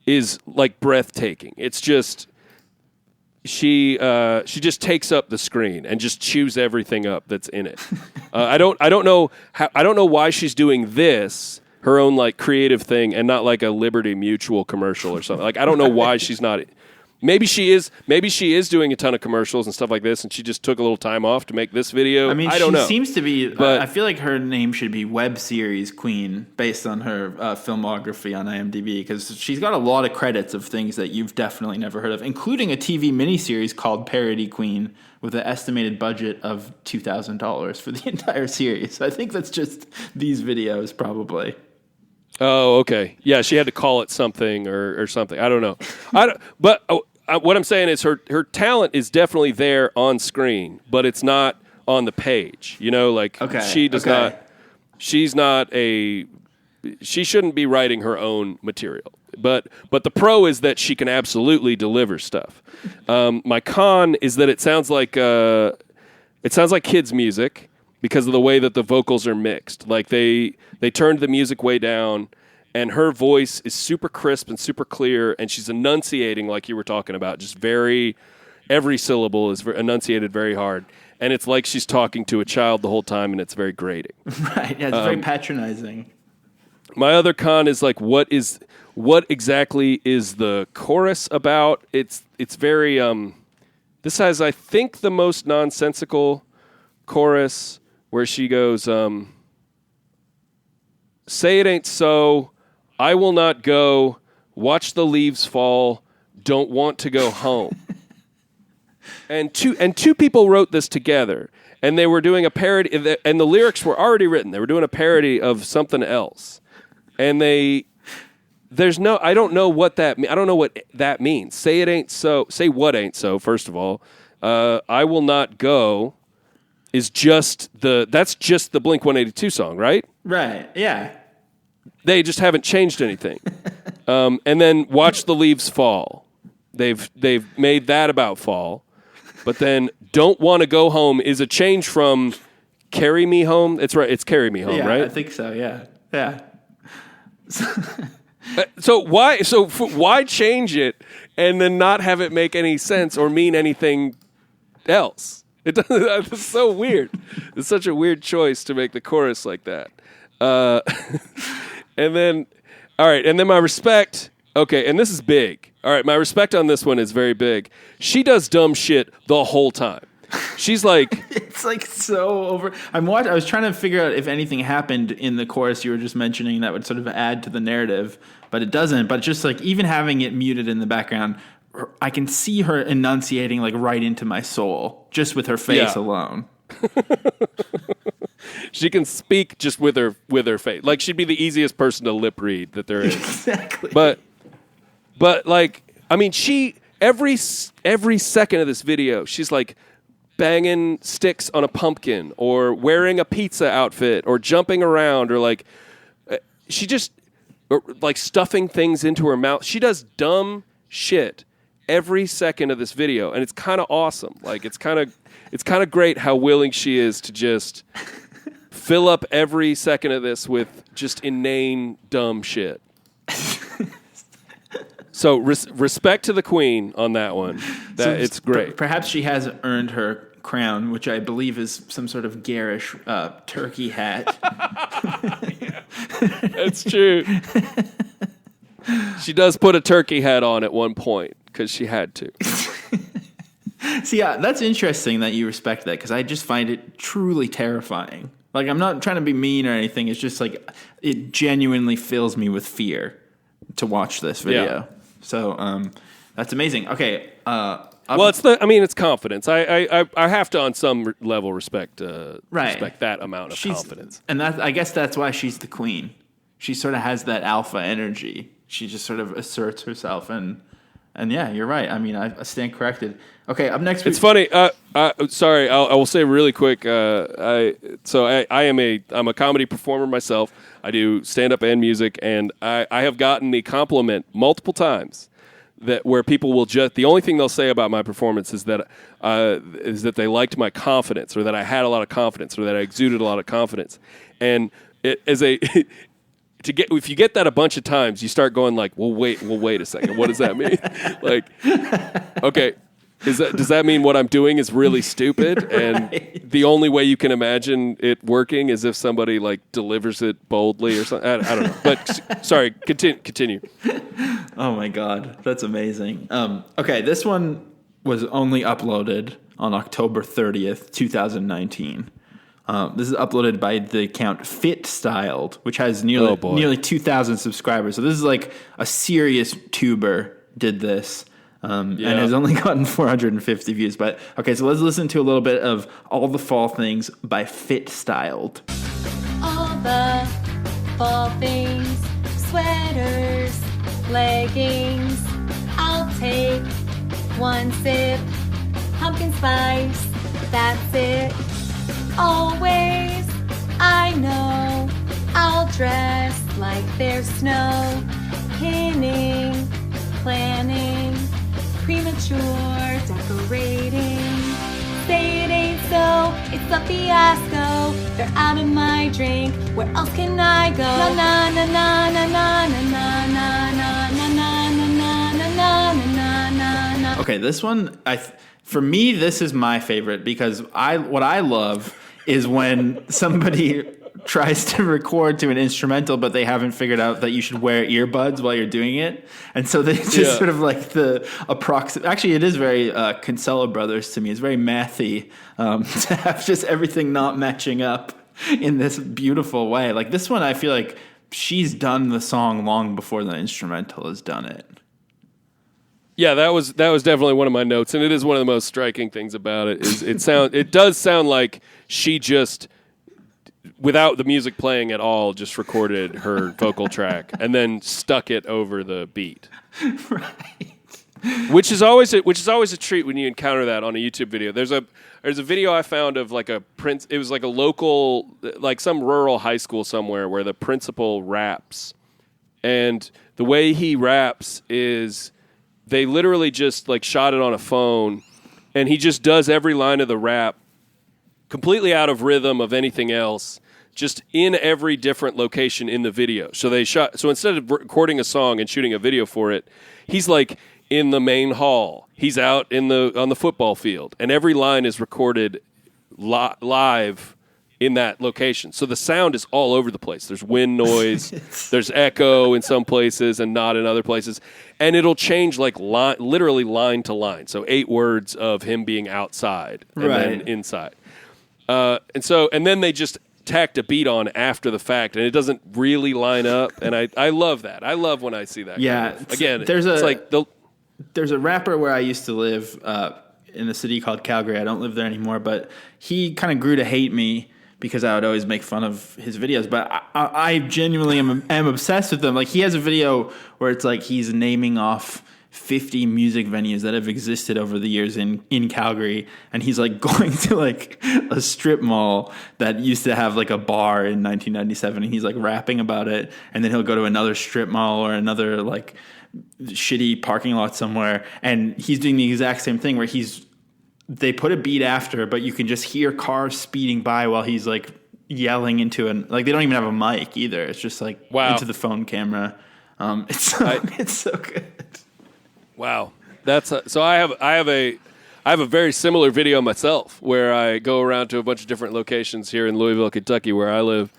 [SPEAKER 5] is like breathtaking. It's just she just takes up the screen and just chews everything up that's in it. I don't know why she's doing this, her own like creative thing, and not like a Liberty Mutual commercial or something. Like I don't know why she's not. Maybe she is doing a ton of commercials and stuff like this, and she just took a little time off to make this video.
[SPEAKER 1] I mean,
[SPEAKER 5] I don't know.
[SPEAKER 1] She seems to be.
[SPEAKER 5] But
[SPEAKER 1] I feel like her name should be web series queen based on her filmography on IMDb because she's got a lot of credits of things that you've definitely never heard of, including a TV miniseries called Parody Queen with an estimated budget of $2,000 for the entire series. I think that's just these videos, probably.
[SPEAKER 5] Oh, okay. Yeah, she had to call it something or something. I don't know. What I'm saying is her talent is definitely there on screen, but it's not on the page. You know, like she does not. She's not a. She shouldn't be writing her own material. But the pro is that she can absolutely deliver stuff. My con is that it sounds like kids' music because of the way that the vocals are mixed. Like they turned the music way down, and her voice is super crisp and super clear, and she's enunciating like you were talking about. Just every syllable is enunciated very hard, and it's like she's talking to a child the whole time, and it's very grating.
[SPEAKER 1] Right? Yeah, it's very patronizing.
[SPEAKER 5] My other con is like what exactly is the chorus about? It's very this has I think the most nonsensical chorus where she goes say it ain't so, I will not go, watch the leaves fall, don't want to go home. and two people wrote this together, and they were doing a parody, and the lyrics were already written. They were doing a parody of something else. And I don't know what that means. Say it ain't so, say what ain't so, first of all. I will not go is that's just the Blink-182 song, right?
[SPEAKER 1] Right, yeah.
[SPEAKER 5] They just haven't changed anything. And then watch the leaves fall. They've made that about fall. But then don't want to go home is a change from carry me home. It's right. It's carry me home, right?
[SPEAKER 1] I think so. Yeah. Yeah.
[SPEAKER 5] So why change it and then not have it make any sense or mean anything else? It doesn't. It's so weird. It's such a weird choice to make the chorus like that. And then, all right, and then my respect. Okay, and this is big. All right, my respect on this one is very big. She does dumb shit the whole time. She's like,
[SPEAKER 1] it's like so over. I was trying to figure out if anything happened in the chorus you were just mentioning that would sort of add to the narrative, but it doesn't. But just like even having it muted in the background, I can see her enunciating like right into my soul just with her face alone.
[SPEAKER 5] She can speak just with her face. Like she'd be the easiest person to lip read that there is.
[SPEAKER 1] Exactly.
[SPEAKER 5] But like, I mean, she every second of this video, she's like banging sticks on a pumpkin or wearing a pizza outfit or jumping around or like she just like stuffing things into her mouth. She does dumb shit every second of this video, and it's kind of awesome. Like it's kind of great how willing she is to just fill up every second of this with just inane dumb shit. So respect to the queen on that one. It's great.
[SPEAKER 1] Perhaps she has earned her crown, which I believe is some sort of garish turkey hat.
[SPEAKER 5] That's true. She does put a turkey hat on at one point because she had to.
[SPEAKER 1] See, yeah, that's interesting that you respect that because I just find it truly terrifying. Like, I'm not trying to be mean or anything. It's just like it genuinely fills me with fear to watch this video.
[SPEAKER 5] Yeah.
[SPEAKER 1] So that's amazing. Okay.
[SPEAKER 5] Well, it's confidence. I have to, on some level, respect that amount of confidence.
[SPEAKER 1] And I guess that's why she's the queen. She sort of has that alpha energy. She just sort of asserts herself, and yeah, you're right. I mean, I stand corrected. Okay, up next.
[SPEAKER 5] It's funny. Sorry, I will say really quick. I'm a comedy performer myself. I do stand up and music, and I have gotten the compliment multiple times that where people will just the only thing they'll say about my performance is that they liked my confidence, or that I had a lot of confidence, or that I exuded a lot of confidence, and if you get that a bunch of times, you start going like, well, wait a second. What does that mean? Like, okay, does that mean what I'm doing is really stupid?
[SPEAKER 1] Right.
[SPEAKER 5] And the only way you can imagine it working is if somebody like delivers it boldly or something. I don't know. But sorry, continue.
[SPEAKER 1] Oh my God, that's amazing. Okay, this one was only uploaded on October 30th, 2019. This is uploaded by the account Fit Styled, which has nearly 2,000 subscribers. So this is like a serious tuber did this, and has only gotten 450 views. But okay, so let's listen to a little bit of All the Fall Things by Fit Styled.
[SPEAKER 7] All the fall things, sweaters, leggings. I'll take one sip, pumpkin spice, that's it. Always, I know, I'll dress like there's snow. Pinning, planning, premature decorating. Say it ain't so, it's a fiasco. They're out of my drink, where else can I go? Na na na na na na na na na na na na na na na na.
[SPEAKER 1] Okay, this one, for me, this is my favorite because what I love is when somebody tries to record to an instrumental, but they haven't figured out that you should wear earbuds while you're doing it. And so they just sort of like the approximate. Actually, it is very Kinsella Brothers to me. It's very mathy to have just everything not matching up in this beautiful way. Like this one, I feel like she's done the song long before the instrumental has done it.
[SPEAKER 5] Yeah, that was definitely one of my notes, and it is one of the most striking things about it. Is it does sound like she just, without the music playing at all, just recorded her vocal track and then stuck it over the beat.
[SPEAKER 1] Right.
[SPEAKER 5] Which is always a treat when you encounter that on a YouTube video. There's a video I found of like it was like a local, like some rural high school somewhere where the principal raps, and the way he raps is they literally just like shot it on a phone, and he just does every line of the rap completely out of rhythm of anything else, just in every different location in the video. So instead of recording a song and shooting a video for it, he's like in the main hall. He's out on the football field, and every line is recorded live in that location. So the sound is all over the place. There's wind noise, there's echo in some places and not in other places. And it'll change like literally line to line. So 8 words of him being outside and then inside. And then they just tacked a beat on after the fact, and it doesn't really line up. And I love that. I love when I see that.
[SPEAKER 1] Yeah.
[SPEAKER 5] Kind of. Again,
[SPEAKER 1] there's a rapper where I used to live in a city called Calgary. I don't live there anymore, but he kind of grew to hate me because I would always make fun of his videos. But I genuinely am obsessed with them. Like, he has a video where it's like he's naming off 50 music venues that have existed over the years in Calgary, and he's like going to like a strip mall that used to have like a bar in 1997, and he's like rapping about it, and then he'll go to another strip mall or another like shitty parking lot somewhere, and he's doing the exact same thing where they put a beat after, but you can just hear cars speeding by while he's like yelling into like they don't even have a mic either. It's just like into the phone camera. It's so good.
[SPEAKER 5] Wow, so I have a very similar video myself where I go around to a bunch of different locations here in Louisville, Kentucky, where I live,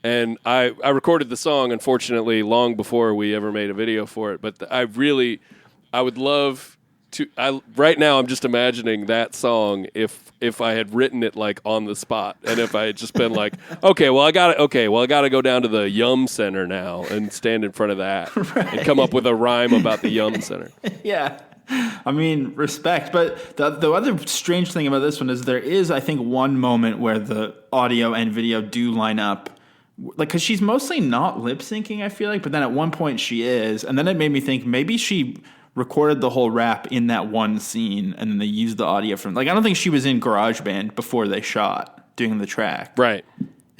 [SPEAKER 5] and I recorded the song, unfortunately, long before we ever made a video for it. But I would love to. Right now, I'm just imagining that song if I had written it like on the spot, and if I had just been like, I gotta go down to the Yum Center now and stand in front of that and come up with a rhyme about the Yum Center.
[SPEAKER 1] Yeah. I mean, respect. But the other strange thing about this one is there is, I think, one moment where the audio and video do line up. Like, because she's mostly not lip syncing, I feel like, but then at one point she is. And then it made me think maybe she recorded the whole rap in that one scene and then they used the audio from, like, I don't think she was in GarageBand before they shot doing the track.
[SPEAKER 5] Right.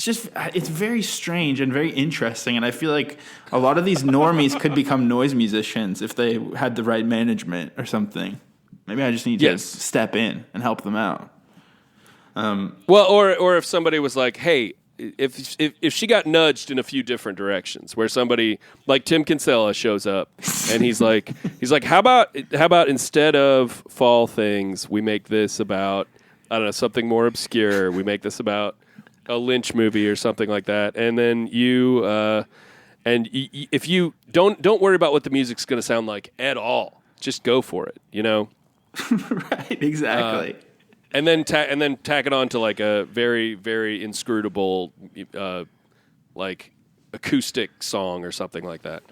[SPEAKER 1] It's very strange and very interesting, and I feel like a lot of these normies could become noise musicians if they had the right management or something. Maybe I just need to step in and help them out.
[SPEAKER 5] Well, or if somebody was like, hey, if she got nudged in a few different directions, where somebody like Tim Kinsella shows up and he's like, how about instead of fall things, we make this about, I don't know, something more obscure. We make this about a Lynch movie or something like that, and then if you don't worry about what the music's going to sound like at all, just go for it, you know.
[SPEAKER 1] Right, exactly.
[SPEAKER 5] And then tack it on to like a very, very inscrutable like acoustic song or something like that.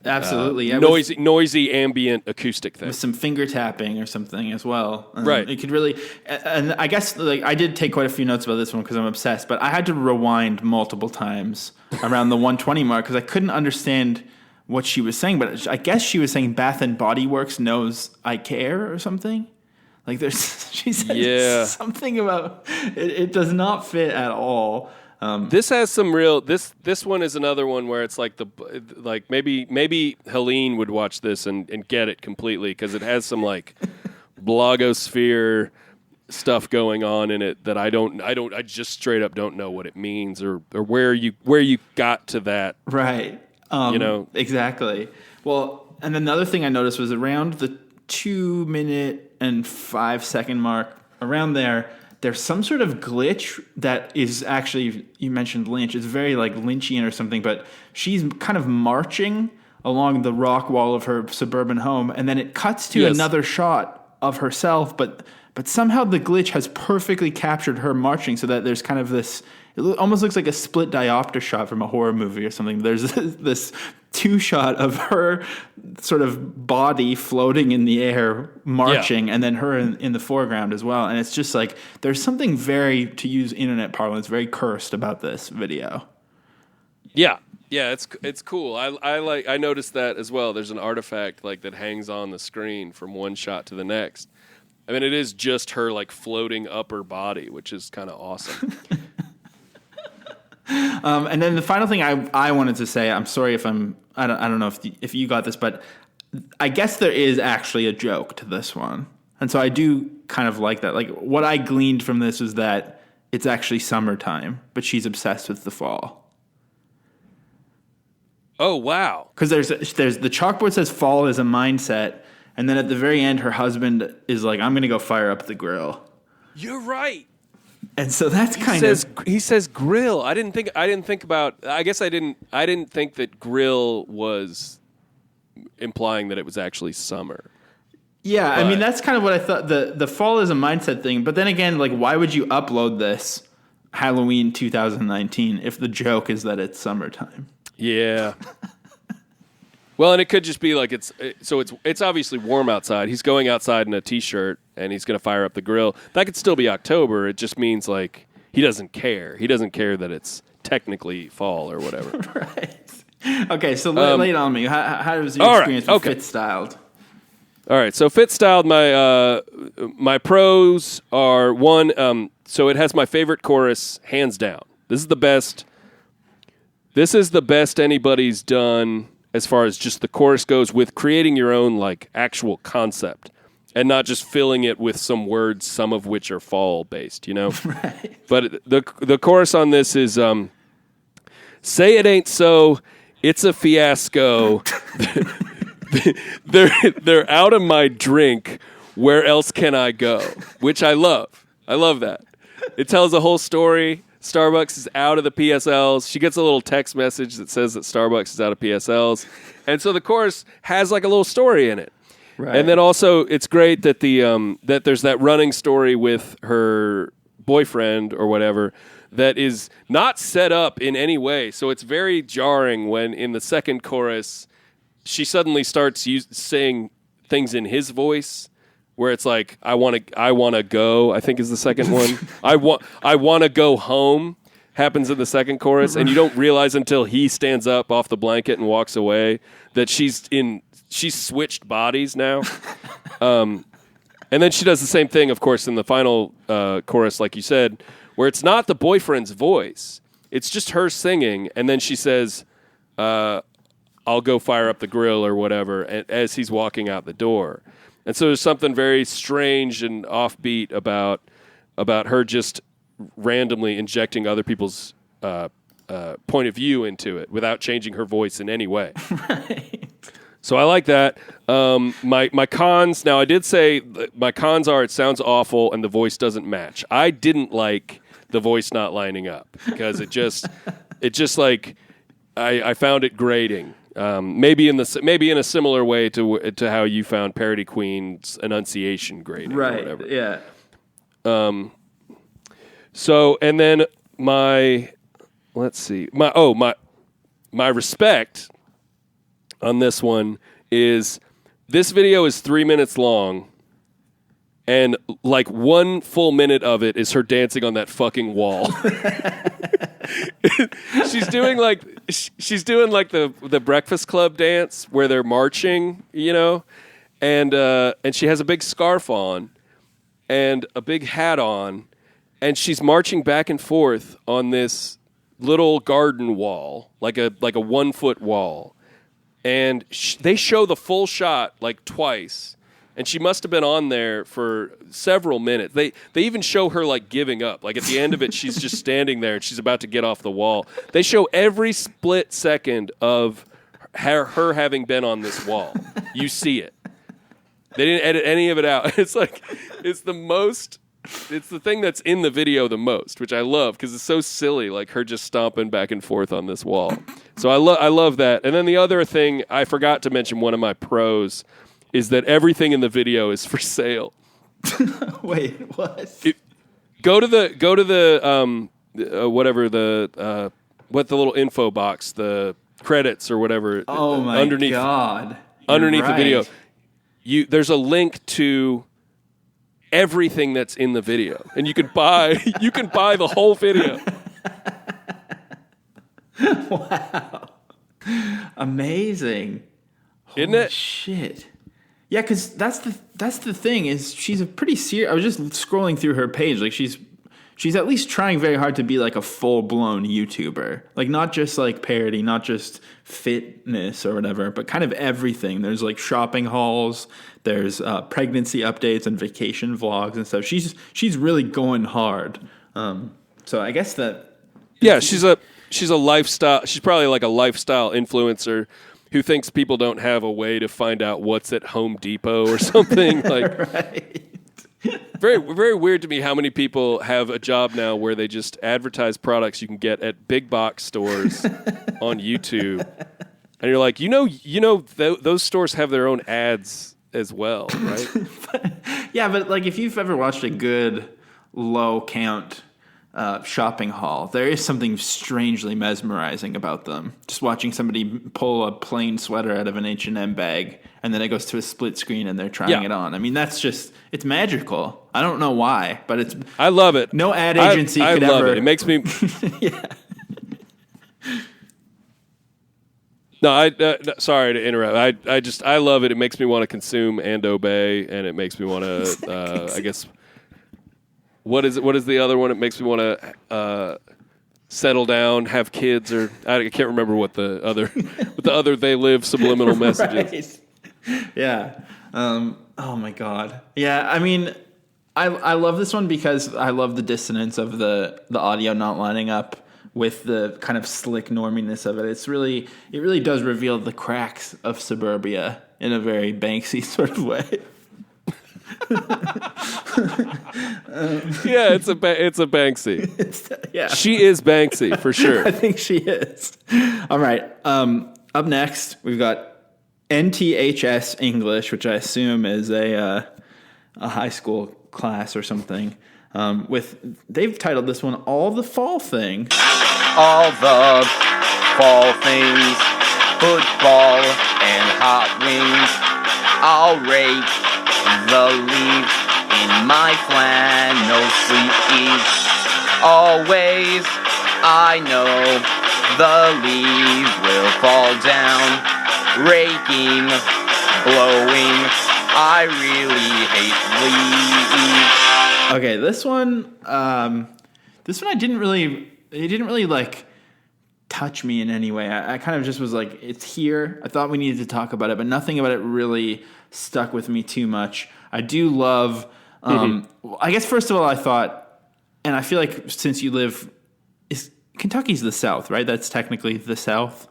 [SPEAKER 1] Absolutely,
[SPEAKER 5] noisy ambient acoustic thing
[SPEAKER 1] with some finger tapping or something as well.
[SPEAKER 5] Right,
[SPEAKER 1] it could really. And I guess like I did take quite a few notes about this one because I'm obsessed. But I had to rewind multiple times around the 120 mark because I couldn't understand what she was saying. But I guess she was saying Bath and Body Works knows I care or something. Like she said something about it. It does not fit at all.
[SPEAKER 5] This has some real. This one is another one where it's like maybe Helene would watch this and get it completely because it has some like blogosphere stuff going on in it that I just straight up don't know what it means or where you got to that.
[SPEAKER 1] Right.
[SPEAKER 5] You know
[SPEAKER 1] exactly. Well, and then the other thing I noticed was around the 2 minute and 5 second mark around there. There's some sort of glitch that is actually, you mentioned Lynch, it's very like Lynchian or something, but she's kind of marching along the rock wall of her suburban home, and then it cuts to another shot of herself, but somehow the glitch has perfectly captured her marching so that there's kind of this, it almost looks like a split diopter shot from a horror movie or something. There's this two shot of her sort of body floating in the air, marching, and then her in the foreground as well. And it's just like, there's something very, to use internet parlance, very cursed about this video.
[SPEAKER 5] Yeah, it's cool. I noticed that as well. There's an artifact like that hangs on the screen from one shot to the next. I mean, it is just her like floating upper body, which is kind of awesome.
[SPEAKER 1] And then the final thing I wanted to say, I'm sorry if I don't know if you got this, but I guess there is actually a joke to this one. And so I do kind of like that. Like what I gleaned from this is that it's actually summertime, but she's obsessed with the fall.
[SPEAKER 5] Oh, wow.
[SPEAKER 1] Because there's the chalkboard says fall is a mindset. And then at the very end, her husband is like, I'm going to go fire up the grill.
[SPEAKER 5] You're right.
[SPEAKER 1] And so that's
[SPEAKER 5] he says grill. I didn't think about, I guess I didn't think that grill was implying that it was actually summer.
[SPEAKER 1] Yeah, I mean, that's kind of what I thought. The fall is a mindset thing. But then again, like, why would you upload this Halloween 2019 if the joke is that it's summertime?
[SPEAKER 5] Yeah. Well, and it could just be like it's obviously warm outside. He's going outside in a t-shirt and he's going to fire up the grill. That could still be October. It just means like he doesn't care. He doesn't care that it's technically fall or whatever.
[SPEAKER 1] Right. Okay, so lay it on me. How was your experience with Fit Styled?
[SPEAKER 5] All right, so Fit Styled, my pros are one. So it has my favorite chorus, hands down. This is the best. This is the best anybody's done as far as just the chorus goes, with creating your own like actual concept and not just filling it with some words, some of which are fall based, you know?
[SPEAKER 1] Right.
[SPEAKER 5] But the chorus on this is, say it ain't so, it's a fiasco. they're out of my drink. Where else can I go? Which I love. I love that. It tells the whole story. Starbucks is out of the PSLs. She gets a little text message that says that Starbucks is out of PSLs. And so the chorus has like a little story in it. Right. And then also it's great that that there's that running story with her boyfriend or whatever that is not set up in any way. So it's very jarring when in the second chorus she suddenly starts saying things in his voice. Where it's like I want to go. I think is the second one. I want to go home. Happens in the second chorus, and you don't realize until he stands up off the blanket and walks away that she's switched bodies now. And then she does the same thing, of course, in the final chorus, like you said, where it's not the boyfriend's voice. It's just her singing, and then she says, "I'll go fire up the grill" or whatever, as he's walking out the door. And so there's something very strange and offbeat about her just randomly injecting other people's point of view into it without changing her voice in any way. Right. So I like that. My cons. Now I did say my cons are it sounds awful and the voice doesn't match. I didn't like the voice not lining up because it just like I found it grating. Maybe in a similar way to how you found Parody Queen's enunciation grating,
[SPEAKER 1] right?
[SPEAKER 5] Or whatever.
[SPEAKER 1] Yeah.
[SPEAKER 5] So and then my respect on this one is this video is 3 minutes long, and like 1 full minute of it is her dancing on that fucking wall. She's doing like the Breakfast Club dance where they're marching, and she has a big scarf on and a big hat on, and she's marching back and forth on this little garden wall, like a 1 foot wall, and they show the full shot like twice. And she must have been on there for several minutes. They even show her like giving up. Like at the end of it, she's just standing there and she's about to get off the wall. They show every split second of her having been on this wall. You see it. They didn't edit any of it out. It's like it's the thing that's in the video the most, which I love because it's so silly. Like her just stomping back and forth on this wall. So I love that. And then the other thing I forgot to mention, one of my pros, is that everything in the video is for sale.
[SPEAKER 1] Wait, what?
[SPEAKER 5] Go to the whatever the what the little info box, the credits or whatever.
[SPEAKER 1] Oh my god!
[SPEAKER 5] Underneath the video, there's a link to everything that's in the video, and you can buy the whole video.
[SPEAKER 1] Wow! Amazing,
[SPEAKER 5] isn't it?
[SPEAKER 1] Shit. Yeah, because that's the thing is she's a pretty serious. I was just scrolling through her page, like she's at least trying very hard to be like a full blown YouTuber, like not just like parody, not just fitness or whatever, but kind of everything. There's like shopping hauls, there's pregnancy updates and vacation vlogs and stuff. She's really going hard. So I guess that
[SPEAKER 5] she's a lifestyle. She's probably like a lifestyle influencer who thinks people don't have a way to find out what's at Home Depot or something. Like,
[SPEAKER 1] right.
[SPEAKER 5] Very, very weird to me how many people have a job now where they just advertise products you can get at big box stores on YouTube, and you're like, those stores have their own ads as well, right?
[SPEAKER 1] but like if you've ever watched a good low count shopping haul, there is something strangely mesmerizing about them. Just watching somebody pull a plain sweater out of an H&M bag, and then it goes to a split screen and they're trying it on. I mean, it's magical. I don't know why, but
[SPEAKER 5] I love it.
[SPEAKER 1] No ad agency could
[SPEAKER 5] love
[SPEAKER 1] ever.
[SPEAKER 5] It makes me.
[SPEAKER 1] Yeah.
[SPEAKER 5] No, sorry to interrupt. I love it. It makes me want to consume and obey, and it makes me want to. I guess. What is the other one? It makes me want to settle down, have kids, or I can't remember what the other they live subliminal message is.
[SPEAKER 1] Yeah. Oh my god. Yeah. I mean, I love this one because I love the dissonance of the audio not lining up with the kind of slick norminess of it. It really does reveal the cracks of suburbia in a very Banksy sort of way.
[SPEAKER 5] Yeah, it's a Banksy.
[SPEAKER 1] Yeah,
[SPEAKER 5] She is Banksy for sure.
[SPEAKER 1] I think she is. All right. Up next, we've got NTHS English, which I assume is a high school class or something. They've titled this one "All the Fall Things."
[SPEAKER 8] All the fall things, football and hot wings. I'll rake the leaves in my flannel sleeves. Always, I know the leaves will fall down. Raking, blowing, I really hate leaves.
[SPEAKER 1] Okay, this one I didn't really like touch me in any way. I kind of just was like, it's here. I thought we needed to talk about it, but nothing about it really stuck with me too much. I do love, I guess first of all, I thought, and I feel like since you live, Kentucky's the South, right? That's technically the South.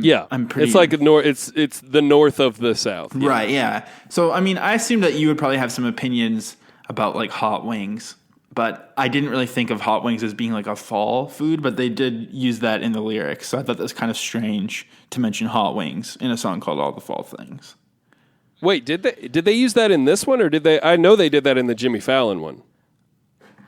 [SPEAKER 5] Yeah,
[SPEAKER 1] I'm pretty.
[SPEAKER 5] It's like it's the north of the South, yeah.
[SPEAKER 1] Right? Yeah. So I mean, I assumed that you would probably have some opinions about like hot wings, but I didn't really think of hot wings as being like a fall food. But they did use that in the lyrics, so I thought that was kind of strange to mention hot wings in a song called "All the Fall Things."
[SPEAKER 5] Wait, did they use that in this one, or did they? I know they did that in the Jimmy Fallon one.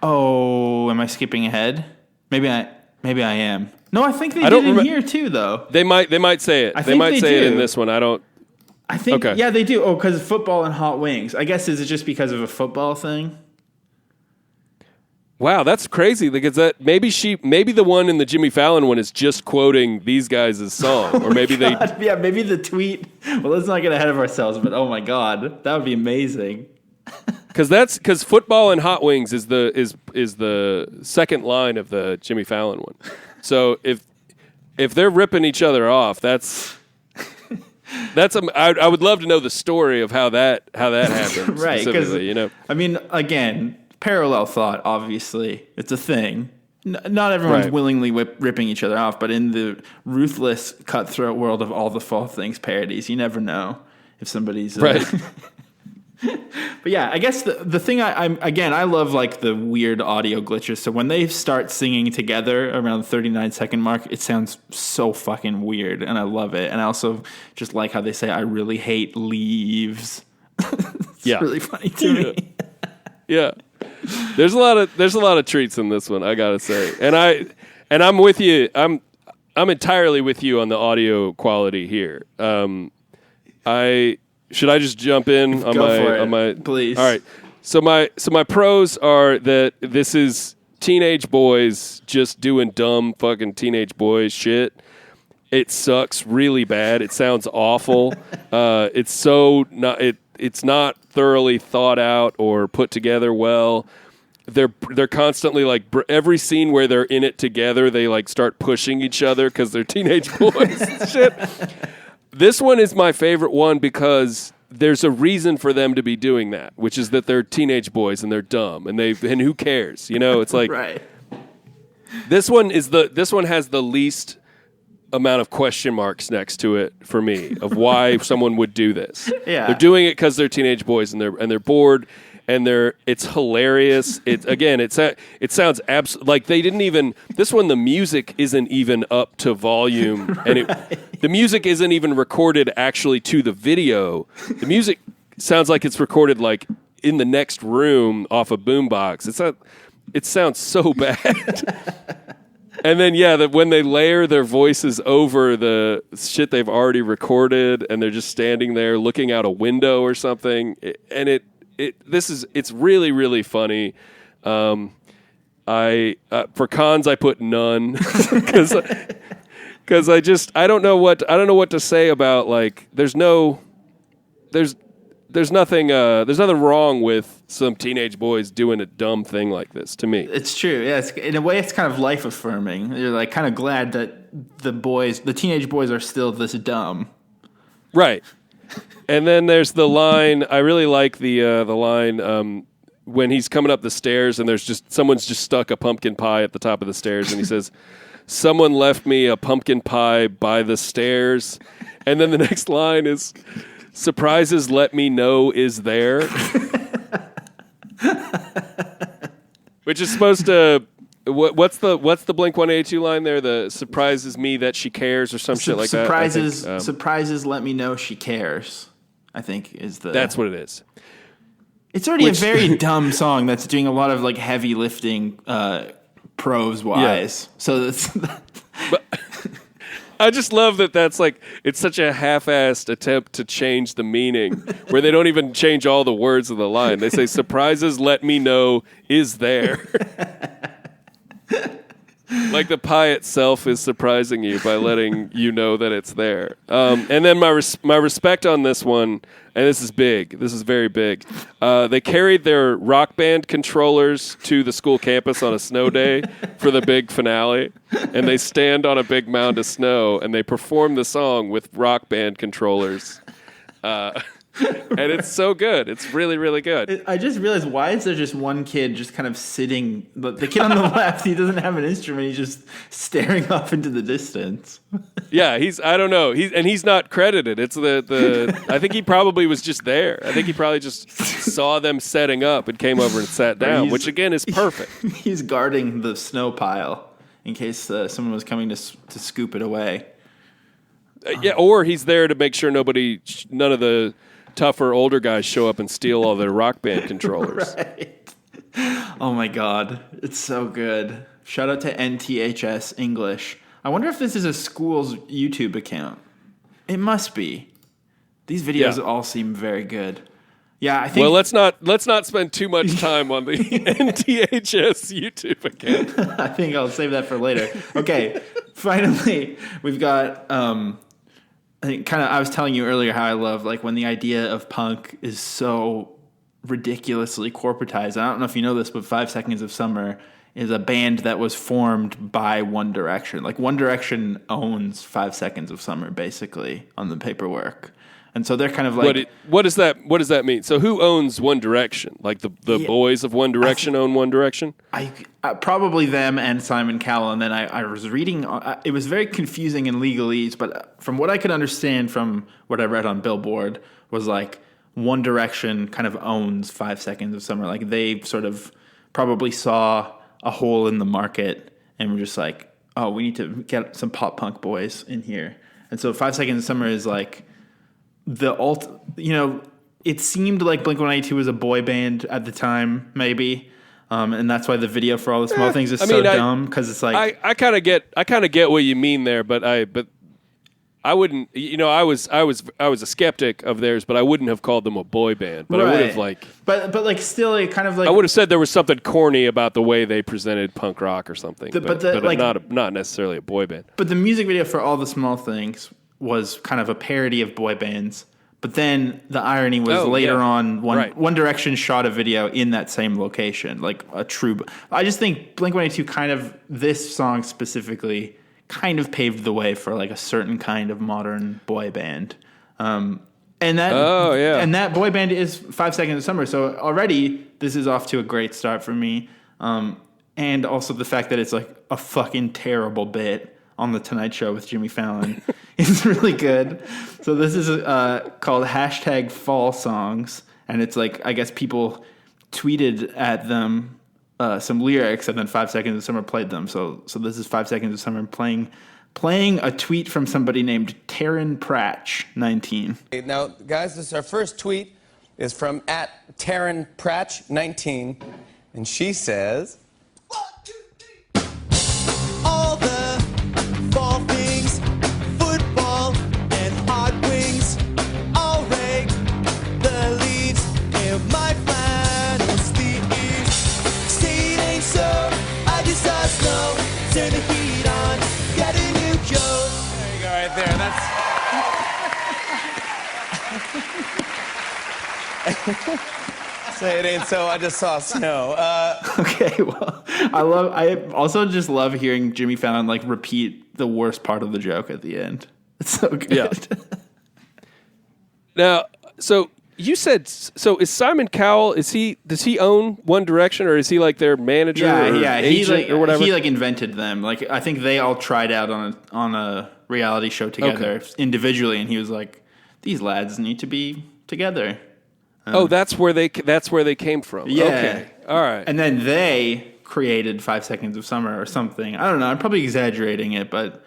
[SPEAKER 1] Oh, am I skipping ahead? Maybe I am. No, I think they did in here too, though.
[SPEAKER 5] They might say it. They might say it in this one. I don't.
[SPEAKER 1] I think,
[SPEAKER 5] okay.
[SPEAKER 1] Yeah, they do. Oh, because of football and hot wings. I guess, is it just because of a football thing?
[SPEAKER 5] Wow, that's crazy. Because maybe the one in the Jimmy Fallon one is just quoting these guys' song, or maybe
[SPEAKER 1] yeah, maybe the tweet. Well, let's not get ahead of ourselves. But oh my god, that would be amazing.
[SPEAKER 5] Because football and hot wings is the second line of the Jimmy Fallon one. So if they're ripping each other off, that's I would love to know the story of how that happened.
[SPEAKER 1] Right, because
[SPEAKER 5] you know,
[SPEAKER 1] I mean, again, parallel thought. Obviously, it's a thing. Not everyone's
[SPEAKER 5] Right.
[SPEAKER 1] willingly ripping each other off, but in the ruthless, cutthroat world of All the Fall Things parodies, you never know if somebody's
[SPEAKER 5] right.
[SPEAKER 1] But yeah, I guess the thing I love like the weird audio glitches. So when they start singing together around the 39-second mark, it sounds so fucking weird, and I love it. And I also just like how they say, "I really hate leaves." It's really funny to me.
[SPEAKER 5] Yeah. There's a lot of treats in this one, I gotta say, and I'm with you. I'm entirely with you on the audio quality here. Should I just jump in on my
[SPEAKER 1] please?
[SPEAKER 5] All right. So my pros are that this is teenage boys just doing dumb fucking teenage boy shit. It sucks really bad. It sounds awful. It's not thoroughly thought out or put together well. They're constantly like every scene where they're in it together, they like start pushing each other because they're teenage boys and shit. This one is my favorite one because there's a reason for them to be doing that, which is that they're teenage boys and they're dumb and who cares? You know, it's like
[SPEAKER 1] right.
[SPEAKER 5] This one has the least amount of question marks next to it for me of why someone would do this.
[SPEAKER 1] Yeah.
[SPEAKER 5] They're doing it because they're teenage boys and they're bored and it's hilarious. It sounds like they didn't even. This one, the music isn't even up to volume, right. And the music isn't even recorded actually to the video. The music sounds like it's recorded like in the next room off a boombox. It sounds so bad. And then when they layer their voices over the shit they've already recorded, and they're just standing there looking out a window or something, it's really, really funny. For cons I put none because I don't know what to say about like there's nothing wrong with some teenage boys doing a dumb thing like this to me.
[SPEAKER 1] It's true. Yeah, in a way it's kind of life affirming. You're like kind of glad that the teenage boys are still this dumb.
[SPEAKER 5] Right. And then there's the line. I really like the line when he's coming up the stairs and someone's just stuck a pumpkin pie at the top of the stairs, and he says, "Someone left me a pumpkin pie by the stairs," And then the next line is, surprises let me know is there. Which is supposed to... What's the Blink-182 line there? The surprises me that she cares or some shit like
[SPEAKER 1] surprises,
[SPEAKER 5] that.
[SPEAKER 1] Surprises let me know she cares, I think is the...
[SPEAKER 5] That's what it is.
[SPEAKER 1] It's already a very dumb song that's doing a lot of like heavy lifting prose-wise.
[SPEAKER 5] Yeah.
[SPEAKER 1] So that's...
[SPEAKER 5] But I just love that that's like, it's such a half-assed attempt to change the meaning where they don't even change all the words of the line. They say, surprises let me know is there. Like the pie itself is surprising you by letting you know that it's there. And then my respect on this one, and this is big. This is very big. They carried their Rock Band controllers to the school campus on a snow day for the big finale, and they stand on a big mound of snow and they perform the song with Rock Band controllers. And it's so good. It's really, really good.
[SPEAKER 1] I just realized, why is there just one kid just kind of sitting? The kid on the left, he doesn't have an instrument. He's just staring off into the distance.
[SPEAKER 5] Yeah, I don't know. He's not credited. It's the I think he probably was just there. I think he probably just saw them setting up and came over and sat down, which again is perfect.
[SPEAKER 1] He's guarding the snow pile in case someone was coming to scoop it away.
[SPEAKER 5] Yeah, or he's there to make sure none of the tougher older guys show up and steal all their Rock Band controllers.
[SPEAKER 1] Right. Oh my God, it's so good. Shout out to NTHS English. I wonder if this is a school's YouTube account. It must be. These videos all seem very good. Yeah, I think.
[SPEAKER 5] Well, let's not spend too much time on the NTHS YouTube account.
[SPEAKER 1] I think I'll save that for later. Okay, finally, we've got. I think I was telling you earlier how I love like when the idea of punk is so ridiculously corporatized. I don't know if you know this, but 5 Seconds of Summer is a band that was formed by One Direction. Like One Direction owns 5 Seconds of Summer basically on the paperwork. And so they're kind of like...
[SPEAKER 5] What does that mean? So who owns One Direction? Like the boys of One Direction own One Direction?
[SPEAKER 1] Probably them and Simon Cowell. And then I was reading... it was very confusing in legalese, but from what I could understand from what I read on Billboard was like One Direction kind of owns 5 Seconds of Summer. Like they sort of probably saw a hole in the market and were just like, oh, we need to get some pop punk boys in here. And so 5 Seconds of Summer is like... it seemed like Blink-182 was a boy band at the time, maybe, and that's why the video for All the Small Things is so dumb because it's like
[SPEAKER 5] I kind of get what you mean there, but I wouldn't. I was a skeptic of theirs, but I wouldn't have called them a boy band. But I would have
[SPEAKER 1] but like still, it kind of like
[SPEAKER 5] I would have said there was something corny about the way they presented punk rock or something. But not necessarily a boy band.
[SPEAKER 1] But the music video for All the Small Things was kind of a parody of boy bands. But then the irony was later on, One Direction shot a video in that same location, like a true... I just think Blink-182 this song specifically, kind of paved the way for like a certain kind of modern boy band. And that boy band is 5 Seconds of Summer. So already this is off to a great start for me. And also the fact that it's like a fucking terrible bit on The Tonight Show with Jimmy Fallon is really good. So this is called #Fall Songs, and it's like, I guess people tweeted at them some lyrics, and then 5 Seconds of Summer played them. So this is 5 Seconds of Summer playing a tweet from somebody named Taryn Pratch, 19.
[SPEAKER 9] Now, guys, this is our first tweet. Is from @TarynPratch 19, and she says, all the fall things, football and hot wings, I'll rake the leaves in my flannel sleeves. Say it ain't so, I just saw snow, turn the heat on, get a new coat. There you go, right there. Say it ain't so, I just saw snow.
[SPEAKER 1] Okay, well, I also just love hearing Jimmy Fallon like repeat the worst part of the joke at the end. It's so good.
[SPEAKER 5] Yeah. Now, so you said, is Simon Cowell, does he own One Direction, or is he like their manager or agent or whatever?
[SPEAKER 1] He like invented them. Like I think they all tried out on reality show together individually, and he was like, "These lads need to be together."
[SPEAKER 5] That's where they came from.
[SPEAKER 1] Yeah.
[SPEAKER 5] Okay. All right.
[SPEAKER 1] And then they created 5 Seconds of Summer or something. I don't know. I'm probably exaggerating it, but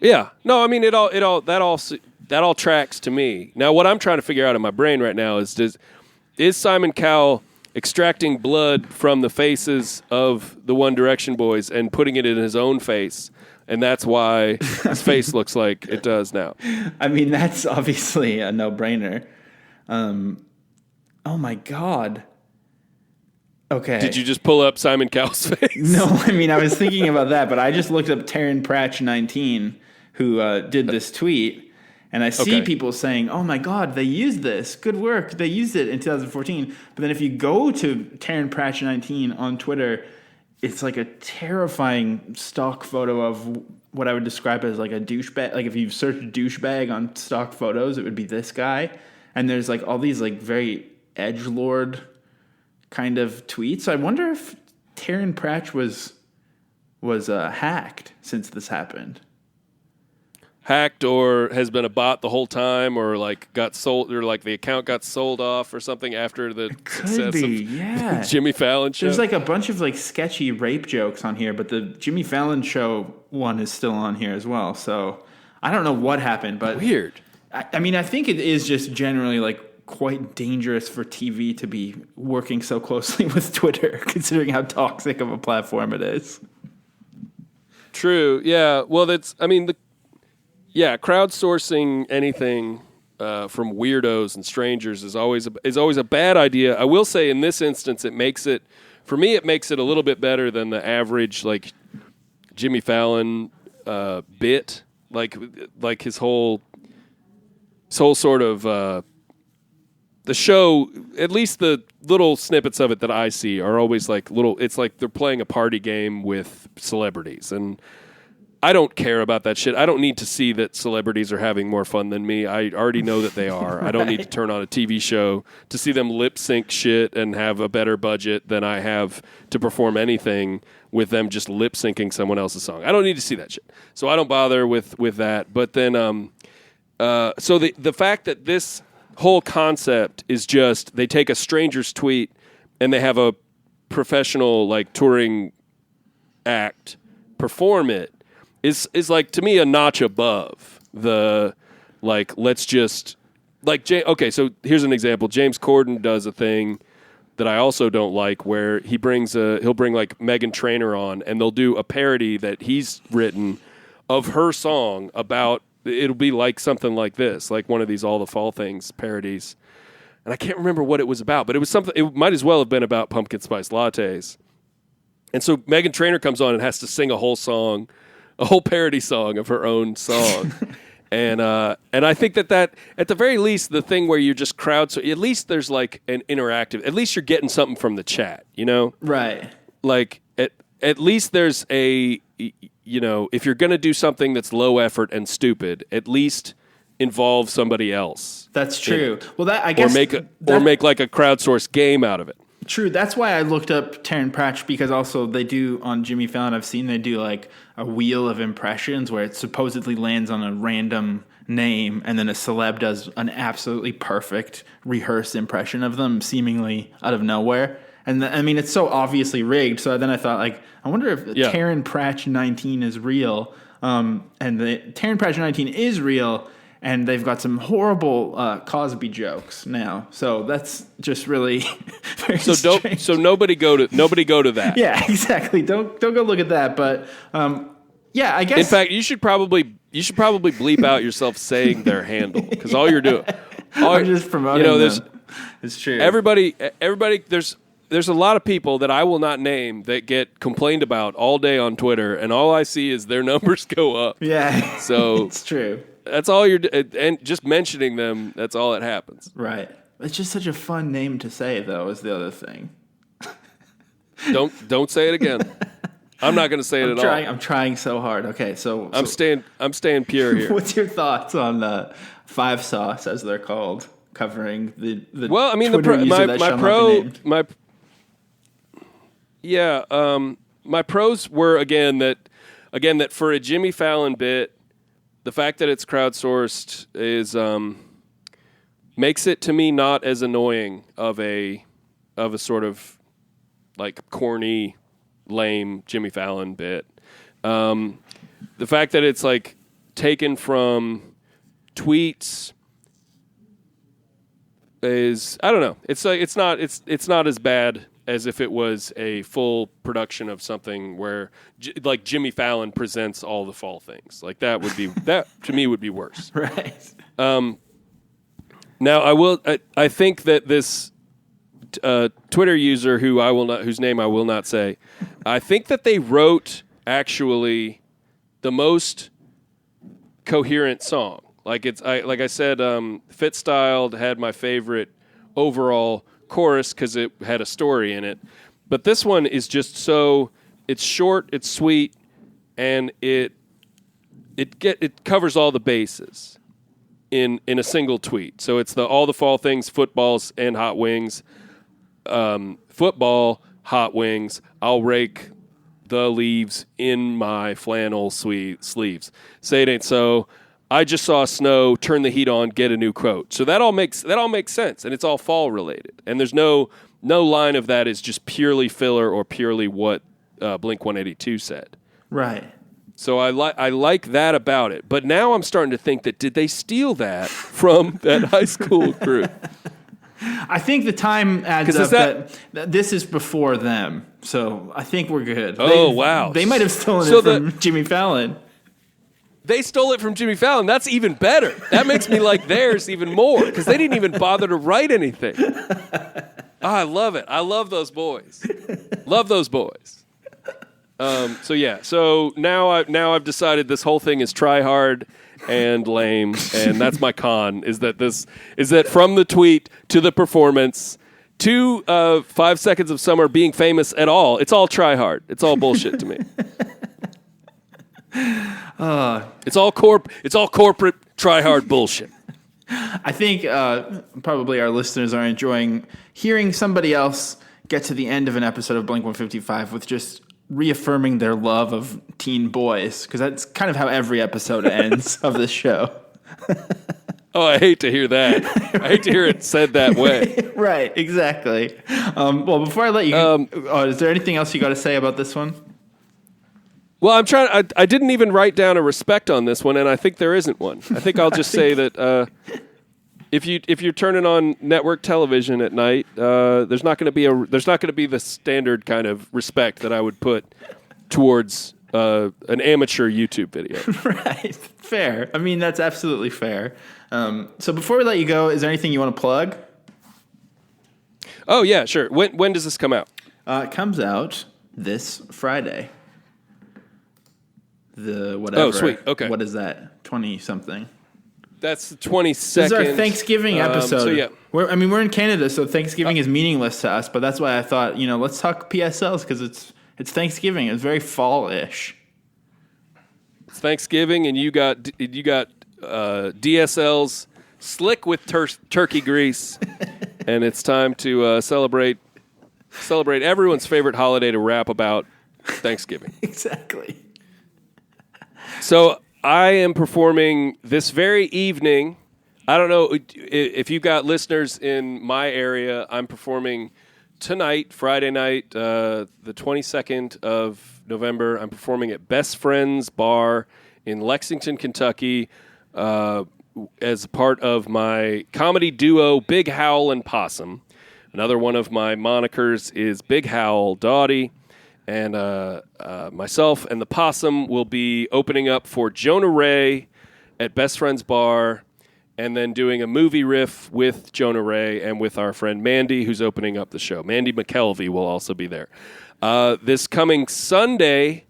[SPEAKER 5] yeah. No, I mean that all tracks to me. Now, what I'm trying to figure out in my brain right now is Simon Cowell extracting blood from the faces of the One Direction boys and putting it in his own face, and that's why his face looks like it does now.
[SPEAKER 1] I mean, that's obviously a no-brainer. Oh my God. Okay.
[SPEAKER 5] Did you just pull up Simon Cowell's face?
[SPEAKER 1] No, I mean, I was thinking about that, but I just looked up Taryn Pratch 19, who did this tweet, and I see people saying, "Oh my God, they used this. Good work. They used it in 2014." But then if you go to Taryn Pratch 19 on Twitter, it's like a terrifying stock photo of what I would describe as like a douchebag. Like if you search douchebag on stock photos, it would be this guy. And there's like all these like very edgelord kind of tweets. So I wonder if Taryn Pratch was hacked since this happened.
[SPEAKER 5] Hacked, or has been a bot the whole time, or like got sold, or like the account got sold off or something after the success of Jimmy Fallon show.
[SPEAKER 1] There's like a bunch of like sketchy rape jokes on here, but the Jimmy Fallon show one is still on here as well. So I don't know what happened, but
[SPEAKER 5] weird.
[SPEAKER 1] I mean, I think it is just generally like quite dangerous for TV to be working so closely with Twitter, considering how toxic of a platform it is.
[SPEAKER 5] True. Yeah. Well, crowdsourcing anything from weirdos and strangers is always a bad idea. I will say in this instance, it makes it a little bit better than the average like Jimmy Fallon bit, like his whole sort of. The show, at least the little snippets of it that I see, are always like it's like they're playing a party game with celebrities. And I don't care about that shit. I don't need to see that celebrities are having more fun than me. I already know that they are. I don't need to turn on a TV show to see them lip sync shit and have a better budget than I have to perform anything with them just lip syncing someone else's song. I don't need to see that shit. So I don't bother with that. But then, so the fact that this whole concept is just they take a stranger's tweet and they have a professional like touring act perform it is like to me a notch above the like let's just like okay, so here's an example. James Corden does a thing that I also don't like where he'll bring like Meghan Trainor on and they'll do a parody that he's written of her song about. It'll be like something like this, like one of these All the Fall Things parodies. And I can't remember what it was about, but it was something, it might as well have been about pumpkin spice lattes. And so Meghan Trainor comes on and has to sing a whole parody song of her own song. and I think that at the very least, the thing where you're just at least there's like an interactive, at least you're getting something from the chat, you know?
[SPEAKER 1] Right.
[SPEAKER 5] Like at least there's if you're going to do something that's low effort and stupid, at least involve somebody else.
[SPEAKER 1] That's true. Well, that I guess
[SPEAKER 5] or make like a crowdsourced game out of it.
[SPEAKER 1] True. That's why I looked up Taryn Pratch, because also they do on Jimmy Fallon. I've seen they do like a wheel of impressions where it supposedly lands on a random name, and then a celeb does an absolutely perfect rehearsed impression of them, seemingly out of nowhere. And I mean, it's so obviously rigged. So then I thought, like, I wonder if Taryn Pratch 19 is real. And the Taryn Pratch 19 is real, and they've got some horrible Cosby jokes now. So that's just really very strange.
[SPEAKER 5] So nobody go to that.
[SPEAKER 1] Yeah, exactly. Don't go look at that. But yeah, I guess.
[SPEAKER 5] In fact, you should probably bleep out yourself saying their handle, because all you're doing,
[SPEAKER 1] I'm just promoting them. It's true.
[SPEAKER 5] Everybody. There's a lot of people that I will not name that get complained about all day on Twitter, and all I see is their numbers go up.
[SPEAKER 1] Yeah,
[SPEAKER 5] so
[SPEAKER 1] it's true.
[SPEAKER 5] That's all and just mentioning them, that's all that happens.
[SPEAKER 1] Right. It's just such a fun name to say, though, is the other thing.
[SPEAKER 5] Don't say it again. I'm not going to say it at all.
[SPEAKER 1] I'm trying so hard. Okay, so
[SPEAKER 5] I'm staying pure here.
[SPEAKER 1] What's your thoughts on Five Sauce, as they're called, covering the
[SPEAKER 5] well, I mean,
[SPEAKER 1] Twitter
[SPEAKER 5] my pros were again that for a Jimmy Fallon bit, the fact that it's crowdsourced is makes it to me not as annoying of a sort of like corny, lame Jimmy Fallon bit. The fact that it's like taken from tweets is, I don't know. It's like it's not as bad as if it was a full production of something where like Jimmy Fallon presents all the fall things. Like that to me would be worse.
[SPEAKER 1] Right.
[SPEAKER 5] Now I think that this Twitter user whose name I will not say, I think that they wrote actually the most coherent song. Like I said, Fit Styled had my favorite overall chorus because it had a story in it. But this one is just it's short, it's sweet, and it covers all the bases in a single tweet. So it's all the fall things, footballs and hot wings. Football, hot wings, I'll rake the leaves in my flannel sleeves. Say it ain't so. I just saw snow, turn the heat on, get a new coat. So that all makes sense, and it's all fall related. And there's no line of that is just purely filler or purely what Blink-182 said.
[SPEAKER 1] Right.
[SPEAKER 5] So I like that about it. But now I'm starting to think that did they steal that from that high school group?
[SPEAKER 1] I think the time adds up that this is before them, so I think we're good.
[SPEAKER 5] Wow.
[SPEAKER 1] They might have stolen it from Jimmy Fallon.
[SPEAKER 5] They stole it from Jimmy Fallon. That's even better. That makes me like theirs even more because they didn't even bother to write anything. I love it. I love those boys. Love those boys. So now I've decided this whole thing is try hard and lame, and that's my con. Is that from the tweet to the performance to 5 Seconds of Summer being famous at all? It's all try hard. It's all bullshit to me. It's all corporate try hard bullshit.
[SPEAKER 1] I think probably our listeners are enjoying hearing somebody else get to the end of an episode of Blink-155 with just reaffirming their love of teen boys, because that's kind of how every episode ends of this show.
[SPEAKER 5] Oh, I hate to hear that. I hate to hear it said that way.
[SPEAKER 1] Right, exactly. Well, before I let you is there anything else you got to say about this one?
[SPEAKER 5] Well, I'm trying. I didn't even write down a respect on this one, and I think there isn't one. I think I'll just say that if you're turning on network television at night, there's not going to be the standard kind of respect that I would put towards an amateur YouTube video.
[SPEAKER 1] Right, fair. I mean, that's absolutely fair. So before we let you go, is there anything you want to plug?
[SPEAKER 5] Oh yeah, sure. When does this come out?
[SPEAKER 1] It comes out this Friday. The whatever.
[SPEAKER 5] Oh, sweet. Okay.
[SPEAKER 1] What is that? 20-something.
[SPEAKER 5] That's the 22nd.
[SPEAKER 1] This is our Thanksgiving episode.
[SPEAKER 5] So yeah.
[SPEAKER 1] We're in Canada, so Thanksgiving is meaningless to us. But that's why I thought, let's talk PSLs because it's Thanksgiving. It's very fall-ish.
[SPEAKER 5] It's Thanksgiving, and you got DSLs slick with turkey grease, and it's time to celebrate everyone's favorite holiday to rap about, Thanksgiving.
[SPEAKER 1] Exactly.
[SPEAKER 5] So I am performing this very evening. I don't know if you've got listeners in my area. I'm performing tonight, Friday night, the 22nd of November. I'm performing at Best Friends Bar in Lexington, Kentucky, as part of my comedy duo, Big Howl and Possum. Another one of my monikers is Big Howl Doughty. And myself and the Possum will be opening up for Jonah Ray at Best Friends Bar, and then doing a movie riff with Jonah Ray and with our friend Mandy, who's opening up the show. Mandy McKelvey will also be there. This coming Sunday,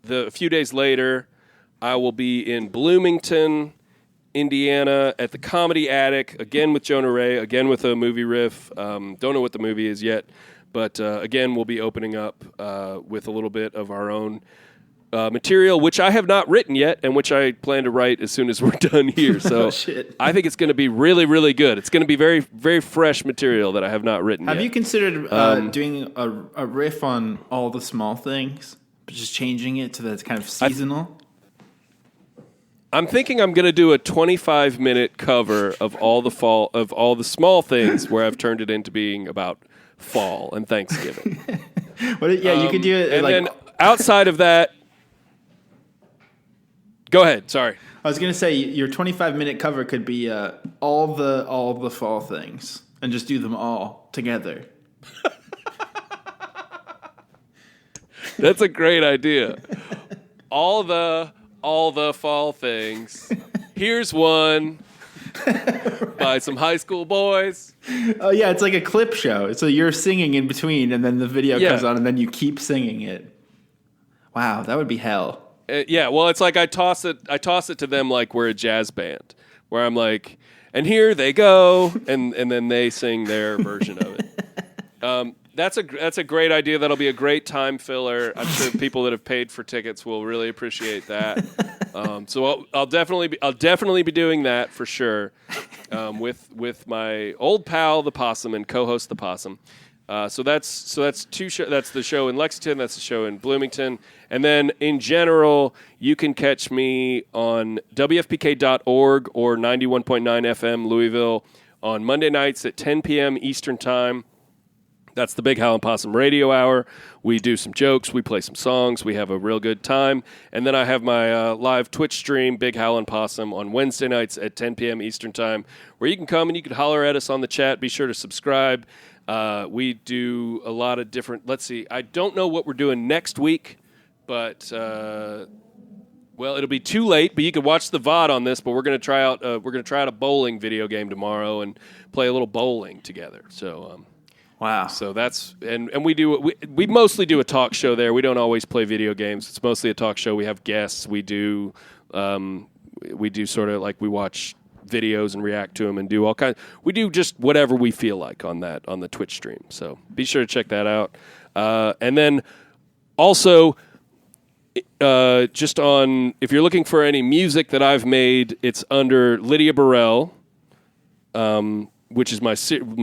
[SPEAKER 5] a few days later, I will be in Bloomington, Indiana, at the Comedy Attic, again with Jonah Ray, again with a movie riff. Don't know what the movie is yet. But again, we'll be opening up with a little bit of our own material, which I have not written yet, and which I plan to write as soon as we're done here. So I think it's going to be really, really good. It's going to be very, very fresh material that I have not written yet.
[SPEAKER 1] Have you considered doing a riff on All the Small Things, but just changing it to that kind of seasonal?
[SPEAKER 5] I'm thinking I'm going to do a 25-minute cover of all the small things where I've turned it into being about fall and Thanksgiving.
[SPEAKER 1] You could do it.
[SPEAKER 5] And then outside of that, go ahead. Sorry.
[SPEAKER 1] I was gonna say your 25-minute cover could be all the fall things, and just do them all together.
[SPEAKER 5] That's a great idea. All the fall things. Here's one by some high school boys.
[SPEAKER 1] Oh yeah, it's like a clip show. So you're singing in between, and then the video comes on, and then you keep singing it. Wow, that would be hell.
[SPEAKER 5] Well, it's like I toss it to them like we're a jazz band, where I'm like, and here they go, and then they sing their version of it. That's a great idea. That'll be a great time filler. I'm sure people that have paid for tickets will really appreciate that. So I'll definitely be doing that for sure, with my old pal the Possum and co-host the Possum. So that's two shows. That's the show in Lexington. That's the show in Bloomington. And then in general, you can catch me on WFPK.org or 91.9 FM Louisville on Monday nights at 10 p.m. Eastern Time. That's the Big Hal and Possum Radio Hour. We do some jokes. We play some songs. We have a real good time. And then I have my live Twitch stream, Big Hal and Possum, on Wednesday nights at 10 p.m. Eastern Time, where you can come and you can holler at us on the chat. Be sure to subscribe. We do a lot of different. Let's see. I don't know what we're doing next week, but it'll be too late. But you can watch the VOD on this. But we're going to try out. We're going to try out a bowling video game tomorrow and play a little bowling together. So.
[SPEAKER 1] Wow.
[SPEAKER 5] So that's and we mostly do a talk show there. We don't always play video games. It's mostly a talk show. We have guests. We do sort of like we watch videos and react to them and do all kinds. We do just whatever we feel like on the Twitch stream. So be sure to check that out. And then also just on if you're looking for any music that I've made, it's under Lydia Burrell. Which is my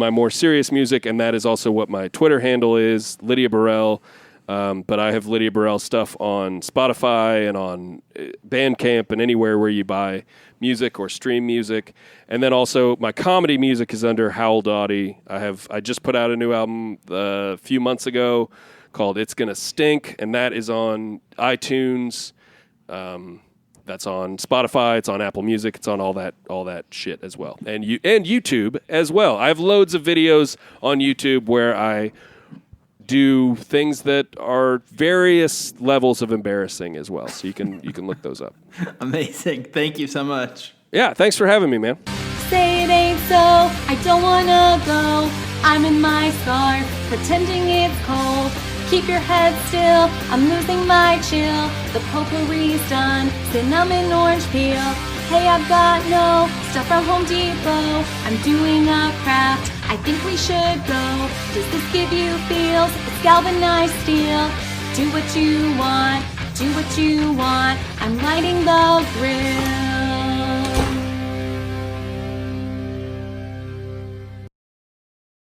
[SPEAKER 5] more serious music, and that is also what my Twitter handle is, Lydia Burrell. But I have Lydia Burrell stuff on Spotify and on Bandcamp and anywhere where you buy music or stream music. And then also my comedy music is under Howl Dottie. I just put out a new album a few months ago called It's Gonna Stink, and that is on iTunes. That's on Spotify. It's on Apple Music. It's on all that shit as well, and YouTube as well. I have loads of videos on YouTube where I do things that are various levels of embarrassing as well. So you can look those up.
[SPEAKER 1] Amazing. Thank you so much.
[SPEAKER 5] Yeah, thanks for having me, man.
[SPEAKER 7] Say it ain't so, I don't wanna go. I'm in my scarf, pretending it's cold. Keep your head still, I'm losing my chill. The potpourri's done, cinnamon orange peel. Hey, I've got no stuff from Home Depot. I'm doing a craft, I think we should go. Does this give you feels? It's galvanized steel. Do what you want, do what you want. I'm lighting the grill.